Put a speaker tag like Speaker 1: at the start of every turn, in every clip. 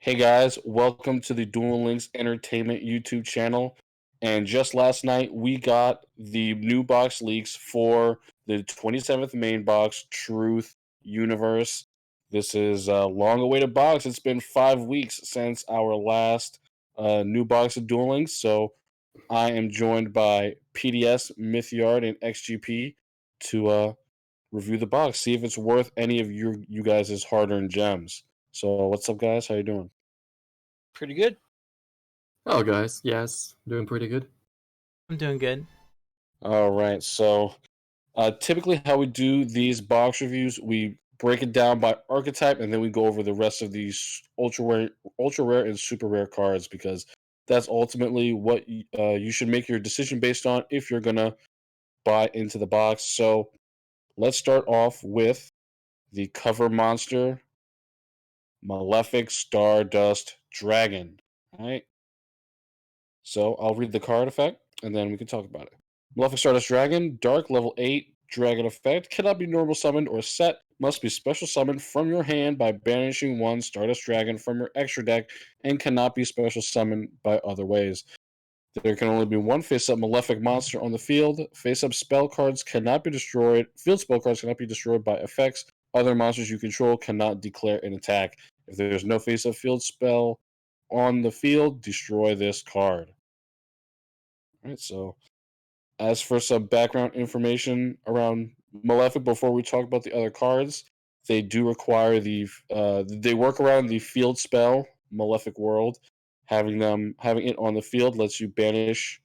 Speaker 1: Hey guys, welcome to the Duel Links Entertainment YouTube channel. And just last night, we got the new box leaks for the 27th main box, Truth Universe. This is a long awaited box. It's been 5 weeks since our last new box of Duel Links. So I am joined by PDS, Mithyard, and XGP to review the box, see if it's worth any of you guys' hard-earned gems. So what's up, guys? How you doing?
Speaker 2: Pretty good.
Speaker 3: Oh, guys, yes, doing pretty good.
Speaker 4: I'm doing good.
Speaker 1: All right. So, typically, how we do these box reviews, we break it down by archetype, and then we go over the rest of these ultra rare, and super rare cards because that's ultimately what you should make your decision based on if you're gonna buy into the box. So, let's start off with the cover monster, Malefic Stardust Dragon. All right. So I'll read the card effect, and then we can talk about it. Malefic Stardust Dragon, Dark, level 8, Dragon effect, cannot be normal summoned or set, must be special summoned from your hand by banishing one Stardust Dragon from your extra deck, and cannot be special summoned by other ways. There can only be one face-up Malefic monster on the field. Face-up spell cards cannot be destroyed. Field spell cards cannot be destroyed by effects. Other monsters you control cannot declare an attack. If there is no face-up field spell on the field, destroy this card. All right, so as for some background information around Malefic before we talk about the other cards, they do require they work around the field spell Malefic World. Having it on the field lets you banish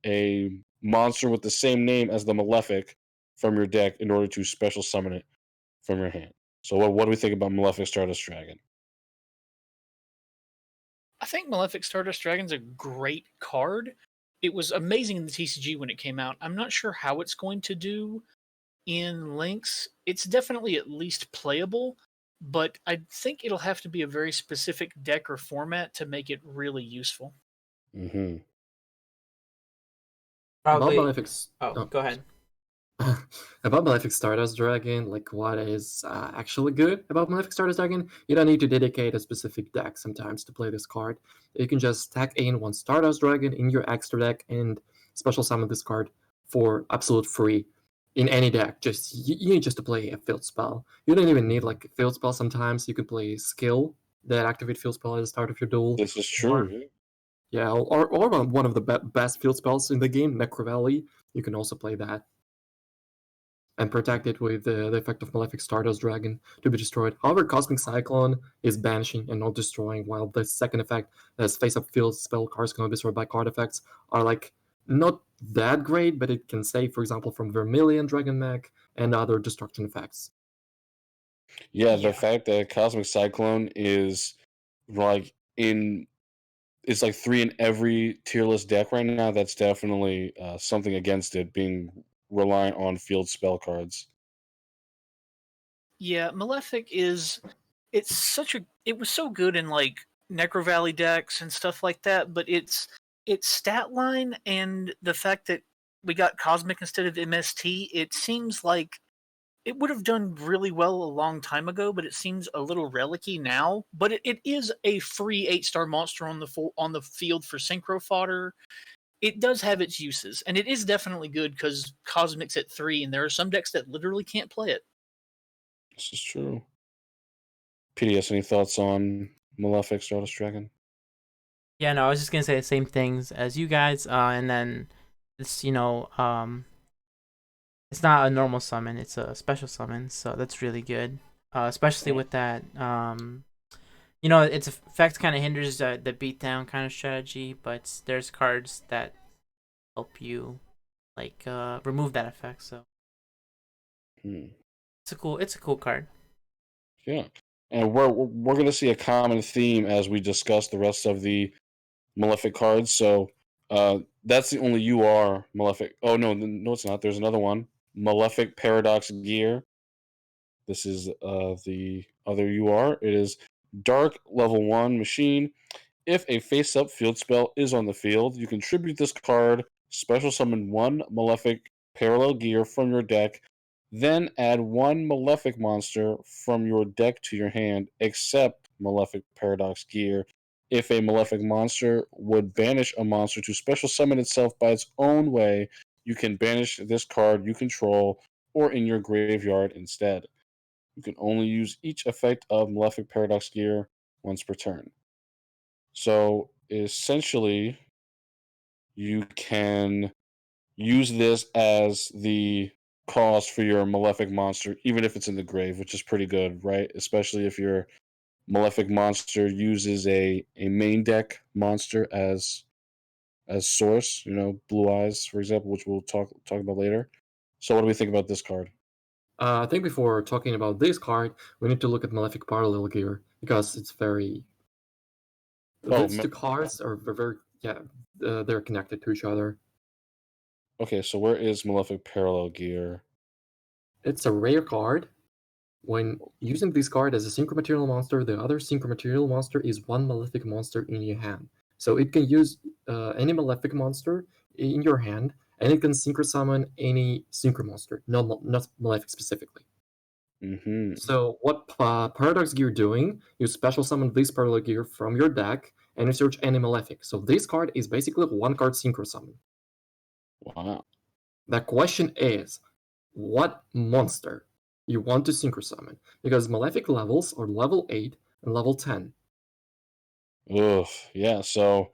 Speaker 1: a monster with the same name as the Malefic from your deck in order to special summon it from your hand. So what do we think about Malefic Stardust Dragon?
Speaker 2: I think Malefic Stardust Dragon's a great card. It was amazing in the TCG when it came out. I'm not sure how it's going to do in Lynx. It's definitely at least playable, but I think it'll have to be a very specific deck or format to make it really useful.
Speaker 1: Mm-hmm.
Speaker 3: About
Speaker 4: Probably.
Speaker 3: Malefic's,
Speaker 4: Oh, go ahead.
Speaker 3: about Malefic Stardust Dragon, like what is actually good about Malefic Stardust Dragon, you don't need to dedicate a specific deck sometimes to play this card. You can just tag in one Stardust Dragon in your extra deck and special summon this card for absolute free in any deck. You need just to play a field spell. You don't even need like a field spell. Sometimes you can play skill that activate field spell at the start of your duel.
Speaker 1: This is
Speaker 3: Or
Speaker 1: true.
Speaker 3: yeah, or one of the best field spells in the game, Necro Valley. You can also play that and protect it with the effect of Malefic Stardust Dragon to be destroyed. However, Cosmic Cyclone is banishing and not destroying, while the second effect, as face-up field spell cards can be destroyed by card effects, are like not that great, but it can save, for example, from Vermilion Dragon Mech and other destruction effects.
Speaker 1: Yeah, the
Speaker 2: Yeah.
Speaker 1: fact that Cosmic Cyclone is like in it's like three in every tier list deck right now. That's definitely something against it being reliant on field spell cards.
Speaker 2: Yeah, Malefic is it was so good in like Necro Valley decks and stuff like that, but its stat line and the fact that we got Cosmic instead of MST, it seems like it would have done really well a long time ago, but it seems a little relicy now. But it is a free 8-star monster on the field for synchro fodder. It does have its uses, and it is definitely good because Cosmic's at 3, and there are some decks that literally can't play it.
Speaker 1: This is true. PDS, any thoughts on Malefic Stardust Dragon?
Speaker 4: Yeah, no, I was just gonna say the same things as you guys, and then it's it's not a normal summon; it's a special summon, so that's really good. Especially
Speaker 1: Right.
Speaker 4: with that, its effect kind of hinders the beatdown kind of strategy, but there's cards that help you like remove that effect. So
Speaker 1: Hmm.
Speaker 4: it's a cool card.
Speaker 1: Yeah, and we're gonna see a common theme as we discuss the rest of the Malefic cards. So that's the only UR Malefic. Oh no, it's not. There's another one, Malefic Paradox Gear. This is the other UR. It is Dark level 1 machine. If a face-up field spell is on the field, you contribute this card, special summon one Malefic Parallel Gear from your deck, then add one Malefic monster from your deck to your hand, except Malefic Paradox gear. If a Malefic monster would banish a monster to special summon itself by its own way, you can banish this card you control or in your graveyard instead. You can only use each effect of Malefic Paradox gear once per turn. So essentially, you can use this as the cost for your Malefic monster, even if it's in the grave, which is pretty good, right? Especially if your Malefic monster uses a main deck monster as source, Blue Eyes, for example, which we'll talk about later. So what do we think about this card?
Speaker 3: I think before talking about this card, we need to look at Malefic Parallel Gear because it's very. These two cards are very they're connected to each other.
Speaker 1: Okay, so where is Malefic Parallel Gear?
Speaker 3: It's a rare card. When using this card as a synchro material monster, the other synchro material monster is one Malefic monster in your hand. So it can use any Malefic monster in your hand, and it can synchro summon any synchro monster, not Malefic specifically.
Speaker 1: Mm-hmm.
Speaker 3: So what Paradox Gear doing? You special summon this Parallel Gear from your deck, and you search any Malefic. So this card is basically one card synchro summon.
Speaker 1: Wow.
Speaker 3: The question is, what monster you want to synchro summon? Because Malefic levels are level 8 and level 10.
Speaker 1: Ugh, yeah, so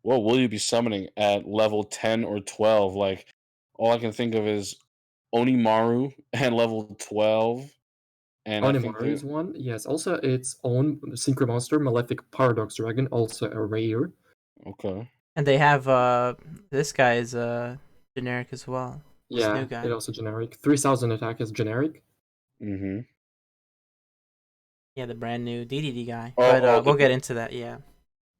Speaker 1: what will you be summoning at level 10 or 12? Like, all I can think of is Onimaru at level 12. And I think
Speaker 3: Onimaru is one. Yes, also its own synchro monster, Malefic Paradox Dragon, also a rare.
Speaker 1: Okay.
Speaker 4: And they have this guy is generic as well. This
Speaker 3: Yeah,
Speaker 4: new guy.
Speaker 3: it also generic. 3000 attack is generic.
Speaker 1: Mm-hmm.
Speaker 4: Yeah, the brand new DDD guy.
Speaker 1: Oh,
Speaker 4: But we'll get into that. Yeah.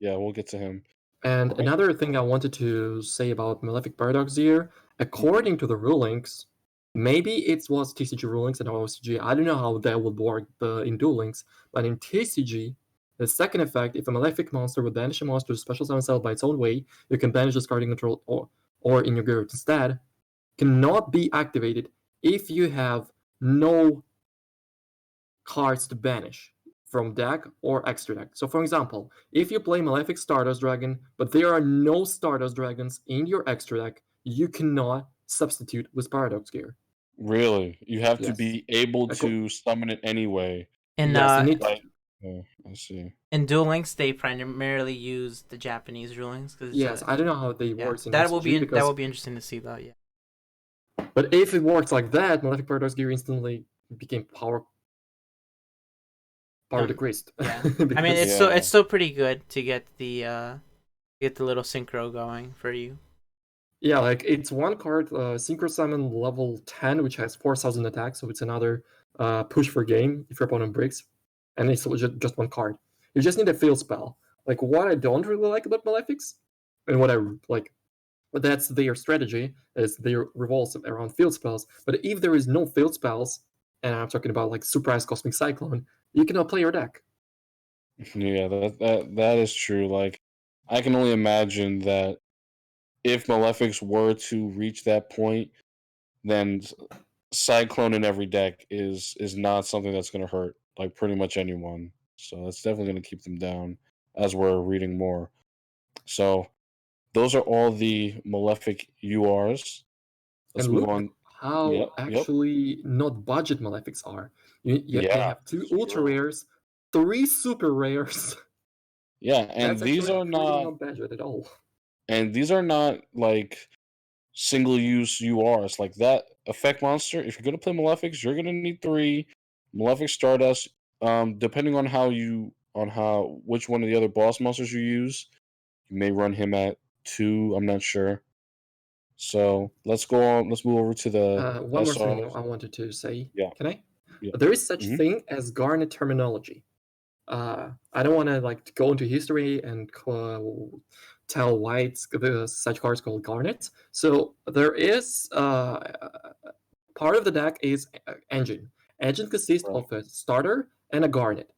Speaker 1: Yeah, we'll get to him.
Speaker 3: And
Speaker 1: Right.
Speaker 3: another thing I wanted to say about Malefic Paradox here, according to the rulings, maybe it was TCG rulings and OCG. I don't know how that would work in Duel Links, but in TCG, the second effect, if a Malefic monster would banish a monster to special summon itself by its own way, you can banish this card in control or in your graveyard instead. Cannot be activated if you have no cards to banish from deck or extra deck. So for example, if you play Malefic Stardust Dragon, but there are no Stardust Dragons in your extra deck, you cannot substitute with Paradox Gear.
Speaker 1: Really? You have to
Speaker 3: Yes.
Speaker 1: be able to summon it anyway.
Speaker 4: And
Speaker 3: Yes, you need
Speaker 1: I see.
Speaker 4: in Duel Links, they primarily use the Japanese rulings.
Speaker 3: Yes, I don't know how they
Speaker 4: yeah,
Speaker 3: work in
Speaker 4: that will be
Speaker 3: because...
Speaker 4: that will be interesting to see though. Yeah.
Speaker 3: But if it works like that, Malefic Paradox Gear instantly became power decreased.
Speaker 4: Yeah.
Speaker 3: Because-
Speaker 4: I mean, it's
Speaker 1: Yeah.
Speaker 4: still pretty good to get the little synchro going for you.
Speaker 3: Yeah, like it's one card, Synchro Summon level 10, which has 4000 attack, so it's another push for game if your opponent breaks, and it's just one card. You just need a field spell. Like what I don't really like about Malefics, and what I like, but that's their strategy, is they revolves around field spells. But if there is no field spells, and I'm talking about like Surprise Cosmic Cyclone, you cannot play your deck.
Speaker 1: Yeah, that is true. Like, I can only imagine that if Malefics were to reach that point, then Cyclone in every deck is not something that's going to hurt like pretty much anyone. So that's definitely going to keep them down as we're reading more. So those are all the Malefic URs. Let's
Speaker 3: And
Speaker 1: move
Speaker 3: look
Speaker 1: on.
Speaker 3: how
Speaker 1: Yep.
Speaker 3: actually not budget Malefics are. They
Speaker 1: Yeah,
Speaker 3: have 2
Speaker 1: it's
Speaker 3: ultra
Speaker 1: true.
Speaker 3: rares, 3 super rares.
Speaker 1: Yeah, and
Speaker 3: That's
Speaker 1: these
Speaker 3: actually
Speaker 1: are
Speaker 3: pretty
Speaker 1: not
Speaker 3: not budget at all.
Speaker 1: like single use URs like that effect monster. If you're gonna play Malefics, you're gonna need 3 Malefic Stardust. Depending on which one of the other boss monsters you use, you may run him at 2. I'm not sure. So let's go on. Let's move over to the
Speaker 3: One more thing
Speaker 1: SRs.
Speaker 3: I wanted to say.
Speaker 1: Yeah.
Speaker 3: Can I?
Speaker 1: Yeah.
Speaker 3: There is such
Speaker 1: Mhm.
Speaker 3: thing as Garnet terminology. I don't want to like go into history and tell why it's such cards called Garnets. So there is part of the deck is engine. Engine consists
Speaker 1: Right.
Speaker 3: of a starter and a Garnet.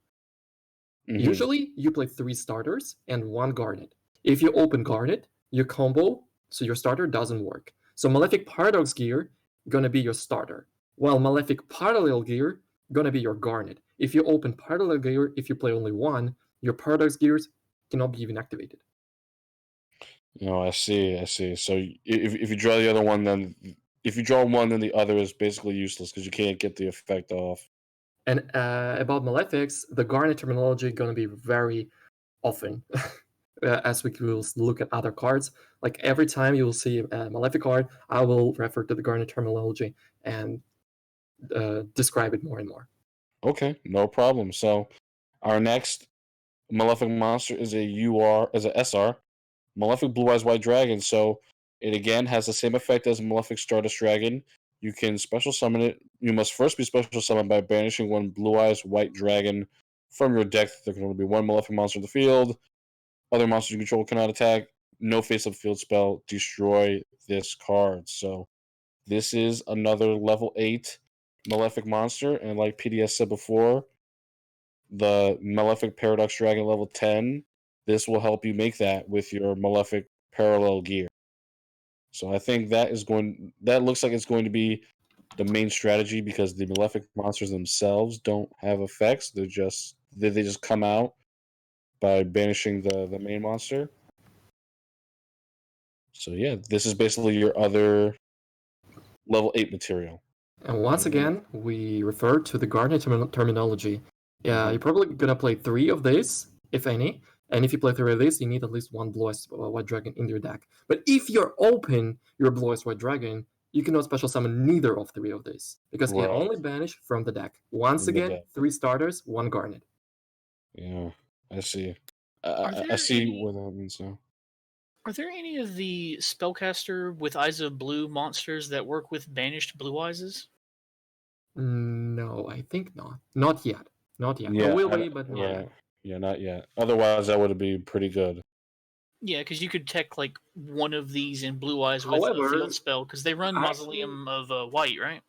Speaker 1: Mhm.
Speaker 3: Usually, you play 3 starters and 1 Garnet. If you open Garnet, you combo, so your starter doesn't work. So Malefic Paradox Gear gonna be your starter, while Malefic Parallel Gear gonna be your Garnet. If you open Paradox Gear, if you play only one, your Paradox Gears cannot be even activated.
Speaker 1: I see. So if you draw the other one, then if you draw one, then the other is basically useless because you can't get the effect off.
Speaker 3: And about Malefics, the Garnet terminology gonna be very often. As we will look at other cards, like every time you will see a Malefic card, I will refer to the Garnet terminology and describe it more and more.
Speaker 1: Okay, no problem. So our next Malefic monster is a SR, Malefic Blue Eyes White Dragon. So it again has the same effect as Malefic Stardust Dragon. You can special summon it. You must first be special summoned by banishing one Blue Eyes White Dragon from your deck. There can only be one Malefic monster in the field. Other monsters you control cannot attack. No face-up field spell. Destroy this card. So this is another level 8 Malefic monster. And like PDS said before, the Malefic Paradox Dragon level 10, this will help you make that with your Malefic Parallel Gear. So I think that looks like it's going to be the main strategy because the Malefic monsters themselves don't have effects. They just come out by banishing the main monster. So yeah, this is basically your other level 8 material.
Speaker 3: And once again, we refer to the Garnet terminology. Yeah, you're probably gonna play 3 of these, if any. And if you play 3 of these, you need at least one Blue Eyes White Dragon in your deck. But if you're open your Blue Eyes White Dragon, you cannot special summon neither of 3 of these because it can only banish from the deck. Once again, 3 starters, 1 Garnet.
Speaker 1: Yeah, I see. I see what that means now.
Speaker 2: Are there any of the spellcaster with Eyes of Blue monsters that work with banished Blue Eyes?
Speaker 3: No, I think not. Not yet. Not yet.
Speaker 1: Yeah,
Speaker 3: it will be, but not yet.
Speaker 1: Yeah, not yet. Otherwise, that would be pretty good.
Speaker 2: Yeah, because you could tech like one of these in Blue Eyes with a field spell because they run Mausoleum of White, right?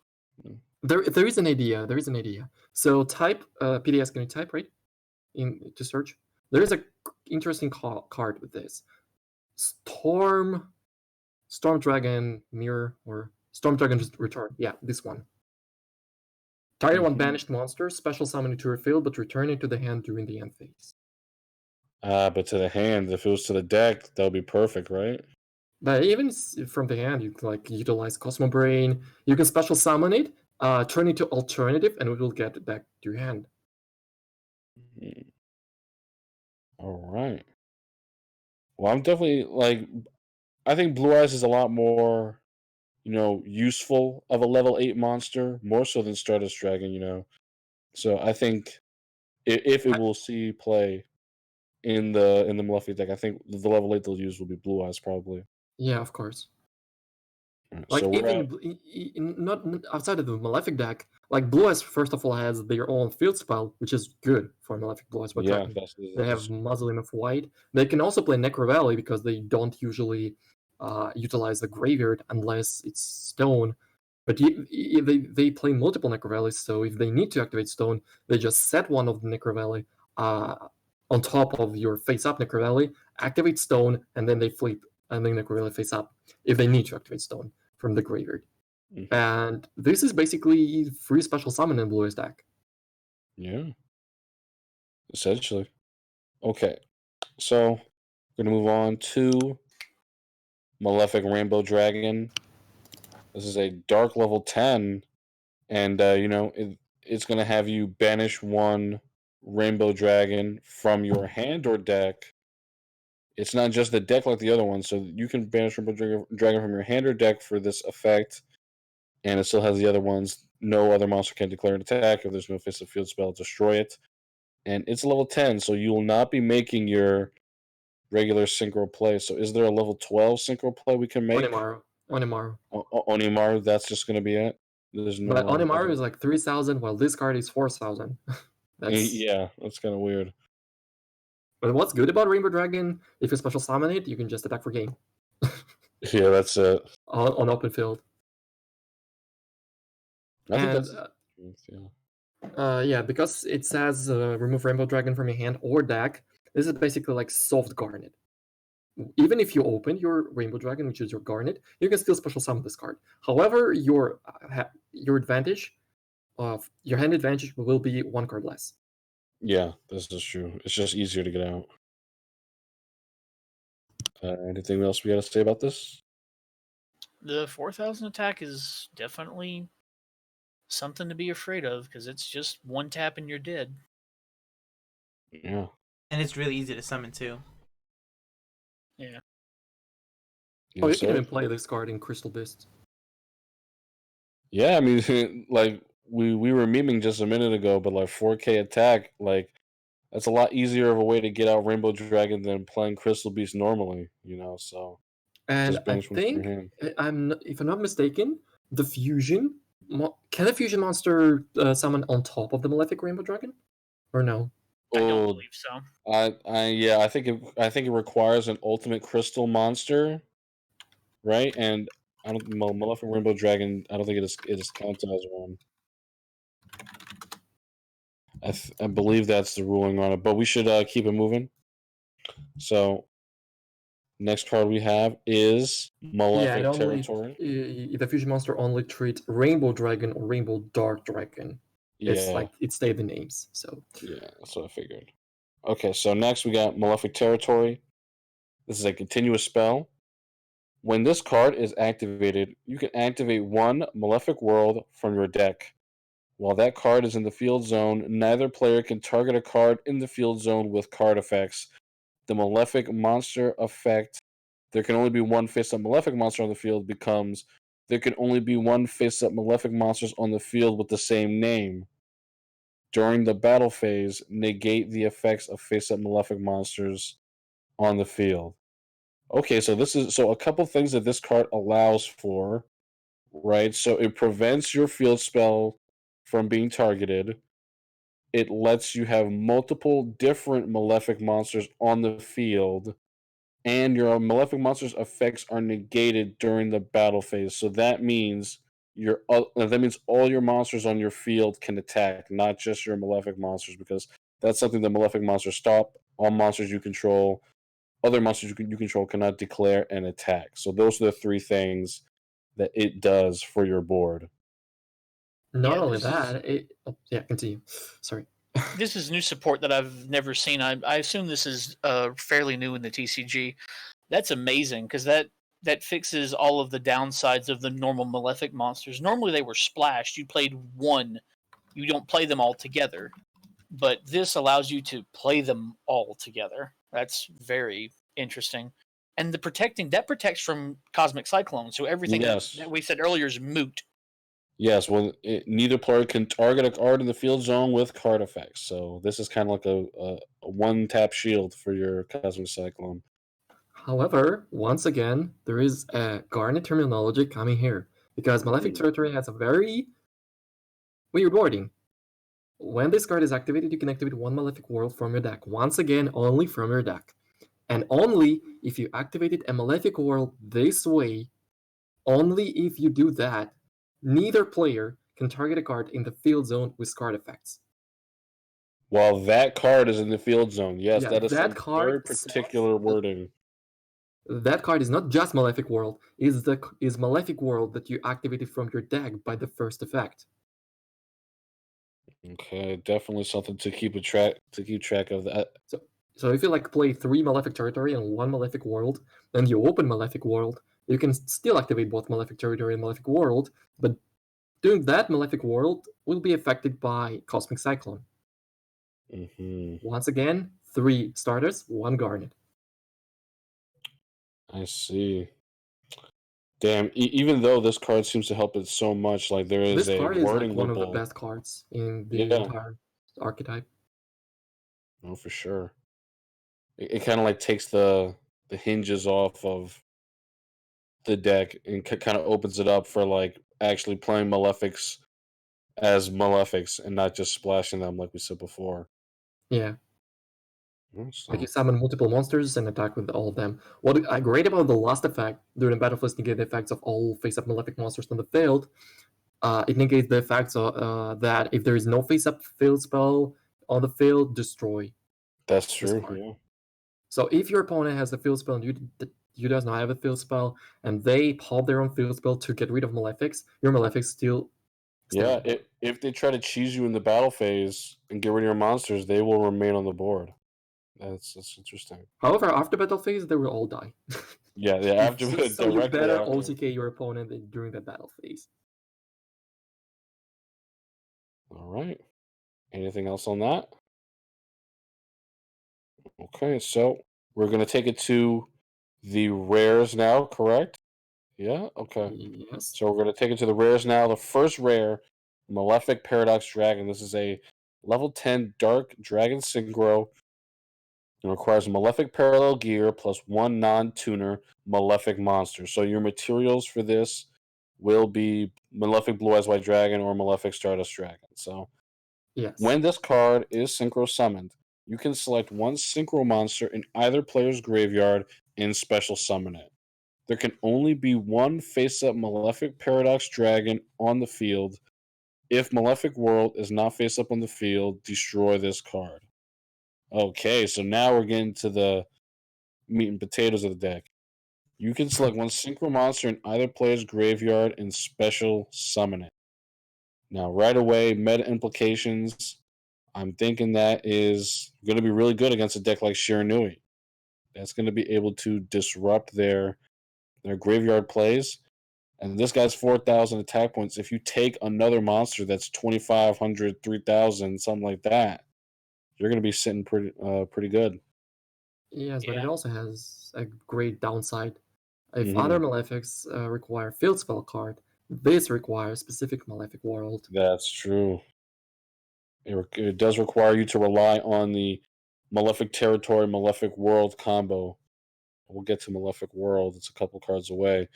Speaker 3: There is an idea. There is an idea. So type PDS. Can you type right to search? There is a interesting card with this Storm Dragon Mirror or Storm Dragon Return. Yeah, this one. Target one banished monster, special summon it to your field, but return it to the hand during the end phase.
Speaker 1: But to the hand, if it was to the deck, that would be perfect, right?
Speaker 3: But even from the hand, you can like utilize Cosmo Brain. You can special summon it, turn it to alternative, and it will get it back to your hand.
Speaker 1: All right. Well, I'm definitely I think Blue Eyes is a lot more, useful of a level 8 monster, more so than Stardust Dragon, So I think if it will see play in the Malefic deck, I think the level 8 they'll use will be Blue Eyes probably.
Speaker 3: Yeah, of course.
Speaker 1: Right,
Speaker 3: Like
Speaker 1: so
Speaker 3: even not outside of the Malefic deck, like Blue Eyes first of all has their own field spell, which is good for Malefic Blue Eyes.
Speaker 1: yeah,
Speaker 3: they have Mausoleum of White. They can also play Necro Valley because they don't usually utilize the graveyard unless it's stone. But they play multiple Necro Valleys, so if they need to activate stone, they just set one of the Necro Valley on top of your face-up Necro Valley, activate stone, and then they flip and then Necro Valley face-up if they need to activate stone from the graveyard.
Speaker 1: Mm-hmm.
Speaker 3: And this is basically free special summon in Blue Eyes deck.
Speaker 1: Yeah. Essentially. Okay. So we're gonna move on to Malefic Rainbow Dragon. This is a dark level 10, and it's gonna have you banish one Rainbow Dragon from your hand or deck. It's not just the deck like the other one, so you can banish Rainbow Dragon from your hand or deck for this effect, and it still has the other ones. No other monster can declare an attack if there's no face of field spell. Destroy it, and it's level 10, so you will not be making your regular synchro play. So, is there a level 12 synchro play we can make?
Speaker 3: Onimaru.
Speaker 1: Onimaru. That's just going to be it. There's no.
Speaker 3: But Onimaru is like 3,000, while this card is 4,000.
Speaker 1: Yeah, that's kind of weird.
Speaker 3: But what's good about Rainbow Dragon? If you special summon it, you can just attack for game.
Speaker 1: Yeah, that's it.
Speaker 3: On open field.
Speaker 1: I think that's
Speaker 3: yeah, because it says remove Rainbow Dragon from your hand or deck. This is basically like soft Garnet. Even if you open your Rainbow Dragon, which is your Garnet, you can still special summon this card. However, your advantage your hand advantage will be 1 card less.
Speaker 1: Yeah, this is true. It's just easier to get out. Anything else we got to say about this?
Speaker 2: The 4,000 attack is definitely something to be afraid of because it's just 1 tap and you're dead.
Speaker 1: Yeah.
Speaker 4: And it's really easy to summon too.
Speaker 2: Yeah.
Speaker 3: Oh, you
Speaker 1: So-
Speaker 3: can even play this card in Crystal Beast.
Speaker 1: Yeah, I mean, like we were memeing just a minute ago, but like 4K attack, like that's a lot easier of a way to get out Rainbow Dragon than playing Crystal Beast normally, you know. So
Speaker 3: And
Speaker 1: just
Speaker 3: I
Speaker 1: banish one from your
Speaker 3: think,
Speaker 1: hand.
Speaker 3: if I'm not mistaken, the fusion can the fusion monster summon on top of the Malefic Rainbow Dragon, or no?
Speaker 2: I don't
Speaker 1: Oh,
Speaker 2: believe so.
Speaker 1: yeah, I think it requires an ultimate crystal monster, right? And I don't Malefic Rainbow Dragon. I don't think it is counted as one. I believe that's the ruling on it, but we should keep it moving. So next card we have is Malefic Territory.
Speaker 3: The fusion monster only treats Rainbow Dragon or Rainbow Dark Dragon. It's
Speaker 1: Yeah,
Speaker 3: like it stayed the names. So
Speaker 1: yeah, that's what I figured. Okay, so next we got Malefic Territory. This is a continuous spell. When this card is activated, you can activate 1 Malefic World from your deck. While that card is in the field zone, neither player can target a card in the field zone with card effects. The Malefic Monster effect, there can only be 1 face-up Malefic Monster on the field, becomes there can only be 1 face-up Malefic Monsters on the field with the same name. During the battle phase, negate the effects of face-up Malefic Monsters on the field. Okay, so a couple things that this card allows for, right? So it prevents your field spell from being targeted. It lets you have multiple different Malefic monsters on the field, and your Malefic monsters' effects are negated during the battle phase. So that means all your monsters on your field can attack, not just your Malefic monsters, because that's something that Malefic monsters stop. All monsters you control, other monsters you control cannot declare an attack. So those are the 3 things that it does for your board.
Speaker 3: not only
Speaker 2: this is-
Speaker 3: that, continue. Sorry.
Speaker 2: This is new support that I've never seen. I assume this is fairly new in the TCG. That's amazing because that fixes all of the downsides of the normal Malefic monsters. Normally they were splashed. You played 1. You don't play them all together. But this allows you to play them all together. That's very interesting. And that protects from Cosmic Cyclone. So everything
Speaker 1: Yes.
Speaker 2: that we said earlier is moot.
Speaker 1: Yes, well, neither player can target a card in the field zone with card effects. So this is kind of like a one-tap shield for your Cosmic Cyclone.
Speaker 3: However, once again, there is a Garnet terminology coming here because Malefic Territory has a very weird wording. When this card is activated, you can activate 1 Malefic World from your deck. Once again, only from your deck. And only if you activated a Malefic World this way, only if you do that, neither player can target a card in the field zone with card effects.
Speaker 1: While that card is in the field zone, yes,
Speaker 3: Yeah,
Speaker 1: that is
Speaker 3: that
Speaker 1: some
Speaker 3: card
Speaker 1: very particular wording.
Speaker 3: That card is not just Malefic World, is Malefic World that you activated from your deck by the first effect.
Speaker 1: Okay, definitely something to keep track of that.
Speaker 3: So if you like play 3 Malefic Territory and 1 Malefic World, then you open Malefic World, you can still activate both Malefic Territory and Malefic World, but doing that Malefic World will be affected by Cosmic Cyclone.
Speaker 1: Mm-hmm.
Speaker 3: Once again, 3 starters, 1 Garnet.
Speaker 1: I see. Damn, even though this card seems to help it so much, like there is
Speaker 3: This
Speaker 1: a
Speaker 3: card is like
Speaker 1: wording
Speaker 3: one of the
Speaker 1: loophole.
Speaker 3: best cards in the
Speaker 1: Yeah.
Speaker 3: entire archetype.
Speaker 1: No, for sure. It kind of like takes the hinges off of the deck and kind of opens it up for like actually playing Malefics as Malefics and not just splashing them like we said before.
Speaker 3: Yeah.
Speaker 1: So,
Speaker 3: Like you summon multiple monsters and attack with all of them. What great about the last effect, during the battle phase, negate the effects of all face-up Malefic monsters on the field. It negates the effects of that if there is no face-up field spell on the field, destroy.
Speaker 1: that's true.
Speaker 3: card.
Speaker 1: Yeah.
Speaker 3: So if your opponent has a field spell and you does not have a field spell, and they pop their own field spell to get rid of Malefics, your Malefics still
Speaker 1: Yeah,
Speaker 3: Still.
Speaker 1: if they try to cheese you in the battle phase and get rid of your monsters, they will remain on the board. That's interesting.
Speaker 3: However, after battle phase, they will all die.
Speaker 1: Yeah, yeah. After
Speaker 3: So you
Speaker 1: directly
Speaker 3: better
Speaker 1: after.
Speaker 3: OTK your opponent during that battle phase.
Speaker 1: All right. Anything else on that? Okay, so we're gonna take it to the rares now, correct? Yeah. Okay.
Speaker 3: Yes.
Speaker 1: So we're gonna take it to the rares now. The first rare, Malefic Paradox Dragon. This is a level 10 Dark Dragon Synchro. It requires Malefic Parallel Gear plus one non-tuner Malefic monster. So your materials for this will be Malefic Blue Eyes White Dragon or Malefic Stardust Dragon. So
Speaker 3: Yes.
Speaker 1: when this card is synchro summoned, you can select one synchro monster in either player's graveyard and special summon it. There can only be one face-up Malefic Paradox Dragon on the field. If Malefic World is not face-up on the field, destroy this card. Okay, so now we're getting to the meat and potatoes of the deck. You can select one synchro monster in either player's graveyard and special summon it. Now, right away, meta implications. I'm thinking that is going to be really good against a deck like Shiranui. That's going to be able to disrupt their graveyard plays. And this guy's 4,000 attack points. If you take another monster that's 2,500, 3,000, something like that, you're going to be sitting pretty good.
Speaker 3: Yes, but it
Speaker 2: Yeah.
Speaker 3: also has a great downside. If
Speaker 1: Mhm.
Speaker 3: other Malefics require field spell card, this requires specific Malefic World.
Speaker 1: That's true. It does require you to rely on the Malefic Territory, Malefic World combo. We'll get to Malefic World. It's a couple cards away.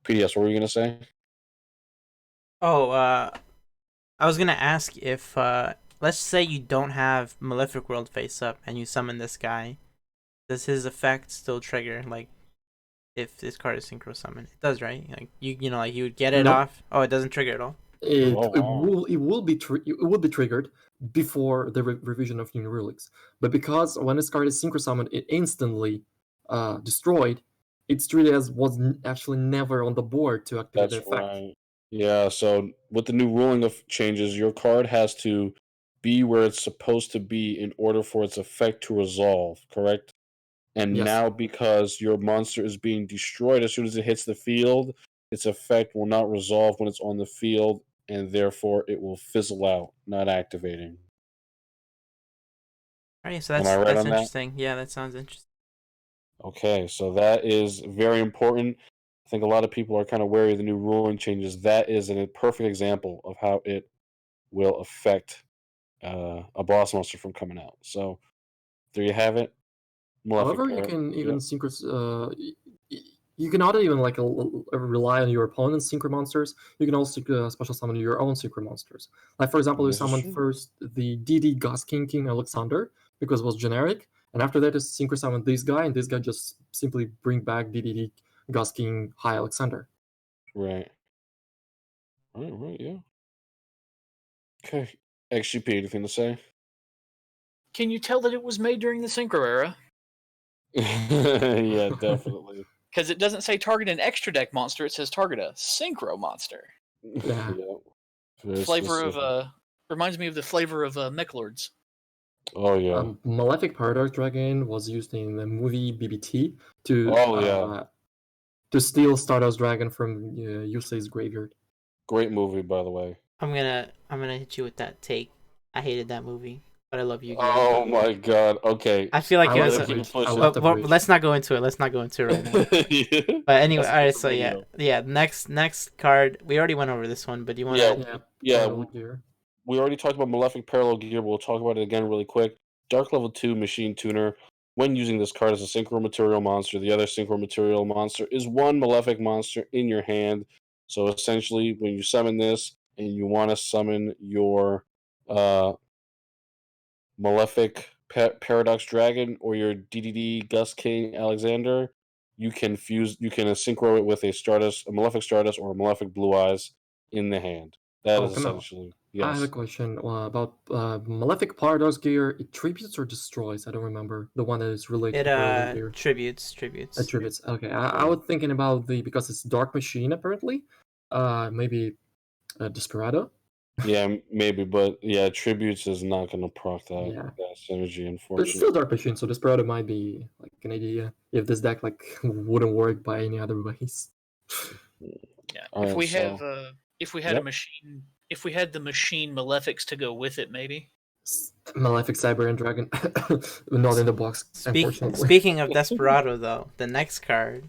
Speaker 1: PDS, what were you going to say?
Speaker 4: Oh, I was gonna ask if let's say you don't have Malefic World face up and you summon this guy, does his effect still trigger? Like, if this card is synchro summon, it does, right? Like you know, like you would get it
Speaker 3: Nope.
Speaker 4: off. Oh, it doesn't trigger at all.
Speaker 3: It,
Speaker 1: Oh, wow.
Speaker 3: it will be triggered before the revision of new relics, but because when this card is synchro summoned, it instantly destroyed. It's treated as was actually never on the board to activate the
Speaker 1: That's
Speaker 3: effect.
Speaker 1: right. Yeah, so with the new ruling of changes, your card has to be where it's supposed to be in order for its effect to resolve, correct? And
Speaker 3: Yes.
Speaker 1: now, because your monster is being destroyed as soon as it hits the field, its effect will not resolve when it's on the field, and therefore it will fizzle out, not activating.
Speaker 4: All right, so
Speaker 1: Am I right
Speaker 4: that's
Speaker 1: on that?
Speaker 4: interesting. Yeah, that sounds interesting.
Speaker 1: Okay, so that is very important. I think a lot of people are kind of wary of the new ruling changes. That is a perfect example of how it will affect a boss monster from coming out. So there you have it. Malefic
Speaker 3: However, you
Speaker 1: Parrot.
Speaker 3: can even
Speaker 1: Yep.
Speaker 3: synchro. You can not even like rely on your opponent's synchro monsters. You can also special summon your own synchro monsters. Like for example, you
Speaker 1: This is
Speaker 3: summon
Speaker 1: true.
Speaker 3: first the DD Gus King Alexander because it was generic, and after that, you synchro summon this guy, and this guy just simply bring back DDD Gus King High Alexander.
Speaker 1: Right. Right, yeah. Okay. XGP, anything to say?
Speaker 2: Can you tell that it was made during the synchro era?
Speaker 1: Yeah, definitely.
Speaker 2: Because it doesn't say target an extra deck monster; it says target a synchro monster.
Speaker 3: Yeah.
Speaker 1: Yeah. Very
Speaker 2: Flavor
Speaker 1: specific.
Speaker 2: of reminds me of the flavor of Mechlords.
Speaker 1: Oh yeah.
Speaker 3: Malefic Paradox Dragon was used in the movie BBT to
Speaker 1: Oh yeah.
Speaker 3: to steal Stardust Dragon from Yusei's graveyard.
Speaker 1: Great movie, by the way.
Speaker 4: I'm gonna hit you with that take. I hated that movie, but I love Yu-Gi-Oh.
Speaker 1: Oh my god. Okay.
Speaker 4: I feel like
Speaker 3: I
Speaker 4: it
Speaker 3: love
Speaker 4: was.
Speaker 3: the
Speaker 1: Keep it
Speaker 3: bridge. I
Speaker 1: pushing.
Speaker 3: love the
Speaker 4: But
Speaker 3: bridge.
Speaker 4: let's not go into it. Let's not go into it right now.
Speaker 1: Yeah.
Speaker 4: But anyway,
Speaker 1: That's
Speaker 4: all right.
Speaker 1: the
Speaker 4: So yeah,
Speaker 1: video.
Speaker 4: Next card. We already went over this one, but you want
Speaker 1: Yeah.
Speaker 4: to?
Speaker 3: Yeah,
Speaker 1: Yeah.
Speaker 3: Parallel Gear.
Speaker 1: We already talked about Malefic Parallel Gear, but we'll talk about it again really quick. Dark Level 2 Machine Tuner. When using this card as a synchro material monster, the other synchro material monster is one Malefic monster in your hand. So essentially, when you summon this and you want to summon your Malefic Paradox Dragon or your DDD Gus King Alexander, you can synchro it with a Malefic Stardust, or a Malefic Blue Eyes in the hand. That
Speaker 3: Oh,
Speaker 1: is
Speaker 3: Kamell.
Speaker 1: essentially
Speaker 3: I have a
Speaker 1: yes.
Speaker 3: question about Malefic Paradox Gear. It tributes or destroys? I don't remember. The one that is related
Speaker 4: It
Speaker 3: to Parallel Gear.
Speaker 4: tributes.
Speaker 3: Attributes. Okay, I was thinking about because it's Dark Machine apparently. Maybe Desperado.
Speaker 1: Yeah, maybe, but yeah, tributes is not gonna proc
Speaker 3: Yeah.
Speaker 1: that synergy,
Speaker 3: But it's still
Speaker 1: unfortunately.
Speaker 3: Dark Machine, so Desperado might be like an idea if this deck like wouldn't work by any other ways.
Speaker 2: Yeah.
Speaker 1: All
Speaker 2: If
Speaker 1: right,
Speaker 2: we
Speaker 1: so
Speaker 2: have if we had a
Speaker 1: yep.
Speaker 2: machine, if we had the machine Malefics to go with it, maybe.
Speaker 3: Malefic Cyber and Dragon, not in the box, unfortunately.
Speaker 4: Speaking of Desperado, though, the next card,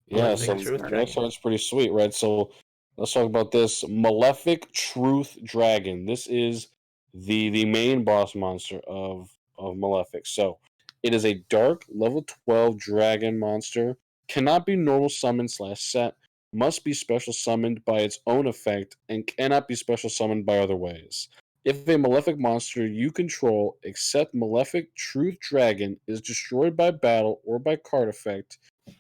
Speaker 1: Yeah,
Speaker 3: The
Speaker 4: Malefic
Speaker 1: so
Speaker 3: next
Speaker 4: Truth
Speaker 3: card.
Speaker 1: the next
Speaker 4: Dragon.
Speaker 1: one's pretty sweet, right? So let's talk about this Malefic Truth Dragon. This is the main boss monster of Malefic. So it is a dark level 12 dragon monster. Cannot be normal summoned slash set. Must be special summoned by its own effect and cannot be special summoned by other ways. If a Malefic monster you control, except Malefic Truth Dragon, is destroyed by battle or by card effect,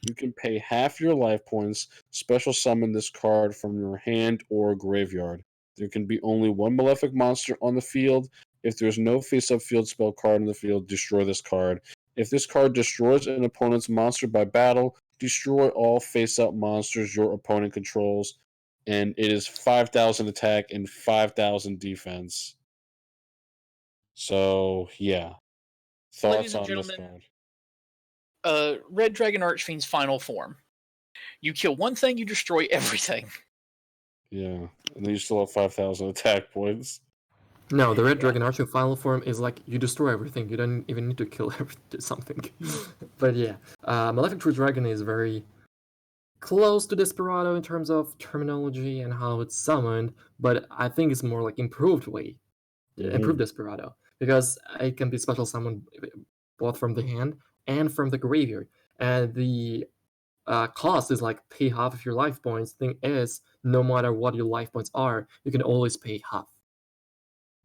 Speaker 1: you can pay half your life points, special summon this card from your hand or graveyard. There can be only one Malefic monster on the field. If there's no face up field spell card in the field, destroy this card. If this card destroys an opponent's monster by battle, destroy all face up monsters your opponent controls. And it is 5,000 attack and 5,000 defense. So, yeah.
Speaker 2: Ladies
Speaker 1: Thoughts
Speaker 2: and
Speaker 1: on this
Speaker 2: gentlemen,
Speaker 1: card?
Speaker 2: Red Dragon Archfiend's final form. You kill one thing, you destroy everything.
Speaker 1: Yeah. And then you still have 5,000 attack points.
Speaker 3: No, the Red Dragon Archer final form is like you destroy everything. You don't even need to kill something. But yeah, Malefic True Dragon is very close to Desperado in terms of terminology and how it's summoned, but I think it's more like improved improved Desperado, because it can be special summoned both from the hand and from the graveyard. And the cost is like pay half of your life points. Thing is, no matter what your life points are, you can always pay half.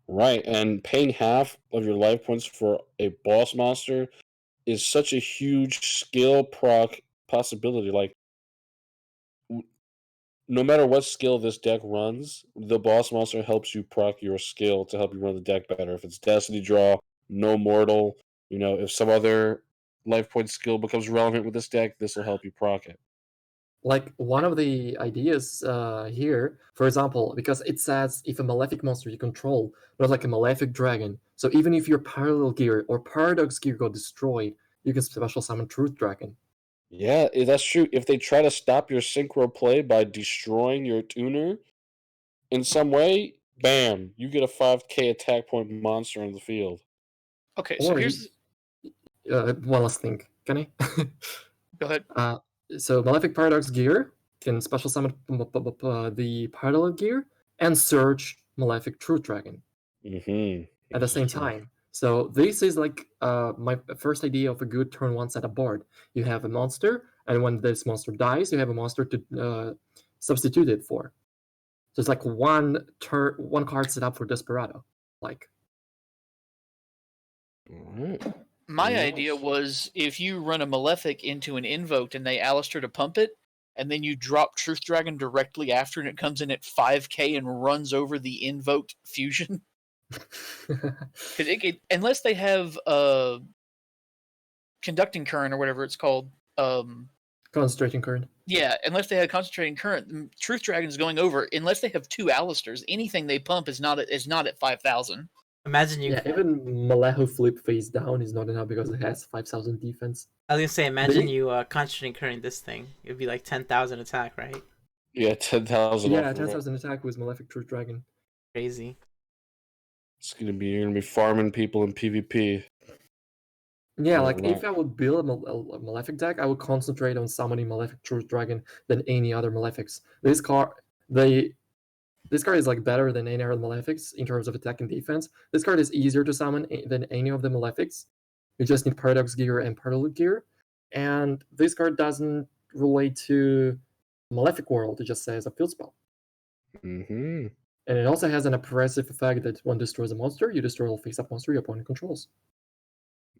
Speaker 1: Right, and paying half of your life points for a boss monster is such a huge skill proc possibility. Like, no matter what skill this deck runs, the boss monster helps you proc your skill to help you run the deck better. If it's Destiny Draw, No Mortal, if some other life point skill becomes relevant with this deck, this will help you proc it.
Speaker 3: Like one of the ideas here, for example, because it says if a malefic monster you control, not like a malefic dragon. So even if your parallel gear or paradox gear got destroyed, you can special summon Truth Dragon.
Speaker 1: Yeah, that's true. If they try to stop your synchro play by destroying your tuner in some way, bam, you get a 5k attack point monster on the field.
Speaker 2: Okay, so here's
Speaker 3: one last thing. Can I?
Speaker 2: go ahead.
Speaker 3: So Malefic Paradox gear can special summon the parallel gear and search Malefic Truth Dragon at the same time. So this is like my first idea of a good turn one setup board. You have a monster, and when this monster dies, you have a monster to substitute it for. So it's like one card set up for Desperado. Like,
Speaker 2: My idea was if you run a Malefic into an Invoked and they Alistair to pump it, and then you drop Truth Dragon directly after and it comes in at 5k and runs over the Invoked fusion. Because unless they have Conducting Current or whatever it's called.
Speaker 3: Concentrating Current.
Speaker 2: Yeah, unless they have Concentrating Current, Truth Dragon is going over. Unless they have two Alistairs, anything they pump is not at 5,000.
Speaker 4: Imagine you.
Speaker 3: Yeah, even Maleho Flip face down is not enough because it has 5,000 defense.
Speaker 4: I was gonna say, imagine you concentrating current this thing. It'd be like 10,000 attack, right?
Speaker 1: Yeah, 10,000.
Speaker 3: Yeah, 10,000 attack with Malefic Truth Dragon.
Speaker 4: Crazy.
Speaker 1: You're gonna be farming people in PvP.
Speaker 3: Yeah, like if I would build a Malefic deck, I would concentrate on summoning Malefic Truth Dragon than any other Malefics. This card is like better than any other Malefics in terms of attack and defense. This card is easier to summon than any of the Malefics. You just need Paradox Gear and Parallel Gear. And this card doesn't relate to Malefic World, it just says a field spell.
Speaker 1: Mm-hmm.
Speaker 3: And it also has an oppressive effect that when destroys a monster, you destroy all face-up monster your opponent controls.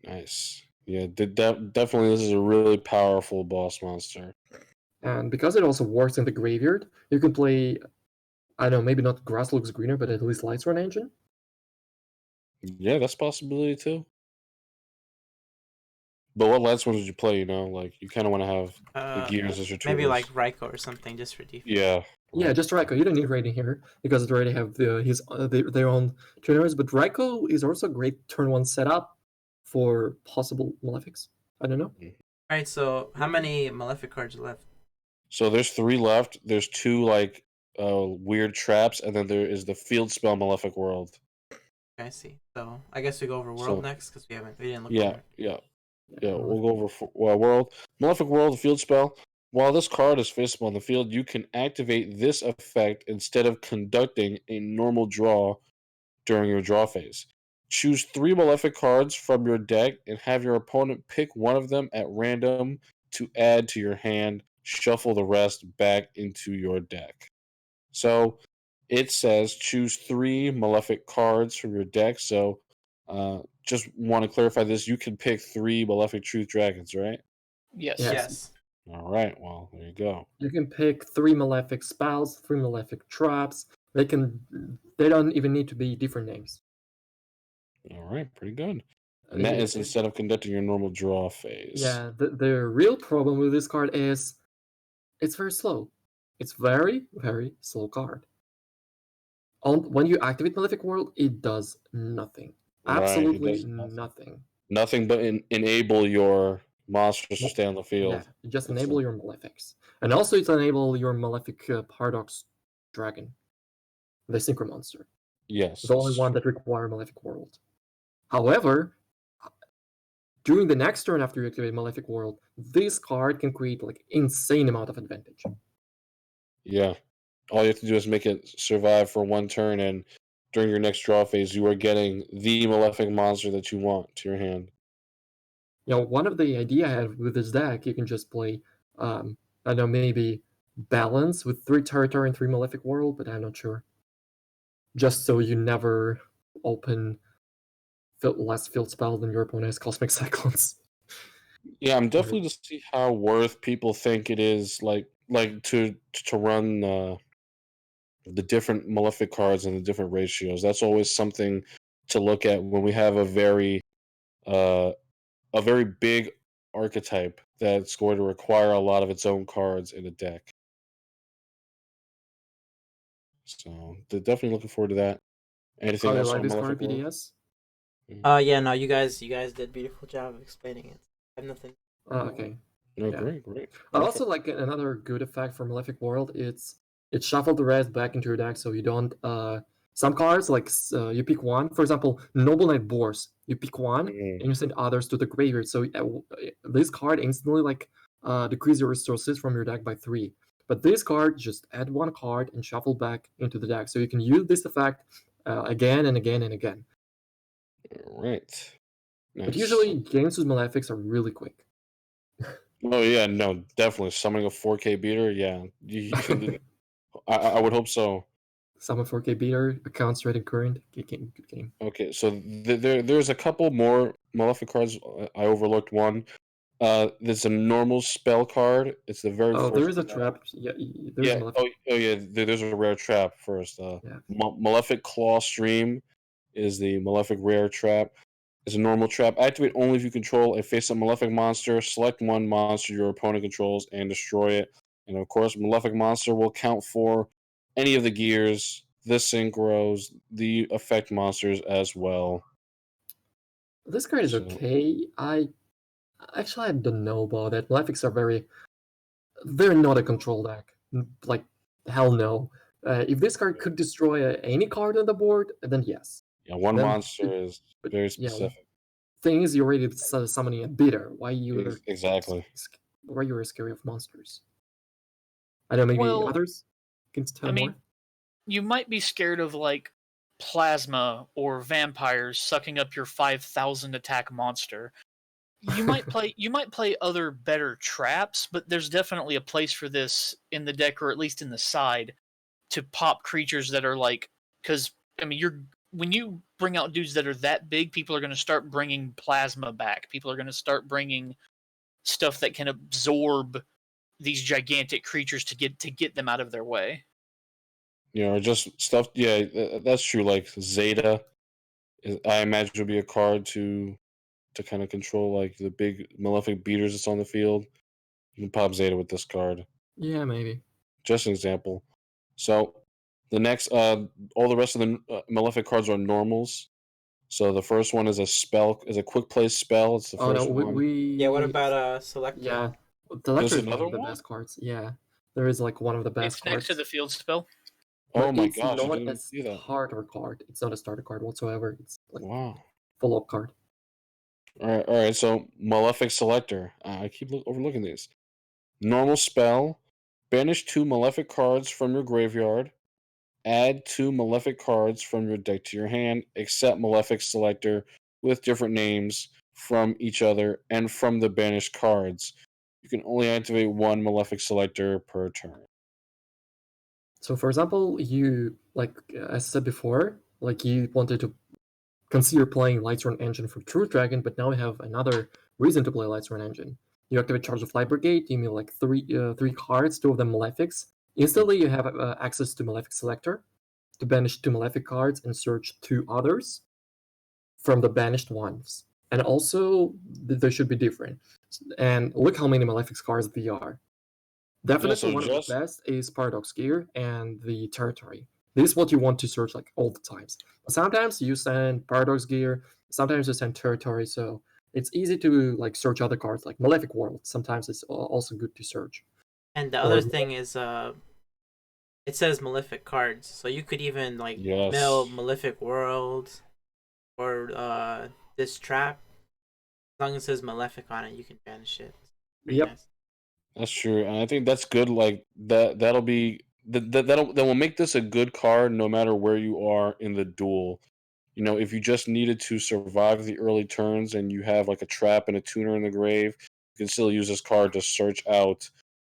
Speaker 1: Nice. Yeah, definitely this is a really powerful boss monster.
Speaker 3: And because it also works in the graveyard, you can play, I don't know, maybe not Grass Looks Greener, but at least Lights Run Engine.
Speaker 1: Yeah, that's a possibility too. But what last ones would you play? Like you kind of want to have the gears as your tools.
Speaker 4: Maybe like Raikou or something just for defense.
Speaker 1: Yeah,
Speaker 3: Yeah,
Speaker 1: Right.
Speaker 3: just Raikou. You don't need raiding here because they already have their own trainers. But Raikou is also a great turn 1 setup for possible Malefics. I don't know.
Speaker 4: Alright, so how many Malefic cards left?
Speaker 1: So there's 3 left. There's 2 like weird traps, and then there is the field spell Malefic World.
Speaker 4: I see. So I guess we go over World
Speaker 1: So
Speaker 4: next because we didn't look
Speaker 1: yeah,
Speaker 4: over it.
Speaker 1: yeah, yeah. We'll go over World. Malefic World field spell. While this card is faceable on the field, you can activate this effect instead of conducting a normal draw during your draw phase. Choose 3 Malefic cards from your deck and have your opponent pick one of them at random to add to your hand. Shuffle the rest back into your deck. So it says choose 3 Malefic cards from your deck. So just want to clarify this. You can pick 3 Malefic Truth Dragons, right?
Speaker 2: Yes.
Speaker 3: Yes.
Speaker 4: Yes.
Speaker 1: All right. Well, there you go.
Speaker 3: You can pick 3 Malefic spells, 3 Malefic traps. They don't even need to be different names.
Speaker 1: All right. Pretty good. And that is instead of conducting your normal draw phase.
Speaker 3: Yeah, the real problem with this card is it's very slow. It's very, very slow card. When you activate Malefic World, it does nothing.
Speaker 1: Right, it
Speaker 3: Absolutely
Speaker 1: does nothing.
Speaker 3: nothing.
Speaker 1: Nothing but enable your monsters to
Speaker 3: Well,
Speaker 1: stay on the field.
Speaker 3: Yeah, just
Speaker 1: That's
Speaker 3: enable
Speaker 1: it.
Speaker 3: your Malefics. And also it's enable your Malefic Paradox Dragon, the Synchro Monster.
Speaker 1: Yes.
Speaker 3: The only one that require Malefic World. However, during the next turn after you activate Malefic World, this card can create like insane amount of advantage.
Speaker 1: Yeah. All you have to do is make it survive for 1 turn, and during your next draw phase, you are getting the Malefic monster that you want to your hand.
Speaker 3: You know, one of the idea I had with this deck, you can just play, I don't know, maybe balance with 3 territory and 3 Malefic World, but I'm not sure. Just so you never open less field spell than your opponent has Cosmic Cyclones.
Speaker 1: Yeah, I'm definitely to see how worth people think it is, like to run the different Malefic cards and the different ratios. That's always something to look at when we have uh, a very big archetype that's going to require a lot of its own cards in a deck. So they're definitely looking forward to that. Anything
Speaker 3: How do you
Speaker 1: else
Speaker 3: like
Speaker 1: on
Speaker 3: this card,
Speaker 1: Malefic World?
Speaker 3: BDS?
Speaker 4: Yeah, no, you guys did a beautiful job of explaining it. I have nothing.
Speaker 3: Okay.
Speaker 1: No,
Speaker 3: Yeah.
Speaker 1: great.
Speaker 3: Also, like another good effect for Malefic World, it shuffled the rest back into your deck, so you don't. Some cards like you pick one, for example, Noble Knight Boars. You pick one
Speaker 1: Mhm.
Speaker 3: and you send others to the graveyard. So this card instantly like decrease your resources from your deck by 3. But this card just add 1 card and shuffle back into the deck, so you can use this effect again and again and again.
Speaker 1: All right. Nice.
Speaker 3: But usually games with Malefics are really quick.
Speaker 1: Oh yeah, no, definitely summoning a 4K beater. Yeah, I would hope so.
Speaker 3: Summon 4K beater, accounts rated current. Good game.
Speaker 1: Okay, so there's a couple more Malefic cards. I overlooked one. There's a normal spell card. It's the very
Speaker 3: Oh,
Speaker 1: first.
Speaker 3: there is a trap. Yeah, there's
Speaker 1: Yeah.
Speaker 3: a Malefic.
Speaker 1: Oh yeah. There's a rare trap first.
Speaker 3: Yeah.
Speaker 1: Malefic Claw Stream is the Malefic rare trap. It's a normal trap. Activate only if you control a face-up Malefic monster. Select one monster your opponent controls and destroy it. And of course, Malefic monster will count for any of the gears, the synchros, the effect monsters as well.
Speaker 3: This card is
Speaker 1: So-
Speaker 3: okay. I don't know about that. Malefics are they're not a control deck. Like hell no. If this card could destroy any card on the board, then yes.
Speaker 1: Yeah, one
Speaker 3: Then
Speaker 1: monster is
Speaker 3: but,
Speaker 1: very
Speaker 3: yeah,
Speaker 1: specific.
Speaker 3: thing is, you're already summoning a bitter. Why
Speaker 1: Exactly.
Speaker 3: Why you're scary of monsters? I don't know. Maybe
Speaker 2: Well,
Speaker 3: others can tell
Speaker 2: I mean,
Speaker 3: more.
Speaker 2: you might be scared of like plasma or vampires sucking up your 5,000 attack monster. You might play other better traps, but there's definitely a place for this in the deck, or at least in the side, to pop creatures that are like, because I mean, when you bring out dudes that are that big, people are going to start bringing plasma back. People are going to start bringing stuff that can absorb these gigantic creatures to get them out of their way.
Speaker 1: You know, or just stuff. Yeah, that's true. Like Zeta, I imagine would be a card to kind of control like the big Malefic beaters that's on the field. You can pop Zeta with this card.
Speaker 3: Yeah, maybe.
Speaker 1: Just an example. So the next, all the rest of the Malefic cards are normals. So the first one is a quick play spell. It's the
Speaker 3: Oh no,
Speaker 1: first one.
Speaker 4: Yeah, what about Selector?
Speaker 3: Yeah, the
Speaker 1: There's
Speaker 3: Lector is one
Speaker 1: another
Speaker 3: of the
Speaker 1: one?
Speaker 3: best cards. Yeah, there is like one of the best
Speaker 2: It's next
Speaker 3: cards.
Speaker 2: to the field spell.
Speaker 1: Oh
Speaker 3: But
Speaker 1: my
Speaker 3: it's
Speaker 1: gosh, I
Speaker 3: not
Speaker 1: didn't
Speaker 3: a
Speaker 1: even see that.
Speaker 3: starter card. It's not a starter card whatsoever. It's like
Speaker 1: Wow.
Speaker 3: follow-up card.
Speaker 1: All right. So Malefic Selector. I keep overlooking these. Normal spell. Banish 2 Malefic cards from your graveyard. Add 2 Malefic cards from your deck to your hand, except Malefic Selector with different names from each other and from the banished cards. You can only activate 1 Malefic Selector per turn.
Speaker 3: So, for example, you like as I said before, like you wanted to consider playing Lightsworn Engine for True Dragon, but now you have another reason to play Lightsworn Engine. You activate Charge of Light Brigade. You mean like three cards, 2 of them Malefics. Instantly, you have access to Malefic Selector to banish 2 Malefic cards and search 2 others from the banished ones. And also, they should be different. And look how many Malefic cards there are. Definitely
Speaker 1: so
Speaker 3: one of the best is Paradox Gear and the Territory. This is what you want to search like all the times. Sometimes you send Paradox Gear, sometimes you send Territory, so it's easy to like search other cards like Malefic World. Sometimes it's also good to search.
Speaker 4: And the
Speaker 3: Or
Speaker 4: other thing is, it says Malefic cards, so you could even like mill Malefic World or this trap. As long as it says Malefic on it, you can banish it. Pretty
Speaker 3: Yep.
Speaker 4: nice.
Speaker 1: That's true, and I think that's good. Like that'll be that will make this a good card no matter where you are in the duel. You know, if you just needed to survive the early turns and you have like a trap and a tuner in the grave, you can still use this card to search out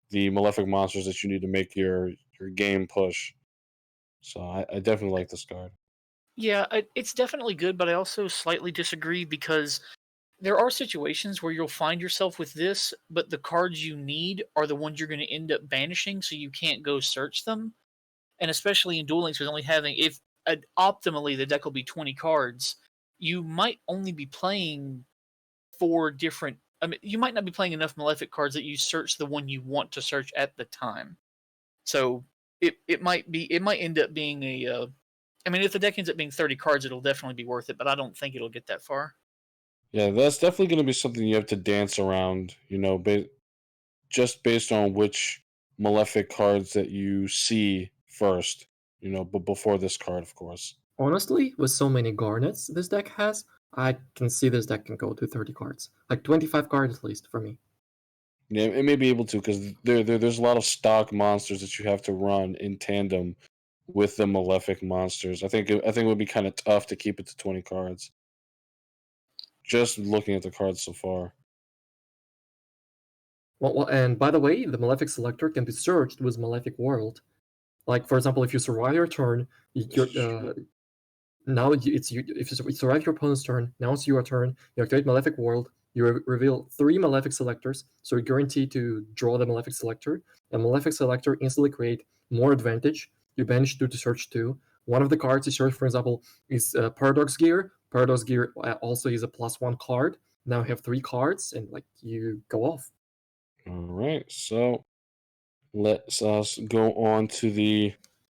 Speaker 1: the Malefic monsters that you need to make your game push. So I definitely like this card.
Speaker 2: Yeah, it's definitely good, but I also slightly disagree because there are situations where you'll find yourself with this, but the cards you need are the ones you're going to end up banishing, so you can't go search them. And especially in Duel Links, with only having, if optimally the deck will be 20 cards, you might only be playing 4 different. I mean, you might not be playing enough Malefic cards that you search the one you want to search at the time. So it might end up being a. I mean, if the deck ends up being 30 cards, it'll definitely be worth it, but I don't think it'll get that far.
Speaker 1: Yeah, that's definitely going to be something you have to dance around. You know, just based on which Malefic cards that you see first. You know, but before this card, of course.
Speaker 3: Honestly, with so many garnets this deck has, I can see this deck can go to 30 cards. Like 25 cards at least for me.
Speaker 1: Yeah, it may be able to because there's a lot of stock monsters that you have to run in tandem with the Malefic monsters. I think it would be kind of tough to keep it to 20 cards. Just looking at the cards so far.
Speaker 3: Well, and by the way, the Malefic Selector can be searched with Malefic World. Like, for example, if you survive your turn, now if you survive your opponent's turn, now it's your turn. You activate Malefic World. You reveal 3 Malefic Selectors, so you're guaranteed to draw the Malefic Selector. A Malefic Selector instantly create more advantage. You banish 2 to search 2. One of the cards you search, for example, is Paradox Gear. Paradox Gear also is a +1 card. Now you have 3 cards, and like you go off.
Speaker 1: All right, so let's us go on to the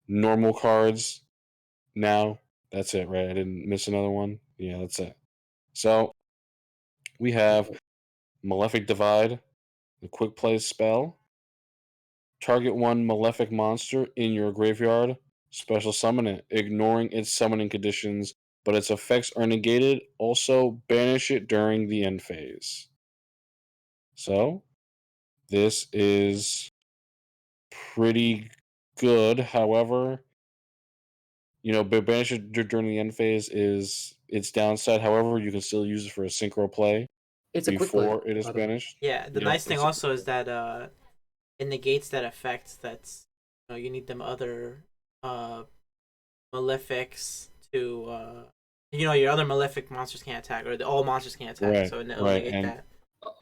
Speaker 1: normal cards now. That's it, right? I didn't miss another one. Yeah, that's it. So we have Malefic Divide, the quick play spell. Target 1 Malefic monster in your graveyard. Special summon it, ignoring its summoning conditions, but its effects are negated. Also, banish it during the end phase. So, this is pretty good. However, you know, banish it during the end phase is its downside. However, you can still use it for a synchro play
Speaker 3: It's a quick play,
Speaker 1: before it is
Speaker 3: by the way.
Speaker 1: banished.
Speaker 4: Yeah, the nice thing also is that it negates that effect. That's you need them other malefics to your other malefic monsters can't attack, or all monsters can't attack.
Speaker 1: Right,
Speaker 4: So it'll
Speaker 1: right,
Speaker 4: negate
Speaker 1: and
Speaker 4: that.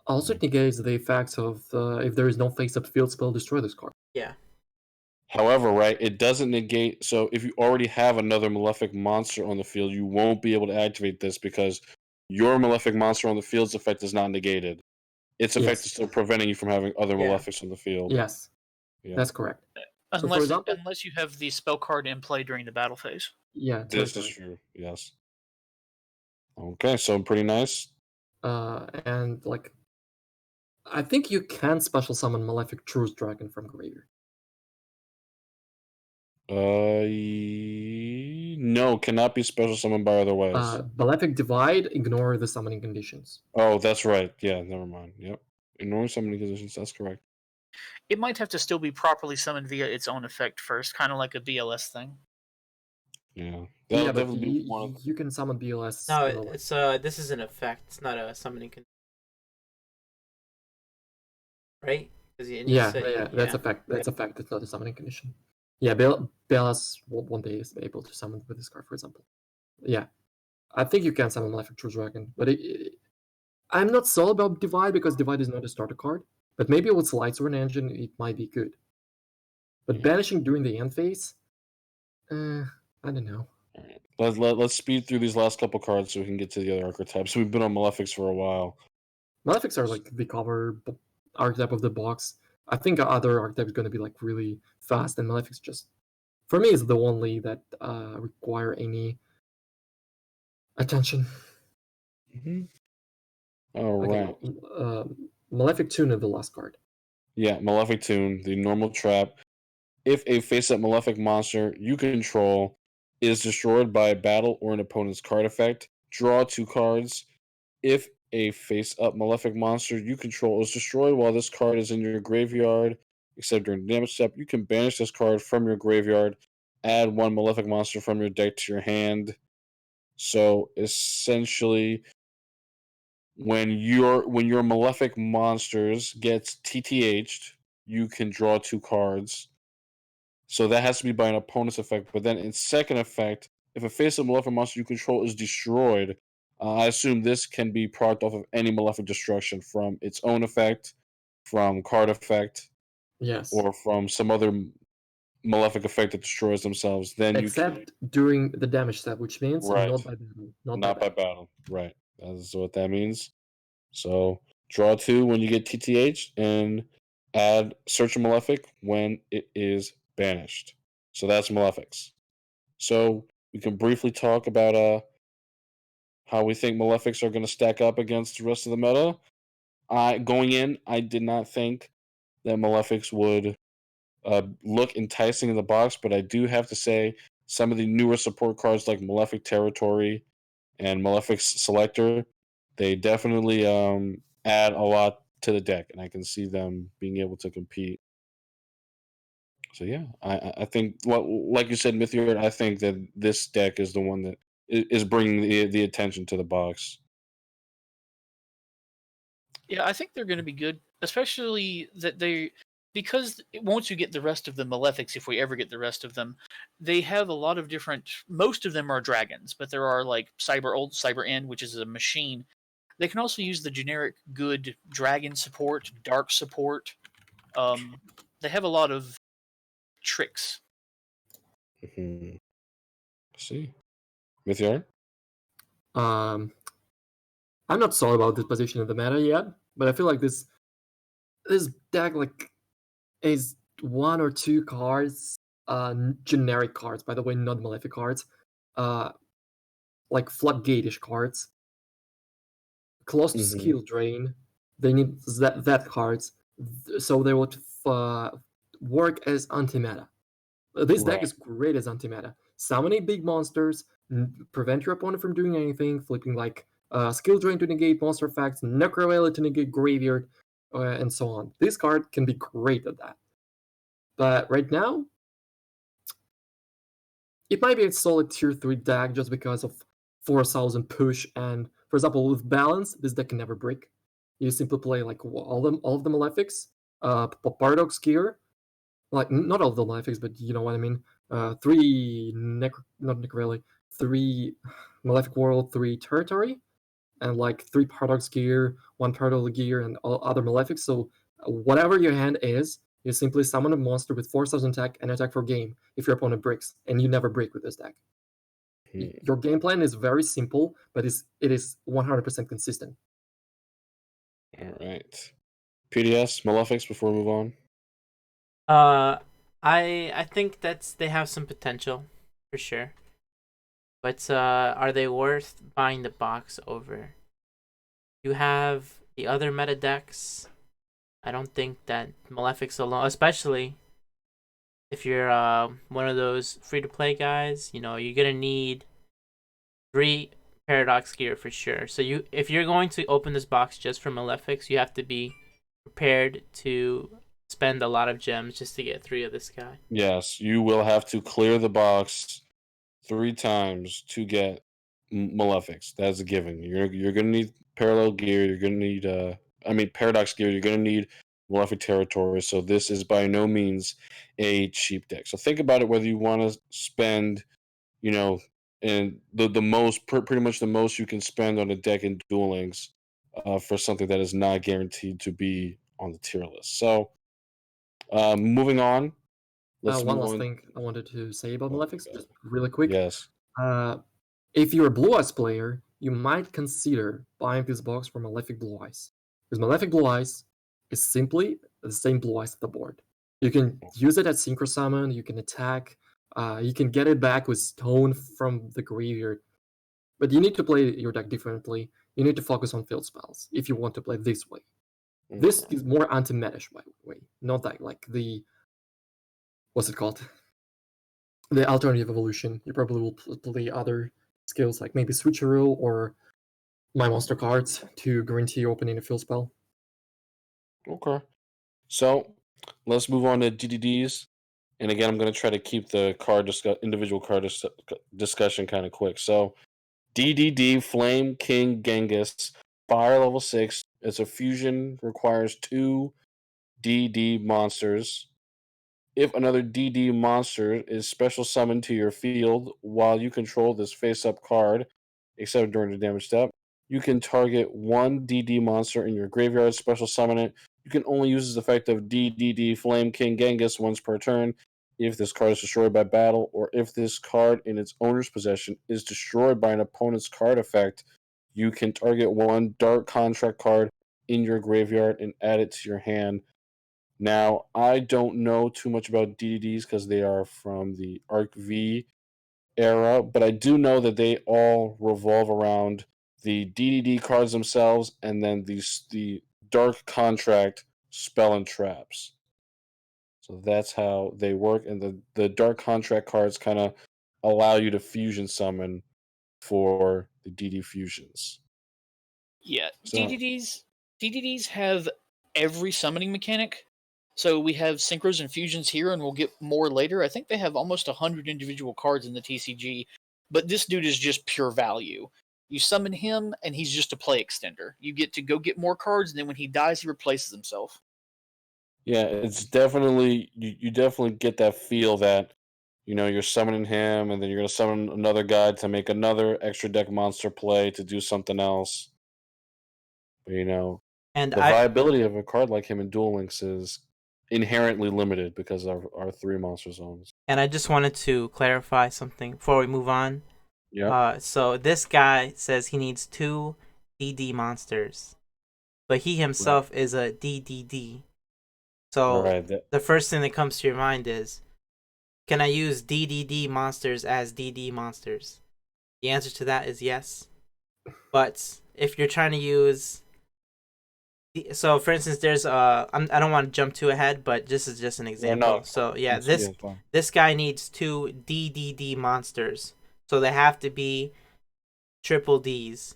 Speaker 3: Also negates the effects of if there is no face-up field spell, destroy this card.
Speaker 4: Yeah.
Speaker 1: however, right, it doesn't negate. So if you already have another Malefic monster on the field, you won't be able to activate this because your Malefic monster on the field's effect is not negated. Its effect is still preventing you from having other Malefics on the field.
Speaker 3: Yes,
Speaker 1: Yeah.
Speaker 3: that's correct. So, for
Speaker 2: Unless
Speaker 3: example,
Speaker 2: unless you have the spell card in play during the battle phase.
Speaker 3: yeah,
Speaker 1: This is
Speaker 3: territory.
Speaker 1: true. Yes. Okay, so pretty nice.
Speaker 3: And like, I think you can special summon Malefic Truce Dragon from graveyard.
Speaker 1: No, cannot be special summoned by other ways.
Speaker 3: Malefic Divide, ignore the summoning conditions.
Speaker 1: Oh, that's right. Yeah, never mind. Yep. Ignore summoning conditions. That's correct.
Speaker 2: It might have to still be properly summoned via its own effect first, kind of like a BLS thing.
Speaker 1: Yeah.
Speaker 3: Yeah,
Speaker 1: That'll
Speaker 3: but
Speaker 1: definitely be one of
Speaker 3: you can summon BLS.
Speaker 4: No,
Speaker 3: in a way.
Speaker 4: it's this is an effect. It's not a summoning right?
Speaker 3: Yeah, that's a fact. That's a fact. It's not a summoning condition. Yeah, BLS won't be able to summon with this card, for example. Yeah, I think you can summon Malefic True Dragon, but I'm not sold about Divide because Divide is not a starter card. But maybe with Lightsworn Engine, it might be good. But banishing during the end phase, I don't know.
Speaker 1: All right. Let's speed through these last couple cards so we can get to the other archetypes. We've been on Malefics for a while.
Speaker 3: Malefics are like the cover archetype of the box. I think other archetypes going to be like really fast, and Malefics just, for me, is the only that require any attention.
Speaker 1: Mm-hmm. All
Speaker 3: Okay,
Speaker 1: right.
Speaker 3: Malefic Tune is the last card.
Speaker 1: Yeah, Malefic Tune, the normal trap. If a face-up Malefic monster you control is destroyed by a battle or an opponent's card effect, draw 2 cards. If a face-up Malefic monster you control is destroyed while this card is in your graveyard, except during the damage step, you can banish this card from your graveyard, add 1 Malefic monster from your deck to your hand. So essentially, when your Malefic monsters gets TTH'd, you can draw 2 cards. So that has to be by an opponent's effect. But then in second effect, if a face-up Malefic monster you control is destroyed, I assume this can be product off of any Malefic destruction from its own effect, from card effect,
Speaker 3: Yes.
Speaker 1: or from some other Malefic effect that destroys themselves. Then
Speaker 3: Except during the damage step, which means
Speaker 1: Right.
Speaker 3: not by battle.
Speaker 1: Not by battle. Right. That's what that means. So draw 2 when you get TTH and add Search a Malefic when it is banished. So that's Malefics. So we can briefly talk about how we think Malefics are going to stack up against the rest of the meta. Going in, I did not think that Malefics would look enticing in the box, but I do have to say some of the newer support cards like Malefic Territory and Malefic Selector, they definitely add a lot to the deck, and I can see them being able to compete. So yeah, I think, like you said, Mithyard, I think that this deck is the one that is bringing the attention to the box.
Speaker 2: Yeah, I think they're going to be good, especially that because once you get the rest of the Malefics, if we ever get the rest of them, they have a lot of different. Most of them are dragons, but there are like Cyber End, which is a machine. They can also use the generic good dragon support, dark support. They have a lot of tricks.
Speaker 1: Mm-hmm. See, Mithyard.
Speaker 3: I'm not sorry about this position in the meta yet, but I feel like this deck like is 1 or 2 cards, generic cards, by the way, not Malefic cards, like Floodgate-ish cards, close to skill drain. They need that cards, so they would work as anti-meta. This deck is great as anti-meta. Summoning big monsters, prevent your opponent from doing anything, flipping like skill drain to negate monster effects, Necro Valley to negate graveyard, and so on. This card can be great at that. But right now, it might be a solid tier 3 deck just because of 4,000 push, and for example, with balance, this deck can never break. You simply play like all of the Malefics, Paradox Gear, like not all of the Malefics, but you know what I mean. 3 3 Malefic World, 3 Territory, and like 3 Paradox Gear, 1 Paradox Gear, and all other Malefics. So whatever your hand is, you simply summon a monster with 4,000 attack and attack for game if your opponent breaks, and you never break with this deck. Your game plan is very simple, but it is 100% consistent.
Speaker 1: All right. PDS, Malefics, before we move on.
Speaker 4: I think they have some potential for sure. But are they worth buying the box over? You have the other meta decks. I don't think that Malefics alone, especially if you're one of those free to play guys, you're gonna need 3 Paradox gear for sure. So if you're going to open this box just for Malefics, you have to be prepared to spend a lot of gems just to get 3 of this guy.
Speaker 1: Yes, you will have to clear the box 3 times to get Malefics. That's a given. You're gonna need parallel gear. You're gonna need paradox gear. You're gonna need Malefic territory. So this is by no means a cheap deck. So think about it whether you want to spend, you know, and the most pretty much the most you can spend on a deck in Duel Links for something that is not guaranteed to be on the tier list. So moving on. Let's
Speaker 3: One
Speaker 1: move
Speaker 3: last
Speaker 1: on.
Speaker 3: thing I wanted to say about
Speaker 1: Oh my
Speaker 3: Malefics,
Speaker 1: God.
Speaker 3: just really quick.
Speaker 1: Yes.
Speaker 3: If you're a Blue Eyes player, you might consider buying this box for Malefic Blue Eyes. Because Malefic Blue Eyes is simply the same Blue Eyes at the board. You can use it at Synchro Summon, you can attack, you can get it back with Stone from the graveyard. But you need to play your deck differently. You need to focus on field spells if you want to play this way. This is more anti-meta way, not that like the what's it called? The alternative evolution. You probably will play other skills like maybe Switcheroo or my monster cards to guarantee opening a field spell.
Speaker 1: Okay. So let's move on to DDDs. And again, I'm going to try to keep the individual card discussion kind of quick. So DDD Flame King Genghis, fire level 6. It's a fusion, requires 2 DD monsters. If another DD monster is special summoned to your field while you control this face-up card, except during the damage step, you can target 1 DD monster in your graveyard, special summon it. You can only use this effect of DDD Flame King Genghis once per turn if this card is destroyed by battle, or if this card in its owner's possession is destroyed by an opponent's card effect. You can target 1 Dark Contract card in your graveyard and add it to your hand. Now, I don't know too much about DDDs because they are from the Arc V era, but I do know that they all revolve around the DDD cards themselves and then the Dark Contract spell and traps. So that's how they work, and the Dark Contract cards kind of allow you to fusion summon for the DD fusions.
Speaker 2: Yeah,
Speaker 1: So,
Speaker 2: DDDs have every summoning mechanic. So we have synchros and fusions here, and we'll get more later. I think they have almost 100 individual cards in the TCG, but this dude is just pure value. You summon him, and he's just a play extender. You get to go get more cards, and then when he dies, he replaces himself.
Speaker 1: yeah, it's definitely you definitely get that feel that you're summoning him, and then you're gonna summon another guy to make another extra deck monster play to do something else. But
Speaker 4: And
Speaker 1: the viability of a card like him in Duel Links is inherently limited because of our 3 monster zones.
Speaker 4: I just wanted to clarify something before we move on.
Speaker 1: Yeah.
Speaker 4: So this guy says he needs 2 DD monsters, but he himself is a DDD. So
Speaker 1: Right.
Speaker 4: the first thing that comes to your mind is, can I use DDD monsters as DD monsters? The answer to that is yes. But if you're trying to use, so for instance, there's I don't want to jump too ahead, but this is just an example.
Speaker 1: no,
Speaker 4: So yeah,
Speaker 1: it's fine.
Speaker 4: this guy needs 2 DDD monsters, so they have to be triple Ds.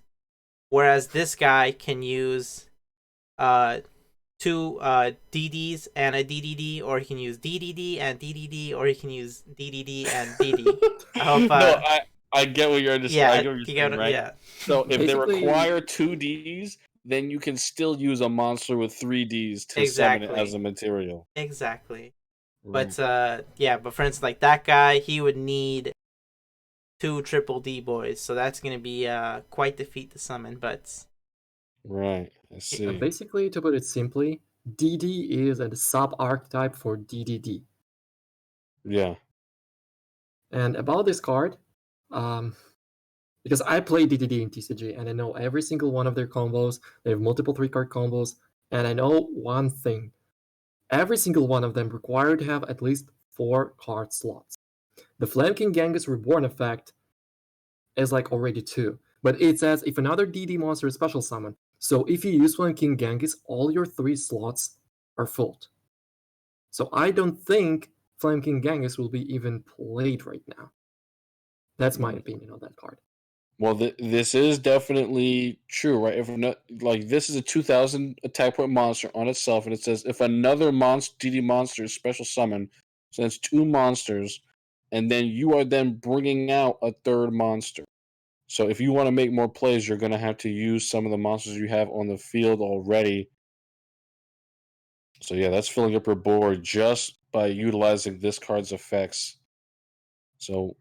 Speaker 4: Whereas this guy can use 2 DDs and a DDD, or he can use DDD and DDD, or he can use DDD and DD. I hope.
Speaker 1: No, I get what you're understanding.
Speaker 4: Yeah,
Speaker 1: I get what you're saying, right?
Speaker 4: Yeah.
Speaker 1: So if they
Speaker 3: Basically-
Speaker 1: require 2 Ds, then you can still use a monster with 3 Ds to summon it
Speaker 4: Exactly.
Speaker 1: as a material.
Speaker 4: Exactly.
Speaker 1: Right.
Speaker 4: But yeah, but for instance, like that guy, he would need 2 triple D boys, so that's gonna be quite the feat to summon. But
Speaker 1: Right. I see.
Speaker 3: Basically, to put it simply, DD is a sub-archetype for DDD.
Speaker 1: Yeah.
Speaker 3: And about this card, because I play DDD in TCG and I know every single one of their combos, they have multiple 3-card combos, and I know one thing. Every single one of them require to have at least 4 card slots. The Flame King Genghis Reborn effect is like already 2, but it says if another DD monster is special summon. So if you use Flame King Genghis, all your 3 slots are full. So I don't think Flame King Genghis will be even played right now. That's my opinion on that card.
Speaker 1: Well, this is definitely true, right? If not, like this is a 2,000 attack point monster on itself, and it says if another DD monster is special summon, so that's 2 monsters, and then you are then bringing out a 3rd monster. So if you want to make more plays, you're going to have to use some of the monsters you have on the field already. So yeah, that's filling up your board just by utilizing this card's effects. So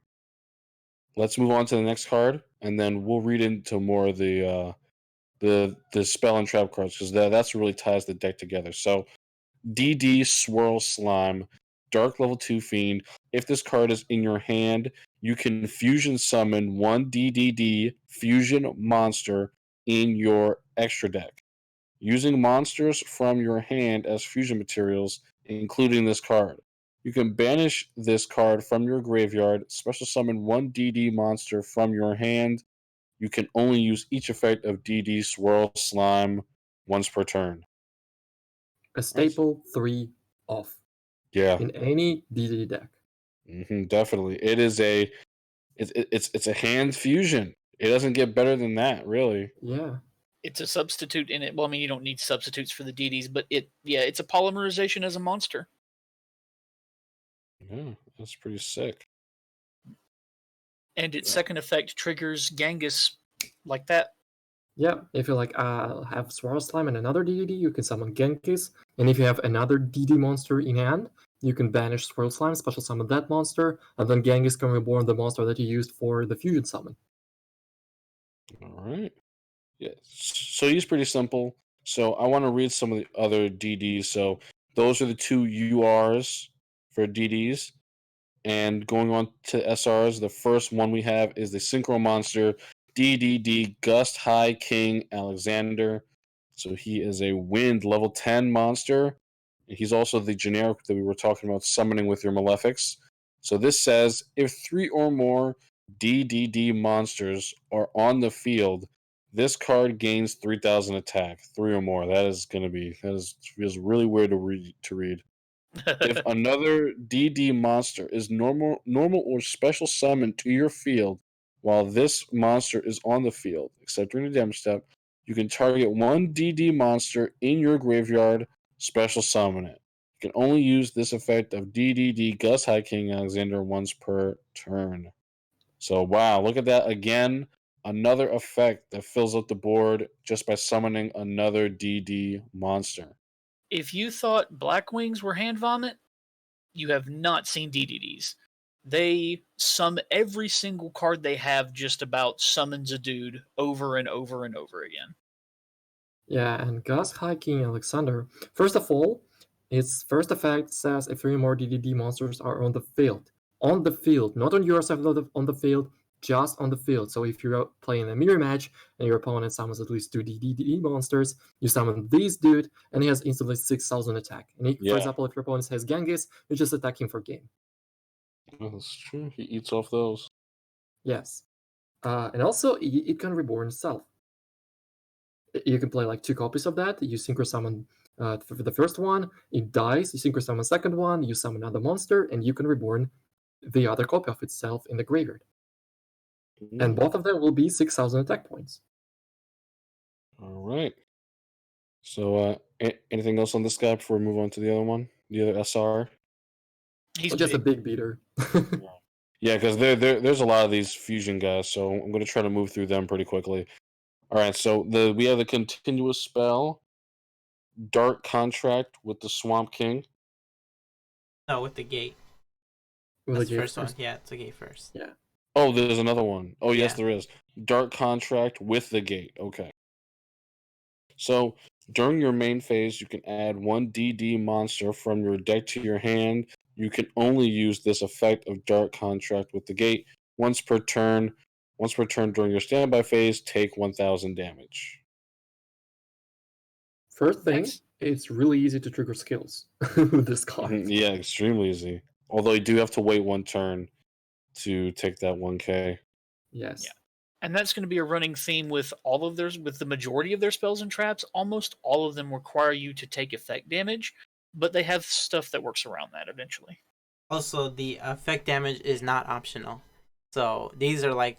Speaker 1: let's move on to the next card, and then we'll read into more of the spell and trap cards, because that's what really ties the deck together. So DD Swirl Slime, Dark level 2 Fiend. If this card is in your hand, you can fusion summon 1 DDD fusion monster in your extra deck, using monsters from your hand as fusion materials, including this card. You can banish this card from your graveyard, special summon 1 DD monster from your hand. You can only use each effect of DD Swirl Slime once per turn.
Speaker 3: A staple 3 off.
Speaker 1: Yeah.
Speaker 3: In any DD deck.
Speaker 1: Definitely. It is it's a hand fusion. It doesn't get better than that, really.
Speaker 3: Yeah.
Speaker 2: It's a substitute in it. Well, I mean, you don't need substitutes for the DDs, but it's a polymerization as a monster.
Speaker 1: Yeah, that's pretty sick.
Speaker 2: And its second effect triggers Genghis like that.
Speaker 3: Yeah, if you like have Swirl Slime and another DD, you can summon Genghis. And if you have another DD monster in hand, you can banish Swirl Slime, special summon that monster, and then Genghis can reborn the monster that you used for the fusion summon.
Speaker 1: Alright. Yeah. So he's pretty simple. So I want to read some of the other DDs. So those are the 2 URs for DDs. And going on to SRs, the first one we have is the Synchro Monster DDD Gust High King Alexander. So he is a wind level 10 monster. He's also the generic that we were talking about summoning with your Malefics. So this says if 3 or more DDD monsters are on the field, this card gains 3,000 attack. 3 or more. Feels really weird to read. If another DD monster is normal or special summoned to your field while this monster is on the field, except during the damage step, you can target 1 DD monster in your graveyard, special summon it. You can only use this effect of DDD Gus High King Alexander once per turn. So wow, look at that again. Another effect that fills up the board just by summoning another DD monster.
Speaker 2: If you thought Black Wings were hand vomit, you have not seen DDDs. They every single card they have just about summons a dude over and over and over again.
Speaker 3: Yeah, and Gus High King Alexander, first of all, its first effect says if 3 more DDD monsters are on the field. On the field, not on your side on the field, just on the field. So if you're playing a mirror match and your opponent summons at least 2 DDD monsters, you summon this dude and he has instantly 6,000 attack. And for example, if your opponent has Genghis, you just attack him for game.
Speaker 1: Oh, that's true. He eats off those.
Speaker 3: Yes. And also, it can reborn itself. You can play like 2 copies of that. You synchro summon for the first one, it dies. You synchro summon second one, you summon another monster, and you can reborn the other copy of itself in the graveyard. And both of them will be 6,000 attack points.
Speaker 1: All right. So, anything else on this guy before we move on to the other one, the other SR?
Speaker 2: He's
Speaker 3: just a big beater.
Speaker 1: Yeah, because there's a lot of these fusion guys, so I'm going to try to move through them pretty quickly. All right, so we have the continuous spell, Dark Contract with the Swamp King.
Speaker 4: No, with the gate.
Speaker 3: With
Speaker 4: That's
Speaker 3: the
Speaker 4: the first
Speaker 3: first?
Speaker 4: one. Yeah, it's a gate first.
Speaker 3: Yeah.
Speaker 1: Oh, there's another one. Oh, yes,
Speaker 4: Yeah.
Speaker 1: there is. Dark Contract with the gate. Okay. So during your main phase, you can add 1 DD monster from your deck to your hand. You can only use this effect of Dark Contract with the gate once per turn. Once per turn during your standby phase, take 1,000 damage.
Speaker 3: First thing, it's really easy to trigger skills with this card.
Speaker 1: Yeah, extremely easy. Although you do have to wait one turn to take that 1k.
Speaker 3: Yes.
Speaker 2: Yeah. And that's going to be a running theme with all of theirs, with the majority of their spells and traps. Almost all of them require you to take effect damage, but they have stuff that works around that eventually.
Speaker 4: Also, the effect damage is not optional. So these are like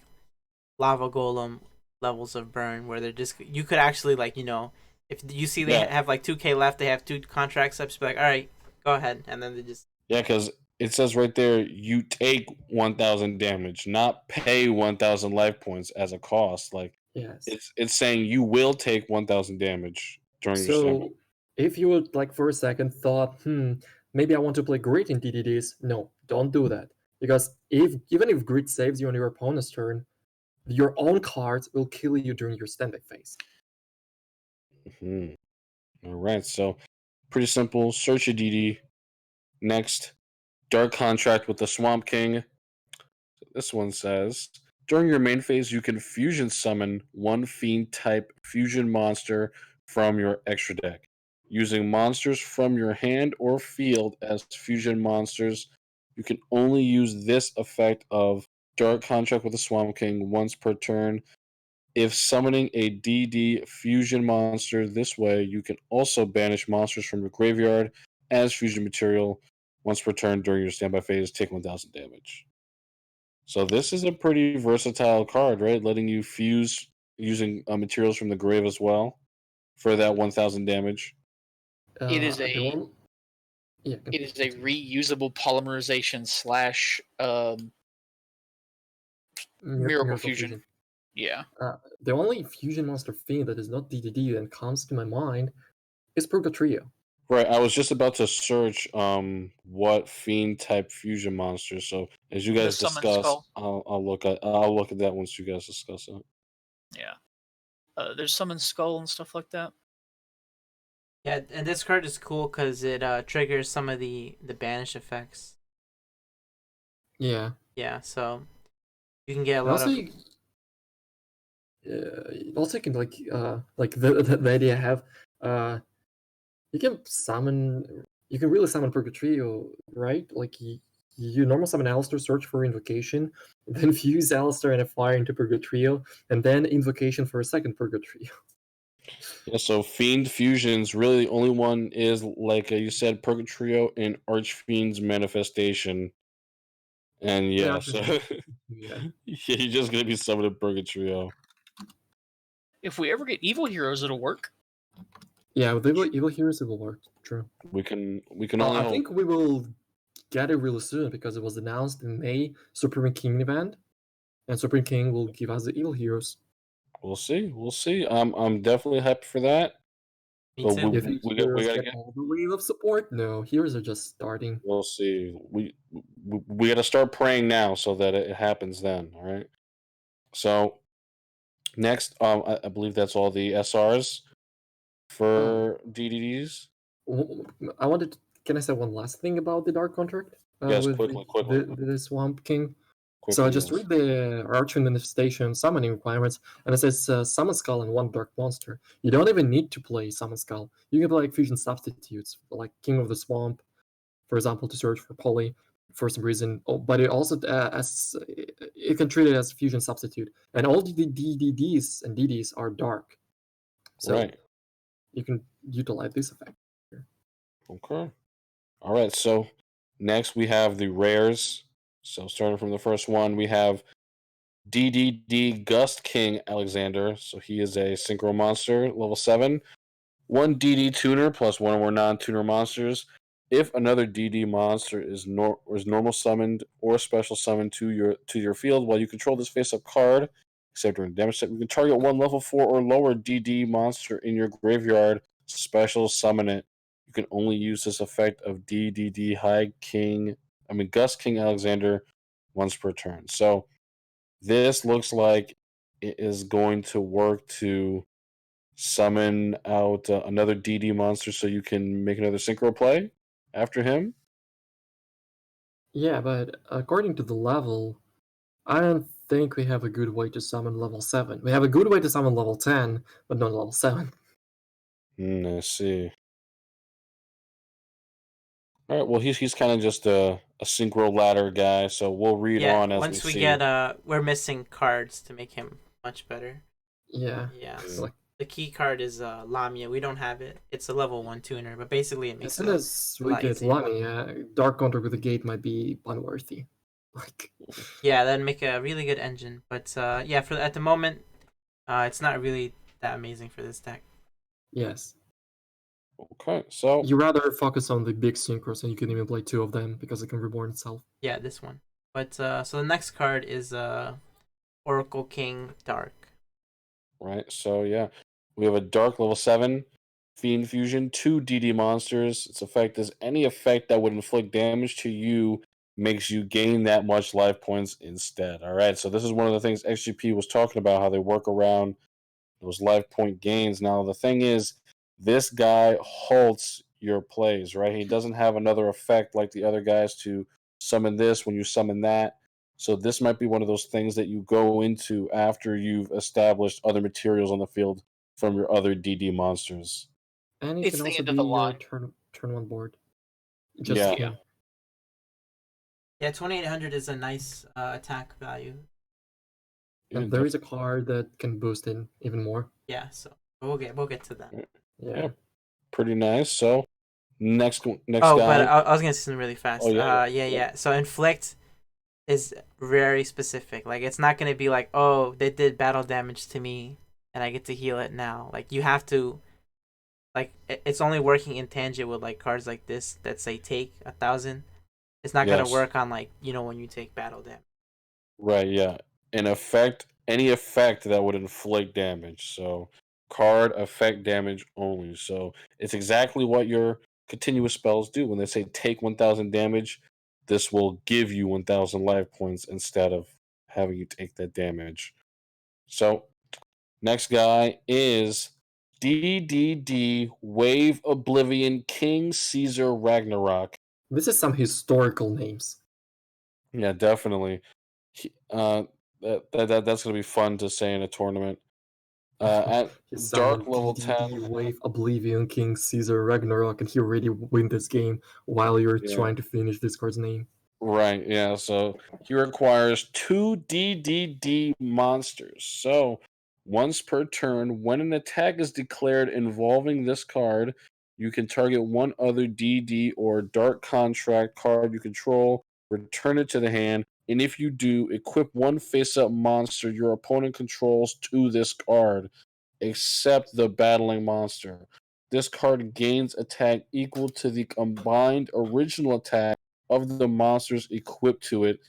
Speaker 4: lava golem levels of burn, where they're just, you could actually, like, if you see they have like 2k left, they have 2 contracts up, just be like, all right, go ahead, and then they just
Speaker 1: because it says right there you take 1,000 damage, not pay 1,000 life points as a cost. Like
Speaker 3: Yes.
Speaker 1: it's saying you will take 1,000 damage during your standby.
Speaker 3: So if you would like for a second thought, maybe I want to play grit in DDDs. No, don't do that. Because even if grit saves you on your opponent's turn, your own cards will kill you during your standby phase.
Speaker 1: All right, so pretty simple. Search your DD. Next, Dark Contract with the Swamp King. This one says, during your main phase, you can fusion summon one fiend type fusion monster from your extra deck. Using monsters from your hand or field as fusion monsters, you can only use this effect of Dark Contract with the Swamp King once per turn. If summoning a DD fusion monster this way, you can also banish monsters from your graveyard as fusion material once per turn during your standby phase. Take 1,000 damage. So this is a pretty versatile card, right? Letting you fuse using materials from the grave as well for that 1,000 damage.
Speaker 2: It is
Speaker 3: The
Speaker 2: a
Speaker 3: one- Yeah,
Speaker 2: it is a reusable polymerization slash miracle fusion. Yeah.
Speaker 3: The only fusion monster fiend that is not DDD that comes to my mind is Purgatrio.
Speaker 1: Right, I was just about to search what fiend type fusion monsters. So as you guys
Speaker 2: Summon
Speaker 1: discuss,
Speaker 2: Skull.
Speaker 1: I'll look at that once you guys discuss it.
Speaker 2: Yeah. There's Summon Skull and stuff like that.
Speaker 4: Yeah, and this card is cool because it triggers some of the banish effects.
Speaker 3: Yeah.
Speaker 4: Yeah, so you can get a
Speaker 3: And
Speaker 4: lot
Speaker 3: also,
Speaker 4: of.
Speaker 3: also you can like the idea I have you can really summon Purgatrio, right? Like you normal summon Alistair, search for invocation, then fuse Alistair and a fire into Purgatrio, and then invocation for a second Purgatrio.
Speaker 1: Yeah, so Fiend Fusions, really the only one is, like you said, Purgatrio and Archfiend's Manifestation. And yeah, so
Speaker 3: Yeah.
Speaker 1: you're just going to be summoning Purgatrio.
Speaker 2: If we ever get evil heroes, it'll work.
Speaker 3: Yeah, with evil heroes it will work. True.
Speaker 1: We can only
Speaker 3: I
Speaker 1: hope.
Speaker 3: think we will get it really soon because it was announced in May Supreme King event, and Supreme King will give us the evil heroes.
Speaker 1: We'll see. I'm definitely hyped for that.
Speaker 4: Me
Speaker 1: But
Speaker 4: too.
Speaker 3: If
Speaker 1: we
Speaker 3: heroes
Speaker 1: gotta
Speaker 3: get
Speaker 1: get.
Speaker 3: all the wave of support, no, heroes are just starting.
Speaker 1: We'll see. We got to start praying now so that it happens then. All right. So next, I believe that's all the SRs for DDDs.
Speaker 3: I wanted. Can I say one last thing about the Dark Contract?
Speaker 1: Yes,
Speaker 3: With
Speaker 1: quickly.
Speaker 3: the Swamp King. So
Speaker 1: Quickly,
Speaker 3: I just
Speaker 1: yes.
Speaker 3: read the Archon Manifestation summoning requirements, and it says Summon Skull and one Dark Monster. You don't even need to play Summon Skull. You can play like fusion substitutes, like King of the Swamp, for example, to search for Poly for some reason. Oh, but it also it can treat it as fusion substitute, and all the DDDs and DDs are dark, so
Speaker 1: Right.
Speaker 3: you can utilize this effect.
Speaker 1: Okay. All right. So next we have the rares. So starting from the first one, we have DDD Gust King Alexander. So he is a synchro monster, level 7. 1 DD tuner plus one or more non-tuner monsters. If another DD monster is normal summoned or special summoned to your field while you control this face-up card, except during damage step, you can target one level 4 or lower DD monster in your graveyard, special summon it. You can only use this effect of DDD Gust King Alexander once per turn. So this looks like it is going to work to summon out another DD monster so you can make another synchro play after him.
Speaker 3: Yeah, but according to the level, I don't think we have a good way to summon level 7. We have a good way to summon level 10, but not level 7.
Speaker 1: I see. All right. Well, he's kind of just a synchro ladder guy, so we'll read
Speaker 4: Yeah,
Speaker 1: on as we
Speaker 4: once we
Speaker 1: see.
Speaker 4: get we're missing cards to make him much better.
Speaker 3: Yeah.
Speaker 4: Yeah.
Speaker 3: It's like,
Speaker 4: The key card is Lamia. We don't have it. It's a level 1 tuner, but basically it
Speaker 3: as
Speaker 4: makes
Speaker 3: soon
Speaker 4: it
Speaker 3: as
Speaker 4: a
Speaker 3: we
Speaker 4: lot
Speaker 3: get
Speaker 4: easier.
Speaker 3: Lami, Dark Counter with the Gate might be unworthy. Like,
Speaker 4: Yeah, that'd make a really good engine. But yeah, for at the moment, it's not really that amazing for this deck.
Speaker 3: yes.
Speaker 1: Okay. So
Speaker 3: You rather focus on the big synchros, and you can even play 2 of them because it can reborn itself.
Speaker 4: Yeah, this one. But so the next card is Oracle King Dark.
Speaker 1: right. So yeah, we have a dark level 7 Fiend Fusion, 2 DD monsters. Its effect is any effect that would inflict damage to you makes you gain that much life points instead. All right. So this is one of the things XGP was talking about, how they work around those life point gains. Now the thing is, this guy halts your plays, right? He doesn't have another effect like the other guys to summon this when you summon that. So this might be one of those things that you go into after you've established other materials on the field from your other DD monsters.
Speaker 3: And it
Speaker 2: It's
Speaker 3: can
Speaker 2: the
Speaker 3: also
Speaker 2: end
Speaker 3: be
Speaker 2: of the
Speaker 3: your
Speaker 2: line.
Speaker 3: turn 1 board.
Speaker 1: Yeah.
Speaker 2: Yeah.
Speaker 4: Yeah, 2800 is a nice attack value.
Speaker 3: And there is a card that can boost it even more.
Speaker 4: Yeah, so we'll get to that.
Speaker 3: Yeah.
Speaker 1: Pretty nice. So next
Speaker 4: Oh,
Speaker 1: guy.
Speaker 4: but I was gonna say something really fast.
Speaker 1: Oh, yeah,
Speaker 4: yeah. So inflict is very specific. Like it's not gonna be like, oh, they did battle damage to me, and I get to heal it now. Like you have to, like it's only working in tangent with like cards like this that say take 1,000. It's not gonna
Speaker 1: Yes.
Speaker 4: work on like when you take battle damage.
Speaker 1: Right, yeah. Any effect that would inflict damage. So card effect damage only. So it's exactly what your continuous spells do. When they say take 1,000 damage, this will give you 1,000 life points instead of having you take that damage. So next guy is DDD Wave Oblivion King Caesar Ragnarok.
Speaker 3: This is some historical names.
Speaker 1: Yeah, definitely. That's gonna be fun to say in a tournament. At
Speaker 3: He
Speaker 1: dark
Speaker 3: summoned
Speaker 1: level
Speaker 3: DDD
Speaker 1: 10,
Speaker 3: Wave Oblivion King Caesar Ragnarok, and he already win this game while you're
Speaker 1: yeah,
Speaker 3: trying to finish this card's name.
Speaker 1: right, yeah. So he requires 2 DDD monsters. So once per turn, when an attack is declared involving this card, you can target one other DD or Dark Contract card you control, return it to the hand, and if you do, equip one face-up monster your opponent controls to this card, except the battling monster. This card gains attack equal to the combined original attack of the monsters equipped to it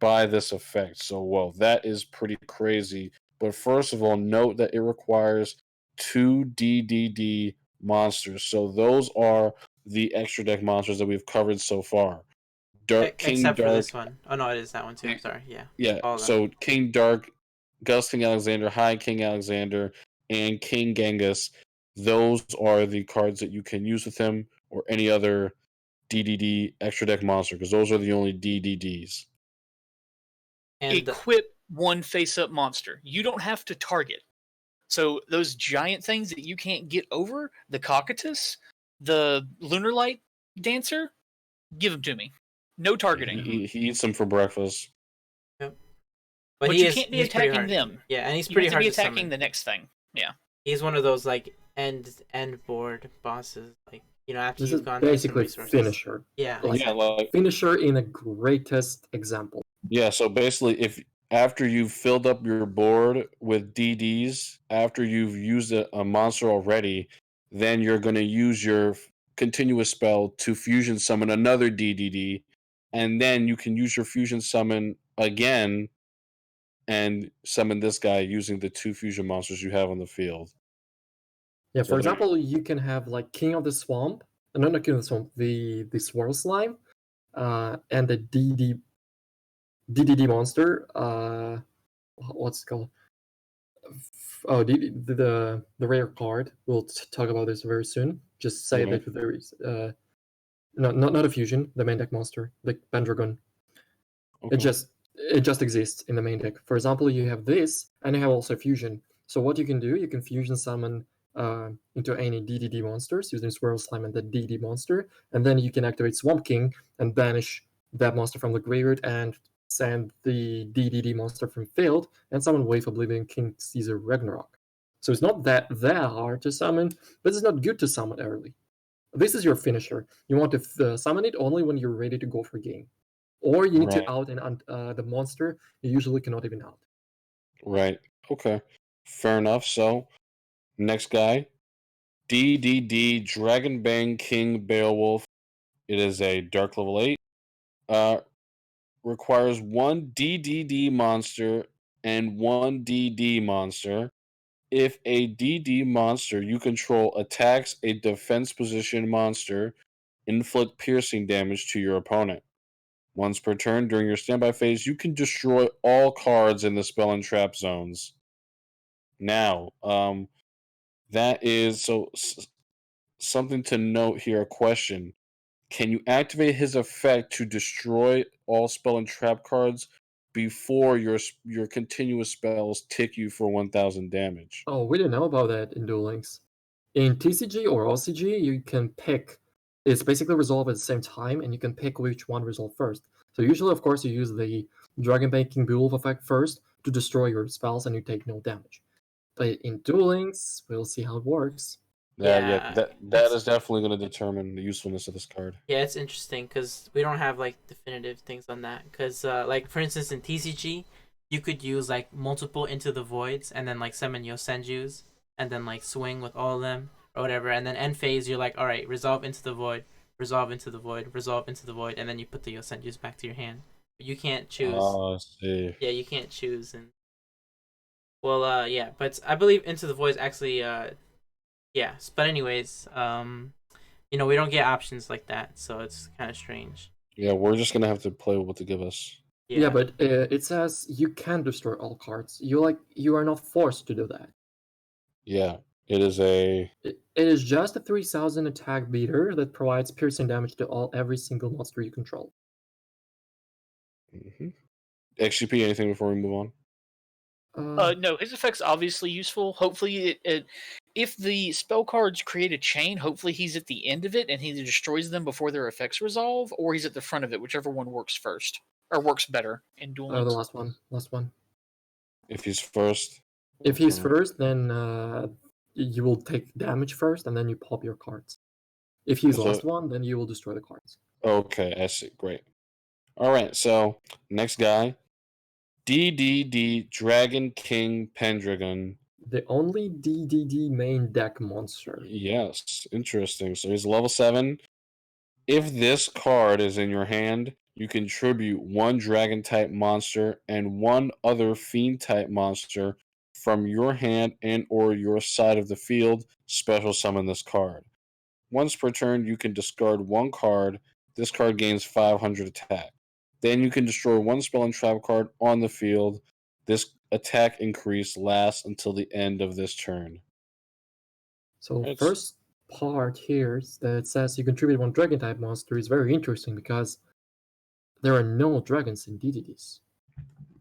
Speaker 1: by this effect. So, well, that is pretty crazy. But first of all, note that it requires 2 DDD monsters. So those are the extra deck monsters that we've covered so far. King
Speaker 4: Except for
Speaker 1: Dark,
Speaker 4: this one. Oh no, it is that one too. Sorry. Yeah.
Speaker 1: yeah.
Speaker 4: All of them.
Speaker 1: So King Dark, Gus King Alexander, High King Alexander, and King Genghis. Those are the cards that you can use with him or any other DDD extra deck monster because those are the only DDDs.
Speaker 4: And
Speaker 2: Equip one face-up monster. You don't have to target. So those giant things that you can't get over, the Cocytus, the Lunar Light Dancer, give them to me. No targeting.
Speaker 1: He eats them for breakfast.
Speaker 4: but
Speaker 2: you can't be
Speaker 4: he's pretty
Speaker 2: attacking
Speaker 4: hard.
Speaker 2: them.
Speaker 4: Yeah, and he's
Speaker 2: You
Speaker 4: pretty
Speaker 2: have to
Speaker 4: hard
Speaker 2: be
Speaker 4: to
Speaker 2: attacking
Speaker 4: summon.
Speaker 2: the next thing. Yeah.
Speaker 4: He's one of those like end board bosses. Like after
Speaker 3: This
Speaker 4: you've
Speaker 3: is
Speaker 4: gone through some
Speaker 3: basically
Speaker 4: resources.
Speaker 3: finisher.
Speaker 4: Yeah.
Speaker 3: Like,
Speaker 1: Yeah, like
Speaker 3: Finisher in a greatest example.
Speaker 1: yeah. So basically, if after you've filled up your board with DDs, after you've used a monster already, then you're going to use your continuous spell to fusion summon another DDD, and then you can use your fusion summon again and summon this guy using the 2 fusion monsters you have on the field.
Speaker 3: Yeah,
Speaker 1: So
Speaker 3: for example, you can have like King of the Swamp, no, not King of the Swamp, the Swirl Slime, and the DDD monster. What's it called? Oh, the rare card. We'll talk about this very soon. Just say
Speaker 1: Okay.
Speaker 3: that there is no, not a fusion. The main deck monster, the Pendragon.
Speaker 1: Okay.
Speaker 3: It just exists in the main deck. For example, you have this, and you have also fusion. So what you can do, you can fusion summon into any DDD monsters using Swirl Slime and the DD monster, and then you can activate Swamp King and banish that monster from the graveyard and send the DDD monster from field and summon Wave Oblivion King Caesar Ragnarok. So it's not that hard to summon, but it's not good to summon early. This is your finisher. You want to summon it only when you're ready to go for game. Or you need
Speaker 1: Right.
Speaker 3: to out the monster you usually cannot even out.
Speaker 1: Right. Okay. Fair enough. So, next guy, DDD Dragon Bang King Beowulf. It is a dark level 8. Requires one DDD monster and one DD monster. If a DD monster you control attacks a defense position monster, inflict piercing damage to your opponent. Once per turn during your standby phase, you can destroy all cards in the spell and trap zones. Now, that is something to note here. A question: can you activate his effect to destroy all spell and trap cards before your continuous spells tick you for 1,000 damage?
Speaker 3: Oh, we didn't know about that in Duel Links. In TCG or OCG, you can pick. It's basically resolve at the same time, and you can pick which one resolve first. So usually, of course, you use the Dragon Banking Beowulf effect first to destroy your spells, and you take no damage. But in Duel Links, we'll see how it works.
Speaker 4: Yeah,
Speaker 1: That
Speaker 4: it's-
Speaker 1: is definitely going to determine the usefulness of this card.
Speaker 4: Yeah, it's interesting because we don't have like definitive things on that. Because like for instance in TCG, you could use like multiple Into the Voids and then like summon Yosenjus and then like swing with all of them or whatever. And then end phase, you're like, all right, resolve into the void, resolve into the void, resolve into the void, and then you put the Yosenjus back to your hand. But you can't choose.
Speaker 1: Oh, I see.
Speaker 4: Yeah, you can't choose. And well, yeah, but I believe Into the Void is actually yeah. But anyways, we don't get options like that, so it's kind of strange.
Speaker 1: Yeah, we're just going to have to play with what they give us.
Speaker 3: Yeah, but it says you can destroy all cards. You are not forced to do that.
Speaker 1: Yeah, it is a...
Speaker 3: It is just a 3,000 attack beater that provides piercing damage to every single monster you control.
Speaker 1: XGP, anything before we move on?
Speaker 2: No, his effect's obviously useful. Hopefully, if the spell cards create a chain, hopefully he's at the end of it and he either destroys them before their effects resolve, or he's at the front of it, whichever one works first or works better in Duel Links.
Speaker 3: The last one.
Speaker 1: If he's first.
Speaker 3: If he's first, then you will take damage first, and then you pop your cards. If he's last one, then you will destroy the cards.
Speaker 1: Okay, I see. Great. All right, so next guy, DDD Dragon King Pendragon.
Speaker 3: The only DDD main deck monster.
Speaker 1: Yes, interesting. So he's level 7. If this card is in your hand, you contribute one Dragon type monster and one other Fiend type monster from your hand and or your side of the field. Special summon this card. Once per turn, you can discard one card. This card gains 500 attack. Then you can destroy one spell and trap card on the field. This attack increase lasts until the end of this turn.
Speaker 3: So first part here that says you contribute one dragon type monster is very interesting because there are no dragons in DDDs.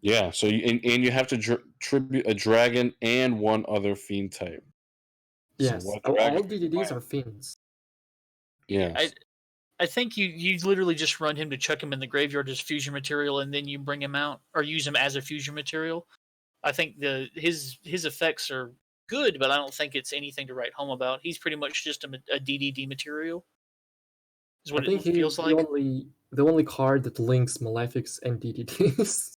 Speaker 1: Yeah, so you have to tribute a dragon and one other fiend type.
Speaker 3: Yes,
Speaker 1: So
Speaker 3: all DDDs are fiends.
Speaker 1: Yes.
Speaker 2: I think you literally just run him to chuck him in the graveyard as fusion material, and then you bring him out or use him as a fusion material. I think his effects are good, but I don't think it's anything to write home about. He's pretty much just a DDD material. Is what it feels like.
Speaker 3: The only card that links Malefics and DDDs.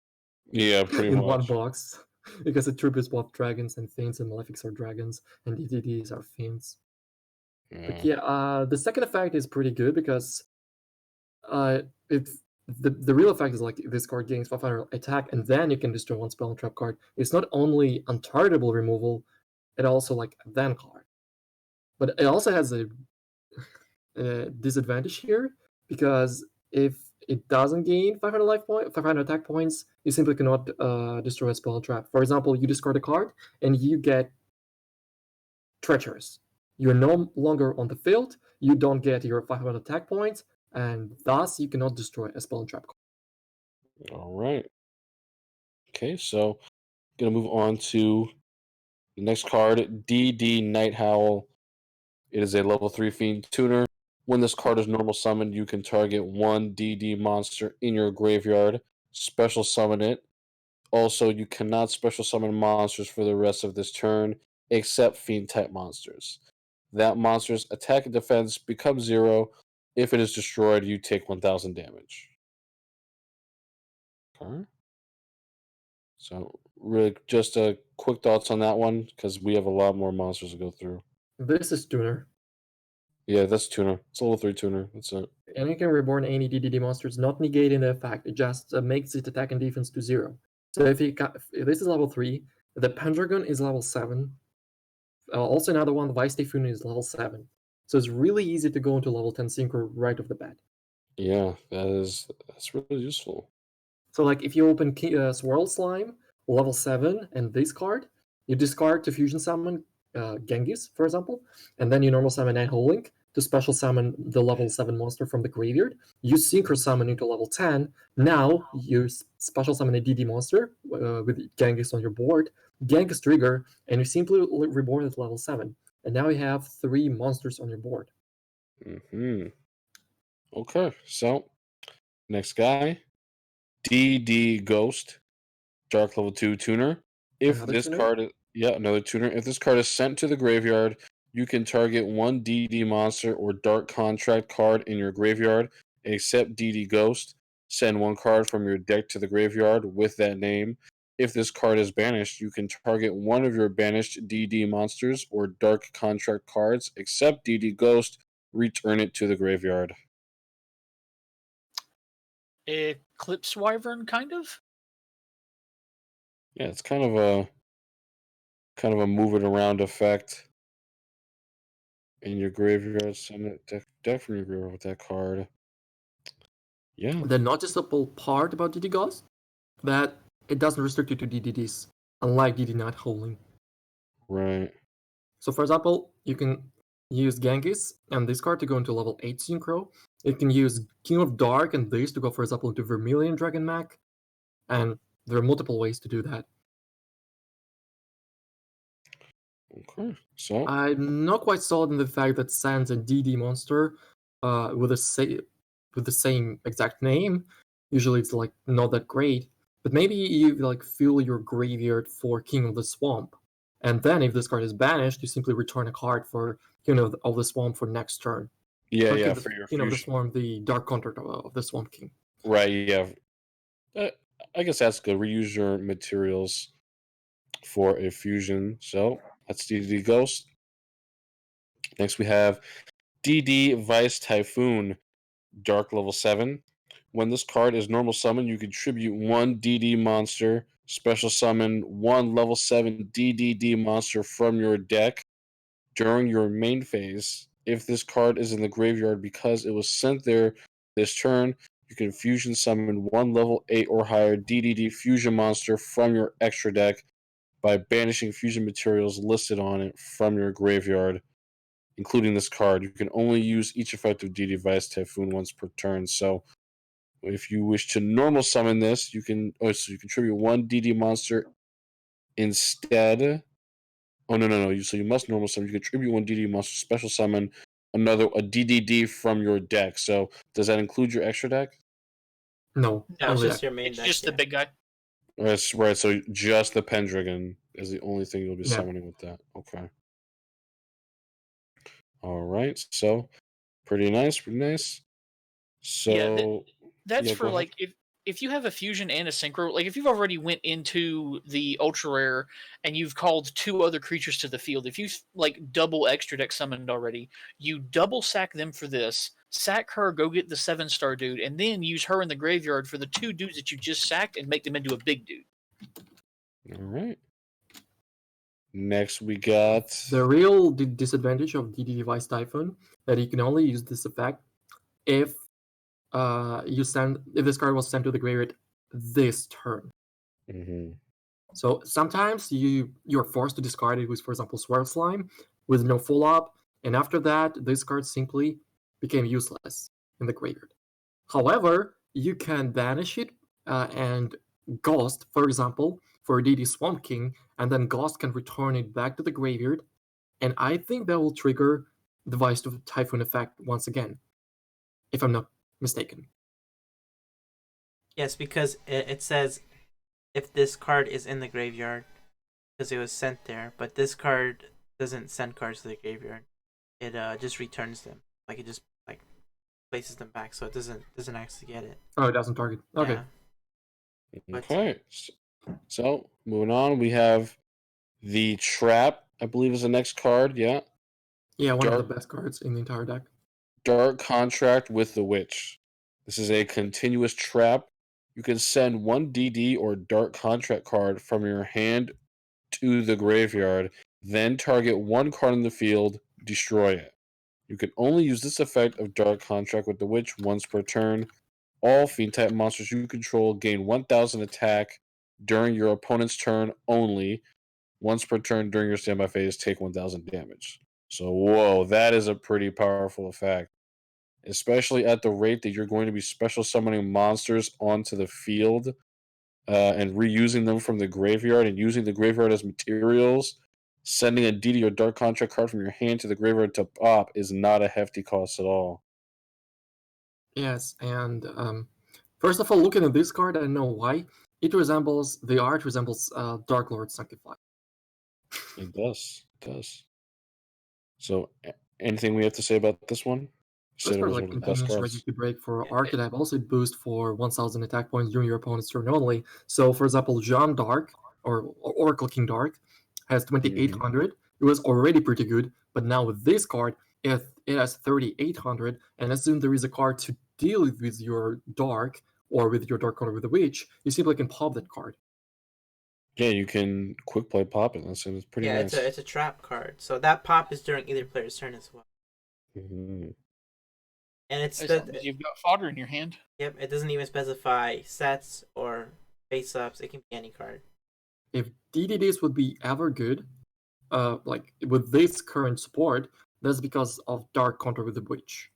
Speaker 1: Yeah, pretty
Speaker 3: in
Speaker 1: much.
Speaker 3: one box, because it tributes both dragons and fiends, and Malefics are dragons, and DDDs are fiends. But yeah, the second effect is pretty good because the real effect is like this card gains 500 attack, and then you can destroy one spell and trap card. It's not only untargetable removal, it also like a then card. But it also has a disadvantage here because if it doesn't gain 500 attack points, you simply cannot destroy a spell and trap. For example, you discard a card and you get Treacherous. You're no longer on the field, you don't get your 500 attack points, and thus you cannot destroy a spell and trap card.
Speaker 1: All right. Okay, so gonna move on to The next card, DD Night Howl. It is a level 3 Fiend Tuner. When this card is normal summoned, you can target one DD monster in your graveyard, special summon it. Also, you cannot special summon monsters for the rest of this turn, except Fiend type monsters. That monster's attack and defense becomes 0. If it is destroyed, you take 1000 damage. Okay. So, really, just a quick thoughts on that one, because we have a lot more monsters to go through.
Speaker 3: This is Tuner.
Speaker 1: Yeah, that's Tuner. It's a level 3 Tuner. That's it.
Speaker 3: And you can reborn any DDD monsters, not negating the effect. It just makes its attack and defense to 0. So if this is level 3, the Pendragon is level 7. Also another one, the Vice Typhoon is level 7. So it's really easy to go into level 10 Synchro right off the bat.
Speaker 1: Yeah, that's really useful.
Speaker 3: So like if you open Swirl Slime, level 7, and this card, you discard to fusion summon Genghis, for example, and then you normal summon Nighthole Link to special summon the level 7 monster from the graveyard. You synchro summon into level 10. Now you special summon a DD monster with Genghis on your board, Genghis trigger, and you simply reborn at level 7. And now you have 3 monsters on your board.
Speaker 1: Okay, so next guy, DD Ghost, Dark level 2 Tuner. If
Speaker 3: Another
Speaker 1: this
Speaker 3: tuner?
Speaker 1: card, another tuner. If this card is sent to the graveyard, you can target one DD monster or Dark Contract card in your graveyard, except DD Ghost. Send one card from your deck to the graveyard with that name. If this card is banished, you can target one of your banished DD monsters or Dark Contract cards, except DD Ghost. Return it to the graveyard.
Speaker 2: Eclipse Wyvern, kind of?
Speaker 1: Yeah, it's kind of a move it around effect in your graveyard. Send it deck from your graveyard with that card. Yeah.
Speaker 3: The noticeable part about DD Ghost, that it doesn't restrict you to DDDs, unlike DD Nighthole Link.
Speaker 1: Right.
Speaker 3: So for example, you can use Genghis and this card to go into level 8 Synchro. You can use King of Dark and this to go, for example, into Vermilion Dragon Mech. And there are multiple ways to do that.
Speaker 1: Okay. So
Speaker 3: I'm not quite solid in the fact that sends a DD monster with the same exact name. Usually it's like not that great. But maybe you like fill your graveyard for King of the Swamp. And then if this card is banished, you simply return a card for King of the Swamp for next turn.
Speaker 1: yeah,
Speaker 3: Like
Speaker 1: for your
Speaker 3: King of the
Speaker 1: fusion.
Speaker 3: Swamp, the Dark Contract of the Swamp King.
Speaker 1: Right, yeah. I guess that's good. Reuse your materials for a fusion. So that's DD Ghost. Next we have DD Vice Typhoon, Dark level 7. When this card is normal summon, you contribute one DD monster, special summon one level 7 DDD monster from your deck during your main phase. If this card is in the graveyard because it was sent there this turn, you can fusion summon one level 8 or higher DDD fusion monster from your extra deck by banishing fusion materials listed on it from your graveyard, including this card. You can only use each effective DD Vice Typhoon once per turn. So if you wish to normal summon this, you can so you contribute one DD monster instead. Oh no. So you must normal summon. You contribute one DD monster, special summon a DDD from your deck. So does that include your extra deck?
Speaker 3: No,
Speaker 2: No,
Speaker 4: It's
Speaker 3: only
Speaker 4: just
Speaker 3: that.
Speaker 4: your main
Speaker 2: It's
Speaker 4: deck.
Speaker 2: just the big guy.
Speaker 1: Right. So just the Pendragon is the only thing you'll be
Speaker 3: Yeah.
Speaker 1: summoning with that. Okay. All right. So pretty nice. So
Speaker 2: That's
Speaker 1: yeah,
Speaker 2: for
Speaker 1: go ahead.
Speaker 2: like if you have a fusion and a synchro, like if you've already went into the ultra rare and you've called 2 other creatures to the field, if you like double extra deck summoned already, you double sack them for this, sack her, go get the 7-star dude, and then use her in the graveyard for the 2 dudes that you just sacked and make them into a big dude.
Speaker 1: All right. Next we got
Speaker 3: The real disadvantage of DD Device Typhoon that you can only use this effect if if this card was sent to the graveyard this turn.
Speaker 1: Mhm.
Speaker 3: So sometimes you're forced to discard it with, for example, Swirl Slime with no follow-up, and after that, this card simply became useless in the graveyard. However, you can banish it and Ghost, for example, for DD Swamp King, and then Ghost can return it back to the graveyard, and I think that will trigger the Vice Typhoon effect once again, if I'm not mistaken.
Speaker 4: Yes, because it says if this card is in the graveyard, because it was sent there, but this card doesn't send cards to the graveyard. It just returns them. Like it just like places them back, so it doesn't actually get it.
Speaker 3: Oh, it doesn't target. Okay.
Speaker 4: Yeah.
Speaker 1: Okay. So moving on, we have the Trap, I believe is the next card. Yeah.
Speaker 3: Yeah, one of the best cards in the entire deck.
Speaker 1: Dark Contract with the Witch. This is a continuous trap. You can send one DD or Dark Contract card from your hand to the graveyard, then target one card in the field, destroy it. You can only use this effect of Dark Contract with the Witch once per turn. All Fiend-type monsters you control gain 1,000 attack during your opponent's turn only. Once per turn during your standby phase, take 1,000 damage. So, whoa, that is a pretty powerful effect. Especially at the rate that you're going to be special summoning monsters onto the field and reusing them from the graveyard and using the graveyard as materials. Sending a DD or Dark Contract card from your hand to the graveyard to pop is not a hefty cost at all.
Speaker 3: Yes, and first of all, looking at this card, I know why. The art resembles Dark Lord Sanctify.
Speaker 1: It does. It does. So, anything we have to say about this one?
Speaker 3: This card like continues ready to break for Archetype. Also, it boosts for 1,000 attack points during your opponent's turn only. So, for example, John Dark or Oracle King Dark has 2,800. It was already pretty good, but now with this card, it has 3,800. And as soon as there is a card to deal with your Dark or with your Dark card with the Witch, you simply can pop that card.
Speaker 1: Yeah, you can quick play pop it. That's pretty nice.
Speaker 4: It's a trap card. So that pop is during either player's turn as well.
Speaker 1: Mm-hmm.
Speaker 4: And it's
Speaker 5: you've got fodder in your hand.
Speaker 4: Yep, it doesn't even specify sets or face ups. It can be any card.
Speaker 3: If DDDs would be ever good, like with this current support, that's because of Dark Counter with the Witch.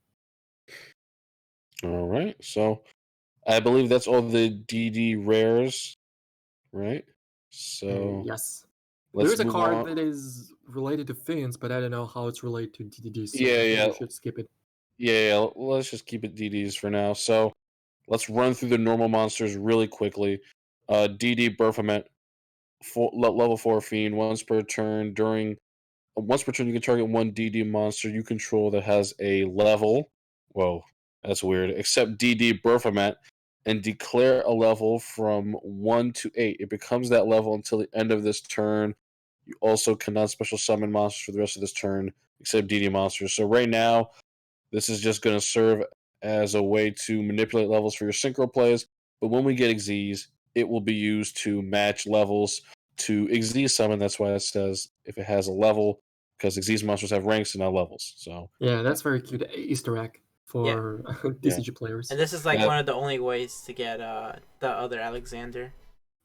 Speaker 1: All right, so I believe that's all the DD rares, right? So
Speaker 3: yes, there's a card that is related to Fins, but I don't know how it's related to DDDs. So
Speaker 1: yeah,
Speaker 3: we should skip it.
Speaker 1: Yeah, let's just keep it DDs for now. So let's run through the normal monsters really quickly. DD Baphomet, level 4 Fiend. Once per turn, you can target one DD monster you control that has a level. Whoa, that's weird. Except DD Baphomet, and declare a level from 1 to 8. It becomes that level until the end of this turn. You also cannot special summon monsters for the rest of this turn, except DD monsters. So right now, this is just going to serve as a way to manipulate levels for your synchro plays, but when we get Xyz, it will be used to match levels to Xyz summon. That's why it says if it has a level, because Xyz monsters have ranks and not levels. So
Speaker 3: yeah, that's very cute Easter egg for TCG players.
Speaker 4: And this is like one of the only ways to get the other Alexander.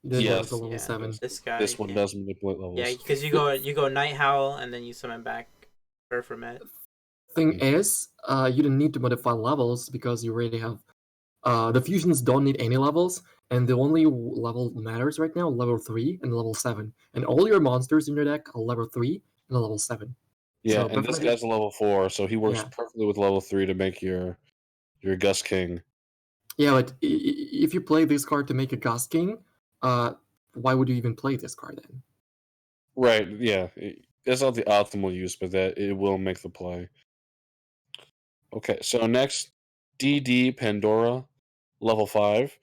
Speaker 3: The level 7.
Speaker 1: This one does manipulate levels.
Speaker 4: Yeah, because you go Night Howl and then you summon back Baphomet.
Speaker 3: Thing is, you don't need to modify levels because you already have the fusions don't need any levels, and the only level matters right now level 3 and level 7, and all your monsters in your deck are level 3 and level 7.
Speaker 1: Yeah, so and this guy's a level 4, so he works perfectly with level 3 to make your Gust King.
Speaker 3: Yeah, but if you play this card to make a Gust King, why would you even play this card then?
Speaker 1: Right, yeah. That's not the optimal use, but that it will make the play. Okay, so next, DD Pandora, level 5.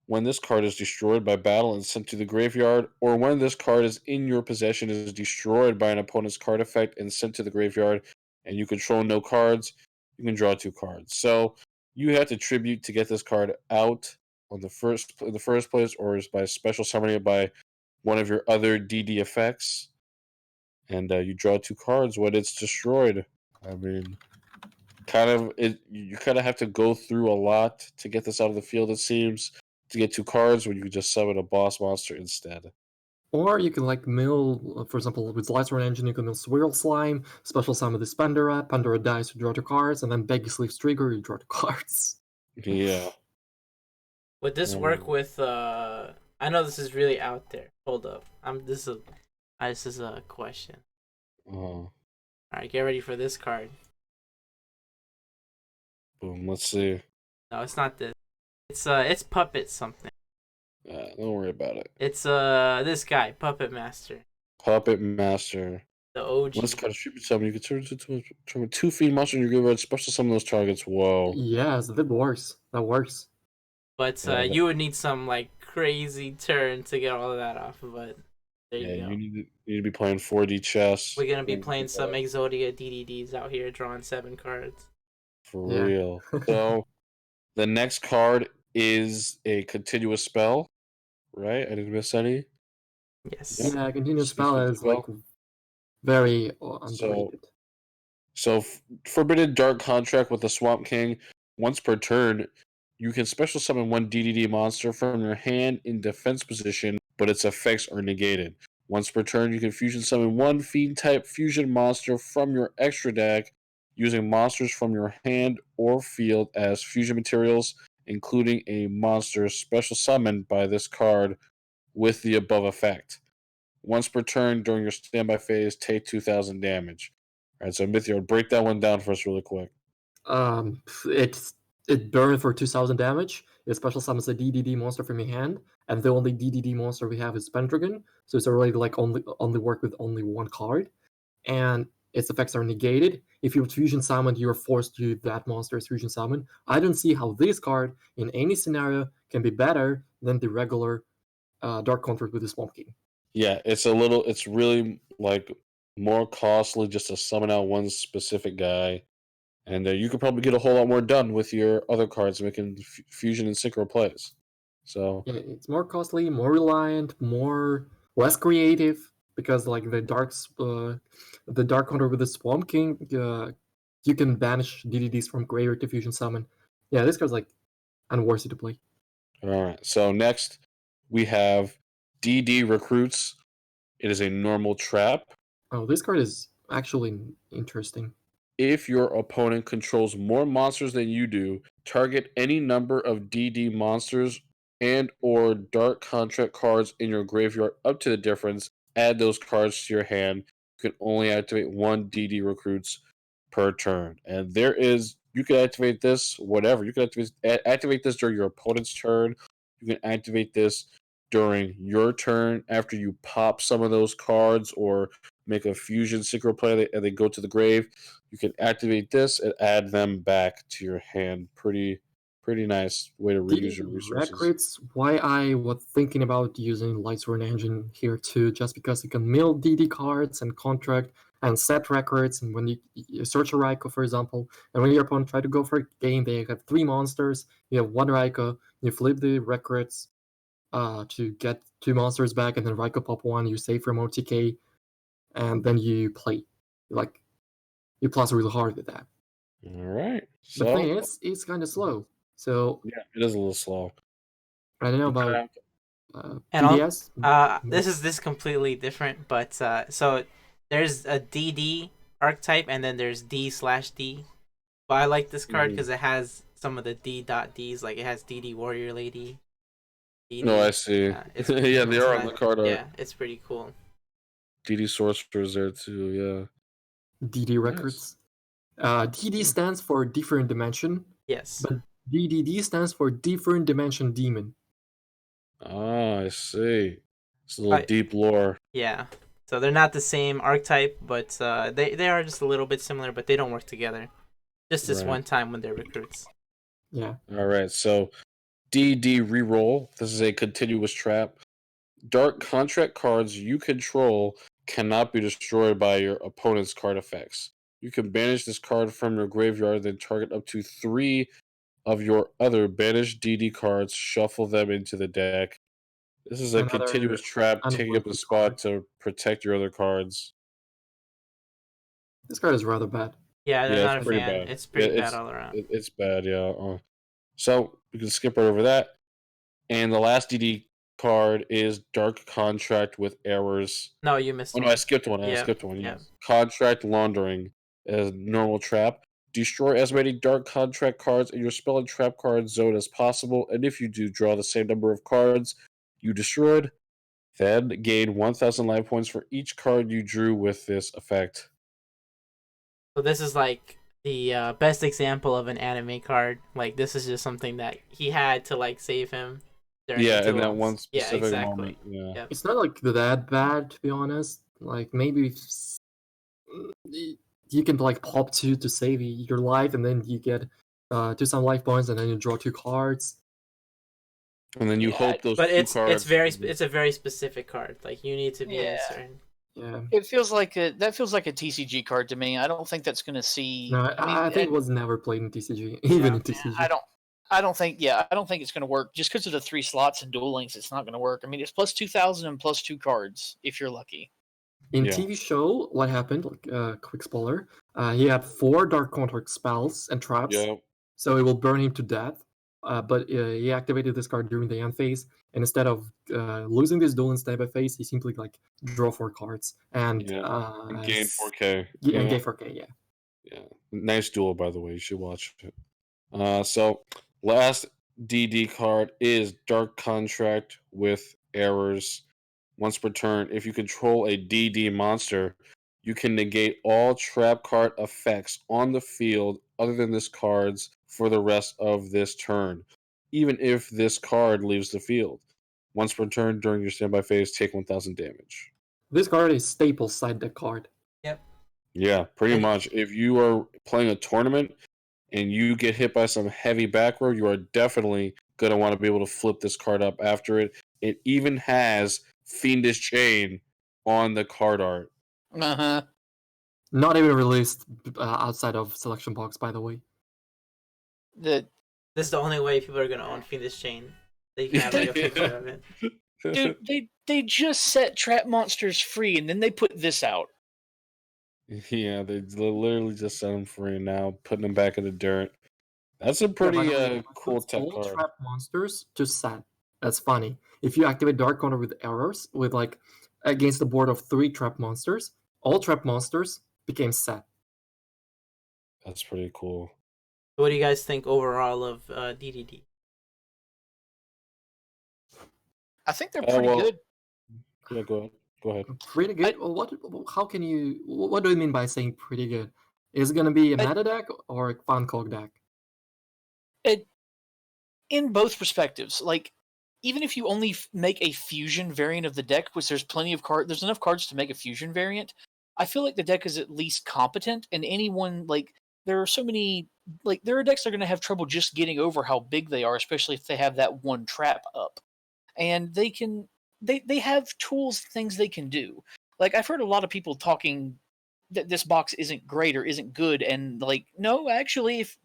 Speaker 1: When this card is destroyed by battle and sent to the graveyard, or when this card is in your possession is destroyed by an opponent's card effect and sent to the graveyard, and you control no cards, you can draw 2 cards. So you have to tribute to get this card out in the first place, or is by special summoning it by one of your other DD effects, and you draw 2 cards when it's destroyed. I mean, you kind of have to go through a lot to get this out of the field, it seems, to get 2 cards when you can just summon a boss monster instead.
Speaker 3: Or you can mill, for example, with Lightsworn Engine, you can mill Swirl Slime, special summon this Pandora dies to draw 2 cards, and then Baggy Sleeves trigger, you draw 2 cards.
Speaker 1: Yeah.
Speaker 4: Would this work with I know this is really out there. Hold up. This is a question.
Speaker 1: Uh,
Speaker 4: All right, get ready for this card.
Speaker 1: boom. Let's see.
Speaker 4: No, it's not this. It's Puppet something.
Speaker 1: Don't worry about it.
Speaker 4: It's this guy, Puppet Master,
Speaker 1: Puppet Master.
Speaker 4: the OG.
Speaker 1: Once card tribute summon, you can turn a 2 feet monster in your graveyard, special summon those targets. Whoa.
Speaker 3: Yes, that works. That works.
Speaker 4: But
Speaker 1: Yeah,
Speaker 4: you would need some like crazy turn to get all of that off. But there you go.
Speaker 1: You need to be playing 4D chess.
Speaker 4: We're gonna be playing some Exodia DDDs out here, drawing 7 cards.
Speaker 1: For
Speaker 3: Yeah.
Speaker 1: real. So the next card is a continuous spell, right? I didn't miss any.
Speaker 4: Yes.
Speaker 3: Yeah, continuous
Speaker 1: Speaking
Speaker 3: spell
Speaker 1: of
Speaker 3: is like very underrated.
Speaker 1: So Forbidden Dark Contract with the Swamp King. Once per turn, you can special summon 1 DDD monster from your hand in defense position, but its effects are negated. Once per turn, you can fusion summon 1 Fiend type fusion monster from your extra deck using monsters from your hand or field as fusion materials, including a monster special summoned by this card with the above effect. Once per turn during your standby phase, take 2,000 damage. All right, so Mithyard, break that one down for us really quick.
Speaker 3: It burns for 2,000 damage. It special summons a DDD monster from your hand, and the only DDD monster we have is Pendragon, so it's already like only work with only 1 card, and its effects are negated. If you're fusion summoned, you're forced to use that monster's fusion summon. I don't see how this card in any scenario can be better than the regular Dark Contract with the Swamp King.
Speaker 1: Yeah, it's really like more costly just to summon out one specific guy, and you could probably get a whole lot more done with your other cards making fusion and synchro plays. So
Speaker 3: Yeah, it's more costly, more reliant, less creative, because like the Dark Hunter with the Swamp King, you can banish DDDs from graveyard to fusion summon. Yeah, this card's like unworthy to play.
Speaker 1: all right, so next we have DD Recruits. It is a normal trap.
Speaker 3: Oh, this card is actually interesting.
Speaker 1: If your opponent controls more monsters than you do, target any number of DD monsters and or Dark Contract cards in your graveyard up to the difference. Add those cards to your hand. You can only activate 1 DD Recruits per turn. And you can activate this whatever. You can activate this during your opponent's turn. You can activate this during your turn after you pop some of those cards or make a fusion synchro play and they go to the grave. You can activate this and add them back to your hand. Pretty nice way to reuse your resources.
Speaker 3: Records, why I was thinking about using Lightsworn Engine here too, just because you can mill DD cards and contract and set records, and when you search a Raikou, for example, and when your opponent try to go for a game, they have 3 monsters, you have 1 Raikou, you flip the records to get 2 monsters back, and then Raikou pop 1, you save from OTK, and then you play. Like, you plus really hard with that.
Speaker 1: All right.
Speaker 3: The thing is, it's kind of slow. So
Speaker 1: yeah, it is a little slow.
Speaker 3: I don't know about
Speaker 4: And
Speaker 3: PDS.
Speaker 4: this is completely different, but so there's a DD archetype and then there's D/D. But I like this card because it has some of the D.Ds, like it has DD Warrior Lady. DD.
Speaker 1: No, I see. Yeah, they are on the card art.
Speaker 4: Yeah, it's pretty cool.
Speaker 1: DD Sorcerer's there too, yeah.
Speaker 3: DD records. DD stands for different dimension.
Speaker 4: Yes.
Speaker 3: But DDD stands for different dimension demon.
Speaker 1: Ah, I see. It's a little deep lore.
Speaker 4: Yeah. So they're not the same archetype, but they are just a little bit similar, but they don't work together. Just this one time when they're recruits.
Speaker 3: Yeah.
Speaker 1: All right, so DD reroll. This is a continuous trap. Dark Contract cards you control cannot be destroyed by your opponent's card effects. You can banish this card from your graveyard, then target up to 3 of your other banished DD cards, shuffle them into the deck. This is a continuous trap, taking up a spot to protect your other cards.
Speaker 3: This card is rather bad.
Speaker 4: Yeah, they're not
Speaker 1: it's
Speaker 4: a
Speaker 1: pretty
Speaker 4: fan.
Speaker 1: bad.
Speaker 4: It's pretty bad all around.
Speaker 1: It's bad, yeah. So we can skip right over that. And the last DD card is Dark Contract with Errors.
Speaker 4: No, you missed one.
Speaker 1: No, I skipped one. I skipped one,
Speaker 4: yeah.
Speaker 1: Contract Laundering as normal trap. Destroy as many Dark Contract cards in your spell and trap card zone as possible, and if you do, draw the same number of cards. you destroyed. Then gain 1,000 life points for each card you drew with this effect.
Speaker 4: So this is like the best example of an anime card. Like this is just something that he had to like save him during
Speaker 1: Yeah,
Speaker 4: the
Speaker 1: in that
Speaker 4: duels.
Speaker 1: one
Speaker 4: Yeah,
Speaker 1: specific
Speaker 4: exactly.
Speaker 1: moment. Yeah.
Speaker 4: Yep.
Speaker 3: It's not like that bad, to be honest. Like maybe you can like pop two to save your life, and then you get 2 some life points, and then you draw 2 cards.
Speaker 1: And then you
Speaker 2: Yeah,
Speaker 1: hope those
Speaker 4: But
Speaker 1: two cards.
Speaker 4: it's a very specific card. Like you need to be in
Speaker 2: Yeah.
Speaker 4: certain.
Speaker 3: Yeah.
Speaker 2: It feels like a TCG card to me. I don't think that's going to see.
Speaker 3: No,
Speaker 2: I mean,
Speaker 3: I think it was never played in TCG, even in TCG.
Speaker 2: I don't think. Yeah, I don't think it's going to work just because of the 3 slots and Duel Links. It's not going to work. I mean, it's plus 2,000 and plus 2 cards if you're lucky.
Speaker 3: In
Speaker 1: Yeah.
Speaker 3: TV show, what happened? Like, quick spoiler. He had 4 Dark Contract spells and traps,
Speaker 1: Yeah.
Speaker 3: so it will burn him to death. But he activated this card during the end phase, and instead of losing this duel in standby phase, he simply like draw 4 cards and
Speaker 1: Gain 4K.
Speaker 3: Yeah, and gain 4K. Yeah.
Speaker 1: Yeah. Nice duel, by the way. You should watch it. So last DD card is Dark Contract with Errors. Once per turn, if you control a DD monster, you can negate all trap card effects on the field other than this card's for the rest of this turn, even if this card leaves the field. Once per turn during your standby phase, take 1,000 damage.
Speaker 3: This card is staple side deck card.
Speaker 4: Yep.
Speaker 1: Yeah, pretty much. If you are playing a tournament and you get hit by some heavy back row, you are definitely going to want to be able to flip this card up after it. It even has Fiendish Chain on the card art.
Speaker 2: Uh-huh.
Speaker 3: Not even released outside of Selection Box, by the way.
Speaker 2: The
Speaker 4: This is the only way people are gonna own Fiendish Chain. They can have like a picture of it.
Speaker 2: dude, they just set trap monsters free and then they put this out.
Speaker 1: Yeah, they literally just set them free now, putting them back in the dirt. That's a pretty
Speaker 3: by the way,
Speaker 1: cool
Speaker 3: puts
Speaker 1: tech
Speaker 3: all
Speaker 1: card.
Speaker 3: trap monsters to set. That's funny. If you activate Dark Corner with Errors, with like against the board of 3 trap monsters, all trap monsters became set.
Speaker 1: That's pretty cool.
Speaker 4: What do you guys think overall of DDD?
Speaker 2: I think they're pretty good.
Speaker 1: Yeah, go ahead.
Speaker 3: Pretty good. Well, how can you? What do you mean by saying pretty good? Is it gonna be a meta deck or a fun cog deck?
Speaker 2: In both perspectives, like even if you only make a fusion variant of the deck, which there's enough cards to make a fusion variant, I feel like the deck is at least competent, and anyone there are so many there are decks that are going to have trouble just getting over how big they are, especially if they have that one trap up, and they have tools, things they can do. Like I've heard a lot of people talking that this box isn't great or isn't good, and no, actually, if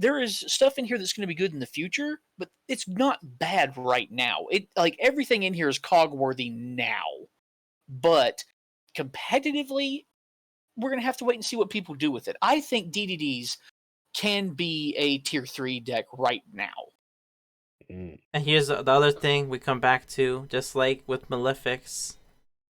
Speaker 2: there is stuff in here that's going to be good in the future, but it's not bad right now. It everything in here is cog worthy now, but competitively, we're going to have to wait and see what people do with it. I think DDDs can be a tier 3 deck right now.
Speaker 4: And here's the other thing we come back to, just like with Malefics.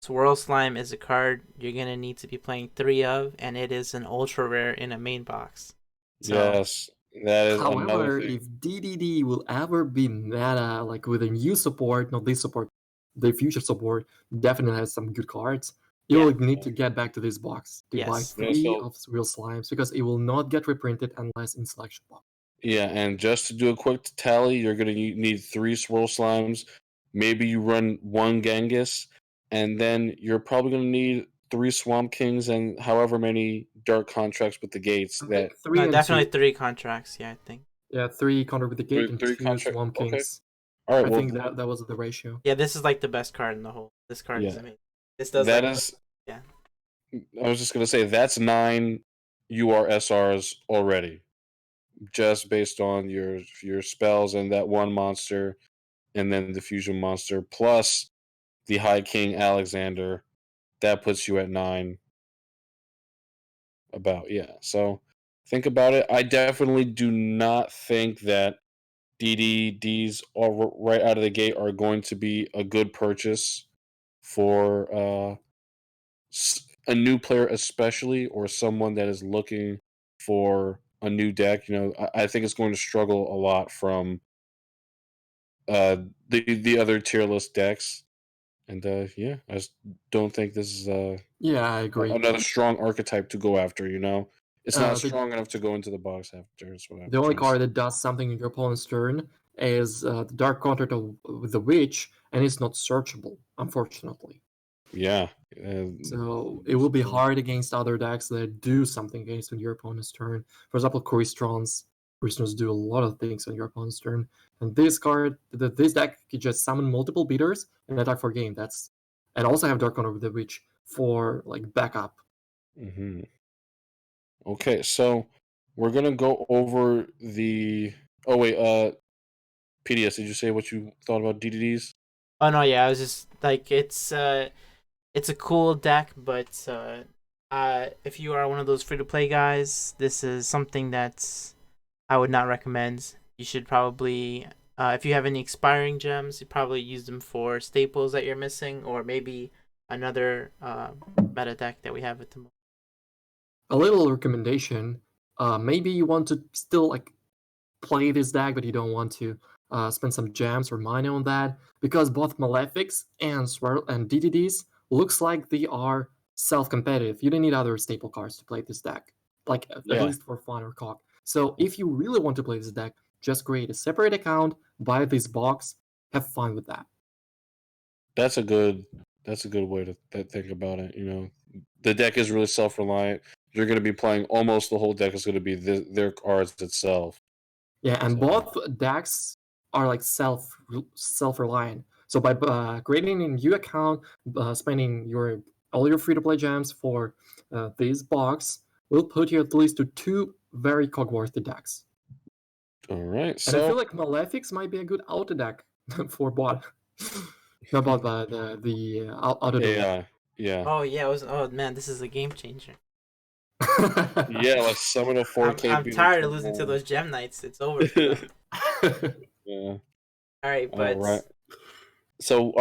Speaker 4: Swirl Slime is a card you're going to need to be playing 3 of, and it is an ultra rare in a main box. So,
Speaker 1: yes, that is
Speaker 3: However,
Speaker 1: another thing.
Speaker 3: if DDD will ever be meta, like with a new support, not this support, the future support definitely has some good cards. You will need to get back to this box to buy 3 of Swirl Slimes, because it will not get reprinted unless in Selection Box.
Speaker 1: Yeah, and just to do a quick tally, you're going to need 3 Swirl Slimes. Maybe you run 1 Genghis, and then you're probably going to need 3 Swamp Kings and however many Dark Contracts with the gates.
Speaker 3: That 3 and
Speaker 4: definitely
Speaker 3: 2.
Speaker 4: 3 contracts, yeah, I think.
Speaker 3: Yeah, 3 Contract with the Gate and 2 Swamp Kings.
Speaker 1: Okay. All right,
Speaker 3: I think that was the ratio.
Speaker 4: Yeah, this is like the best card in the whole. This card is amazing. This does
Speaker 1: yeah. I was just going to say, that's 9 URSRs already, just based on your spells and that 1 monster, and then the fusion monster, plus the High King Alexander. That puts you at 9. So think about it. I definitely do not think that DDDs right out of the gate are going to be a good purchase for a new player, especially, or someone that is looking for a new deck. I think it's going to struggle a lot from the other tier list decks. And yeah, I just don't think this is
Speaker 3: Yeah, I agree.
Speaker 1: another strong archetype to go after. It's not
Speaker 3: The-
Speaker 1: strong enough to go into the box after. Is what I'm
Speaker 3: The only
Speaker 1: trying to
Speaker 3: card
Speaker 1: say.
Speaker 3: that does something in your opponent's turn is the Dark Counter with the Witch, and it's not searchable, unfortunately.
Speaker 1: Yeah.
Speaker 3: So it will be hard against other decks that do something against on your opponent's turn. For example, Choristrons. Choristrons do a lot of things on your opponent's turn. And this card, this deck can just summon multiple beaters and attack for game. And also have Dark Counter with the Witch for like backup.
Speaker 1: Mm-hmm. Okay, so we're gonna go over the. Oh wait, PDS. Did you say what you thought about DDDs?
Speaker 4: Oh no, yeah, I was just like it's a cool deck, but if you are one of those free to play guys, this is something that I would not recommend. You should probably if you have any expiring gems, you probably use them for staples that you're missing, or maybe another meta deck that we have at the moment.
Speaker 3: A little recommendation. Maybe you want to still like play this deck, but you don't want to spend some gems or money on that because both Malefics and DDDs looks like they are self-competitive. You don't need other staple cards to play this deck, like at
Speaker 1: Yeah.
Speaker 3: least for fun or cock. So if you really want to play this deck, just create a separate account, buy this box, have fun with that.
Speaker 1: That's a good way to think about it. The deck is really self-reliant. You're going to be playing almost the whole deck is going to be their cards itself.
Speaker 3: Yeah, and
Speaker 1: So-
Speaker 3: both decks are like self-reliant. So by creating a new account, spending all your free-to-play gems for this box will put you at least to 2 very cog-worthy decks.
Speaker 1: All right,
Speaker 3: And I feel
Speaker 1: so
Speaker 3: like Malefics might be a good auto deck for bot. Not bot, but the auto deck.
Speaker 1: AI, yeah,
Speaker 4: Oh yeah, oh man, this is a game changer.
Speaker 1: yeah, like summon a 4K.
Speaker 4: I'm tired of losing to those gem knights. It's over for them.
Speaker 1: Yeah.
Speaker 4: All right,
Speaker 1: All
Speaker 4: but
Speaker 1: right. So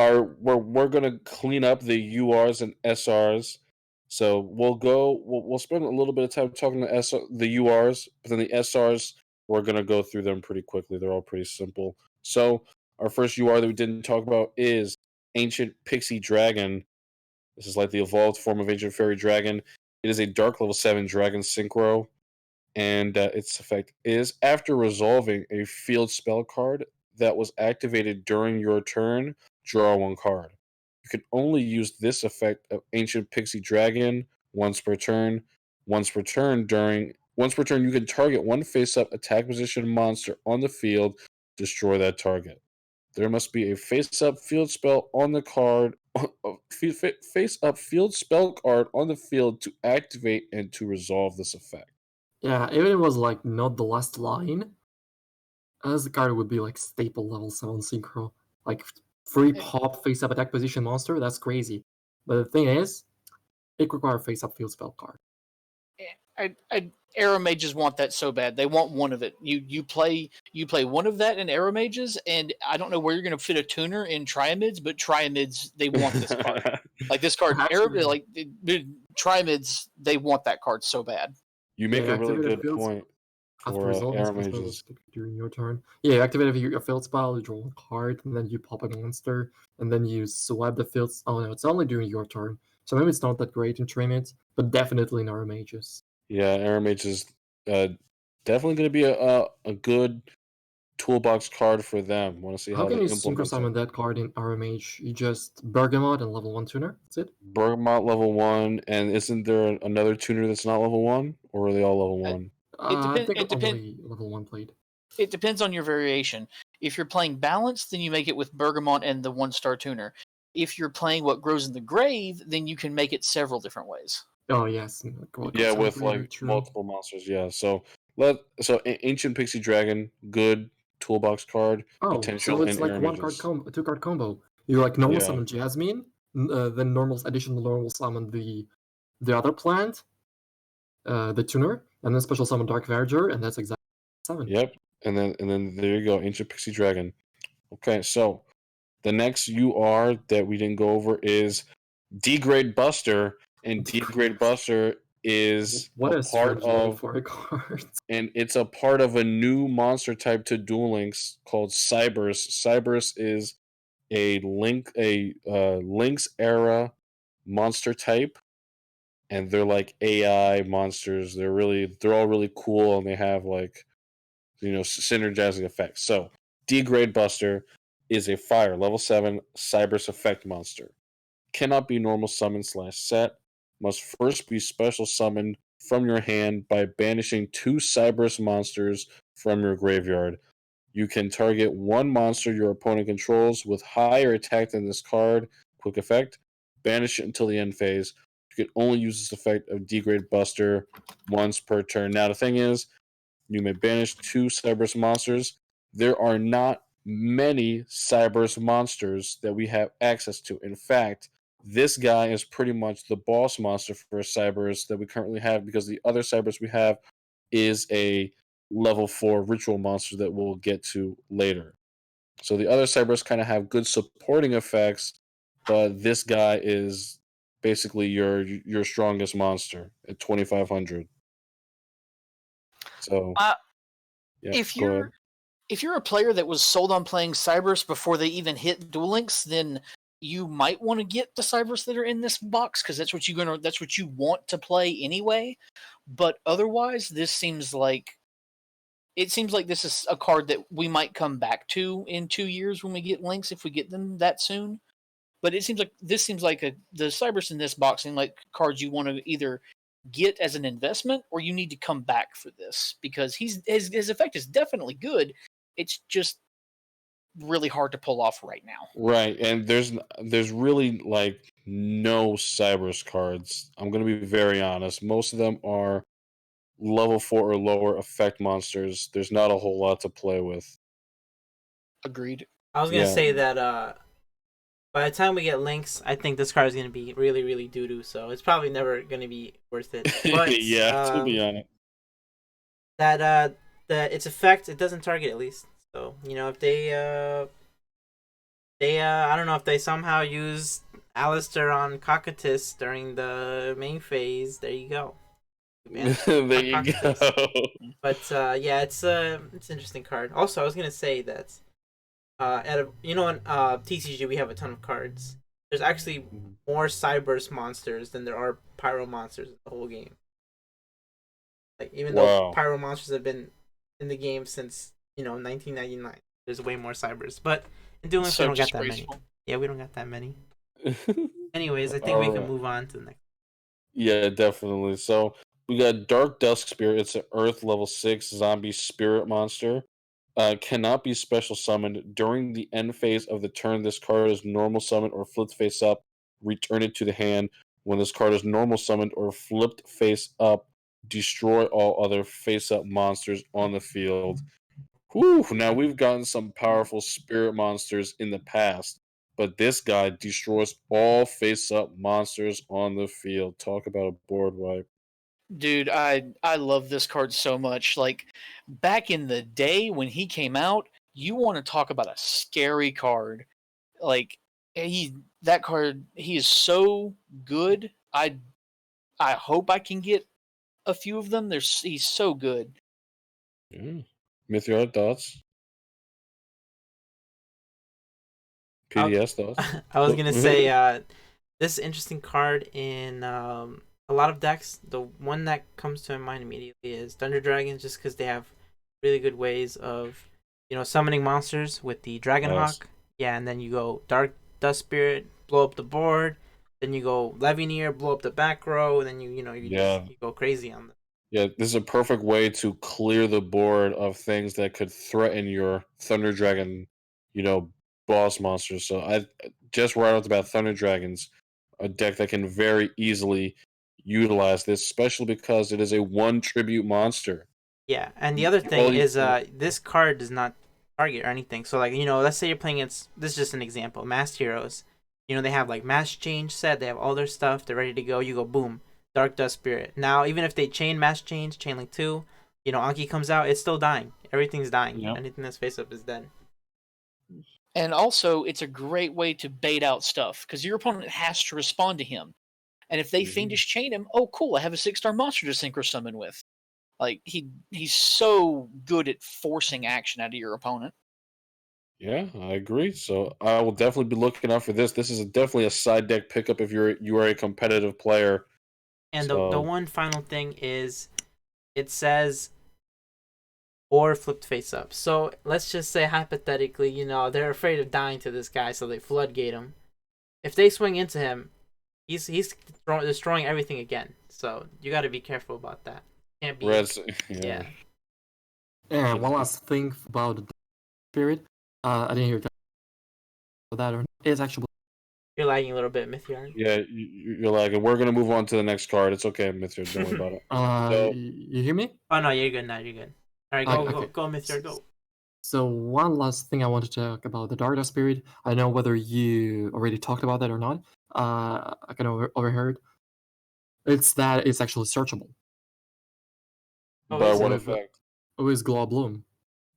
Speaker 1: we're gonna clean up the URs and SRs. So we'll spend a little bit of time talking to the URs, but then the SRs we're gonna go through them pretty quickly. They're all pretty simple. So our first UR that we didn't talk about is Ancient Pixie Dragon. This is like the evolved form of Ancient Fairy Dragon. It is a dark level 7 Dragon Synchro, and its effect is after resolving a field spell card that was activated during your turn, draw 1 card. You can only use this effect of Ancient Pixie Dragon once per turn. Once per turn, you can target 1 face-up attack position monster on the field, destroy that target. There must be a face-up field spell on the card, face-up field spell card on the field to activate and to resolve this effect.
Speaker 3: Yeah, even if it was like not the last line, as the card would be like staple level 7 synchro. Like free pop face up attack position monster, that's crazy. But the thing is, it requires face up field spell card.
Speaker 5: Arrow mages want that so bad. They want one of it. You play one of that in arrow mages, and I don't know where you're going to fit a tuner in triamids, but triamids they want this card. Like this card, triamids they want that card so bad.
Speaker 1: You make a really
Speaker 3: activate
Speaker 1: good point
Speaker 3: After
Speaker 1: for
Speaker 3: resolving
Speaker 1: arrow
Speaker 3: spell
Speaker 1: mages.
Speaker 3: during your turn. Yeah, you activate your field spell, you draw a card, and then you pop a monster, and then you swipe the field. Oh no, it's only during your turn. So maybe it's not that great in Trimids, but definitely in arrow mages.
Speaker 1: Yeah, arrow mage is definitely going to be a good toolbox card for them. Want to see
Speaker 3: How
Speaker 1: how
Speaker 3: can
Speaker 1: they
Speaker 3: you synchro
Speaker 1: implement
Speaker 3: summon
Speaker 1: it.
Speaker 3: that card in arrow mage? You just Bergamot and level 1 tuner. That's it.
Speaker 1: Bergamot level 1, and isn't there another tuner that's not level 1, or are they all level 1?
Speaker 3: I think only level 1 played.
Speaker 5: It depends on your variation. If you're playing balanced, then you make it with Bergamot and the 1-star tuner. If you're playing what grows in the grave, then you can make it several different ways.
Speaker 3: Oh yes,
Speaker 1: Yeah, with like multiple monsters. Yeah, so Ancient Pixie Dragon, good toolbox card, potential
Speaker 3: so it's
Speaker 1: in
Speaker 3: like
Speaker 1: arrow
Speaker 3: 1 card
Speaker 1: mages.
Speaker 3: 2-card combo. You like normal
Speaker 1: Yeah.
Speaker 3: summon Jasmine, then additional normal summon the other plant, the tuner, and then special summon Dark Verger, and that's exactly 7.
Speaker 1: Yep, and then there you go, Ancient Pixie Dragon. Okay, so the next UR that we didn't go over is Degrade Buster, and Degrade Buster is
Speaker 3: What
Speaker 1: a
Speaker 3: a
Speaker 1: part
Speaker 3: strange name
Speaker 1: of,
Speaker 3: for a card.
Speaker 1: and it's a part of a new monster type to Duel Links called Cybers. Cybers is a Lynx era monster type, and they're like AI monsters. They're all really cool, and they have like synergizing effects. So Degrade Buster is a fire level 7 Cybers effect monster. Cannot be normal summon slash set. Must first be special summoned from your hand by banishing 2 Cybers monsters from your graveyard. You can target one monster your opponent controls with higher attack than this card. Quick effect. Banish it until the end phase. You can only use this effect of Degrade Buster once per turn. Now, the thing is, you may banish 2 Cyberse monsters. There are not many Cyberse monsters that we have access to. In fact, this guy is pretty much the boss monster for Cyberse that we currently have, because the other Cyberse we have is a level 4 ritual monster that we'll get to later. So the other Cyberse kind of have good supporting effects, but this guy is basically your strongest monster at 2500. So yeah,
Speaker 5: If
Speaker 1: go ahead.
Speaker 5: you're a player that was sold on playing Cybers before they even hit Duel Links, then you might want to get the Cybers that are in this box, because that's what you want to play anyway. But otherwise, this seems like this is a card that we might come back to in 2 years when we get Links, if we get them that soon. But it seems like the Cybers in this box seem like cards you want to either get as an investment, or you need to come back for this, because his effect is definitely good. It's just really hard to pull off right now.
Speaker 1: Right, and there's really like no Cybers cards. I'm gonna be very honest. Most of them are level 4 or lower effect monsters. There's not a whole lot to play with.
Speaker 5: Agreed.
Speaker 4: I was gonna
Speaker 1: Yeah.
Speaker 4: say that by the time we get links, I think this card is gonna be really, really doo doo. So it's probably never gonna be worth it. But
Speaker 1: Yeah, to be honest.
Speaker 4: that its effect, it doesn't target at least. So if they I don't know if they somehow use Alistair on Cocytus during the main phase. There you go.
Speaker 1: There you go.
Speaker 4: But yeah, it's an interesting card. Also, I was gonna say that at in TCG we have a ton of cards. There's actually more Cyberse monsters than there are Pyro monsters in the whole game. Like, even though Pyro monsters have been in the game since 1999, there's way more Cybers. But in Duel Links, we don't got that many. Yeah, we don't got that many. Anyways, I think we can move on to the next.
Speaker 1: Yeah, definitely. So we got Dark Dusk Spirit. It's an Earth level 6 zombie spirit monster. Cannot be special summoned during the end phase of the turn. This card is normal summoned or flipped face up. Return it to the hand. When this card is normal summoned or flipped face up, destroy all other face up monsters on the field. Whew, now we've gotten some powerful spirit monsters in the past, but this guy destroys all face up monsters on the field. Talk about a board wipe.
Speaker 5: Dude, I love this card so much. Like, back in the day when he came out, you want to talk about a scary card. Like, that card, he is so good. I hope I can get a few of them. He's so good.
Speaker 1: Yeah. Mithyard thoughts? PDS thoughts?
Speaker 4: I was gonna say this is an interesting card in a lot of decks. The one that comes to my mind immediately is Thunder Dragons, just because they have really good ways of summoning monsters with the Dragonhawk.
Speaker 1: Nice.
Speaker 4: Yeah, and then you go Dark Dust Spirit, blow up the board. Then you go Levineer, blow up the back row. And then you go crazy on them.
Speaker 1: Yeah, this is a perfect way to clear the board of things that could threaten your Thunder Dragon, boss monsters. So I just right off the bat, Thunder Dragons, a deck that can very easily utilize this, especially because it is a 1 tribute monster.
Speaker 4: Yeah, and the other thing is this card does not target or anything. So, like, let's say you're playing against, this is just an example, Masked Heroes. They have like Mass Change set, they have all their stuff, they're ready to go. You go boom, Dark Dust Spirit. Now, even if they chain Mass Change, Chain Link 2, Anki comes out, it's still dying. Everything's dying. Yep. Anything that's face up is dead.
Speaker 5: And also, it's a great way to bait out stuff, because your opponent has to respond to him. And if they
Speaker 1: Mhm.
Speaker 5: Fiendish Chain him, oh cool, I have a 6-star monster to Synchro Summon with. Like he's so good at forcing action out of your opponent.
Speaker 1: Yeah, I agree. So I will definitely be looking out for this. This is definitely a side deck pickup if you are a competitive player.
Speaker 4: And the
Speaker 1: So
Speaker 4: one final thing is, it says or flipped face up. So let's just say hypothetically, they're afraid of dying to this guy, so they floodgate him. If they swing into him, he's destroying everything again. So you got to be careful about that. Can't be.
Speaker 1: Reds,
Speaker 4: Yeah.
Speaker 3: And one last thing about the spirit, I didn't hear that or it's actually
Speaker 4: You're lagging a little bit, Mithyard.
Speaker 1: Yeah, you're lagging. We're gonna move on to the next card. It's okay, Mithyard. Don't worry about it. So,
Speaker 3: you hear me?
Speaker 4: Oh no, you're good now. You're good. All right,
Speaker 3: Okay.
Speaker 4: go, Mithyard, go.
Speaker 3: So one last thing I want to talk about the Darda spirit. I know whether you already talked about that or not. I kind of overheard. It's that it's actually searchable
Speaker 4: Oh,
Speaker 1: by
Speaker 4: is
Speaker 1: what
Speaker 4: it?
Speaker 1: effect?
Speaker 3: with Glow Bloom.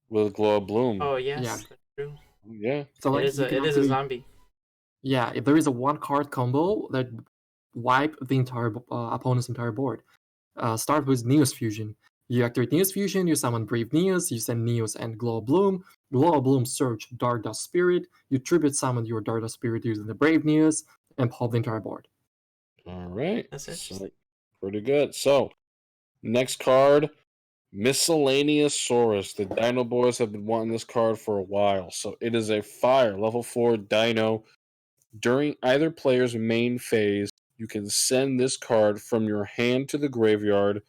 Speaker 1: With Glow Bloom.
Speaker 4: Oh yes,
Speaker 3: Yeah.
Speaker 4: that's true.
Speaker 1: Yeah.
Speaker 3: So like
Speaker 4: It is
Speaker 3: you can
Speaker 4: a
Speaker 3: actually,
Speaker 4: zombie.
Speaker 3: yeah, if there is a one card combo that wipe the entire opponent's entire board. Start with Neos Fusion. You activate Neos Fusion, you summon Brave Neos, you send Neos and Glow Bloom. Glow Bloom search Darkdust Spirit. You tribute summon your Darkdust Spirit using the Brave Neos and pop the entire board.
Speaker 1: All right.
Speaker 4: That's
Speaker 1: So,
Speaker 4: interesting.
Speaker 1: pretty good. So, next card, Miscellaneous Saurus. The Dino Boys have been wanting this card for a while. So, it is a fire level 4 Dino. During either player's main phase, you can send this card from your hand to the graveyard.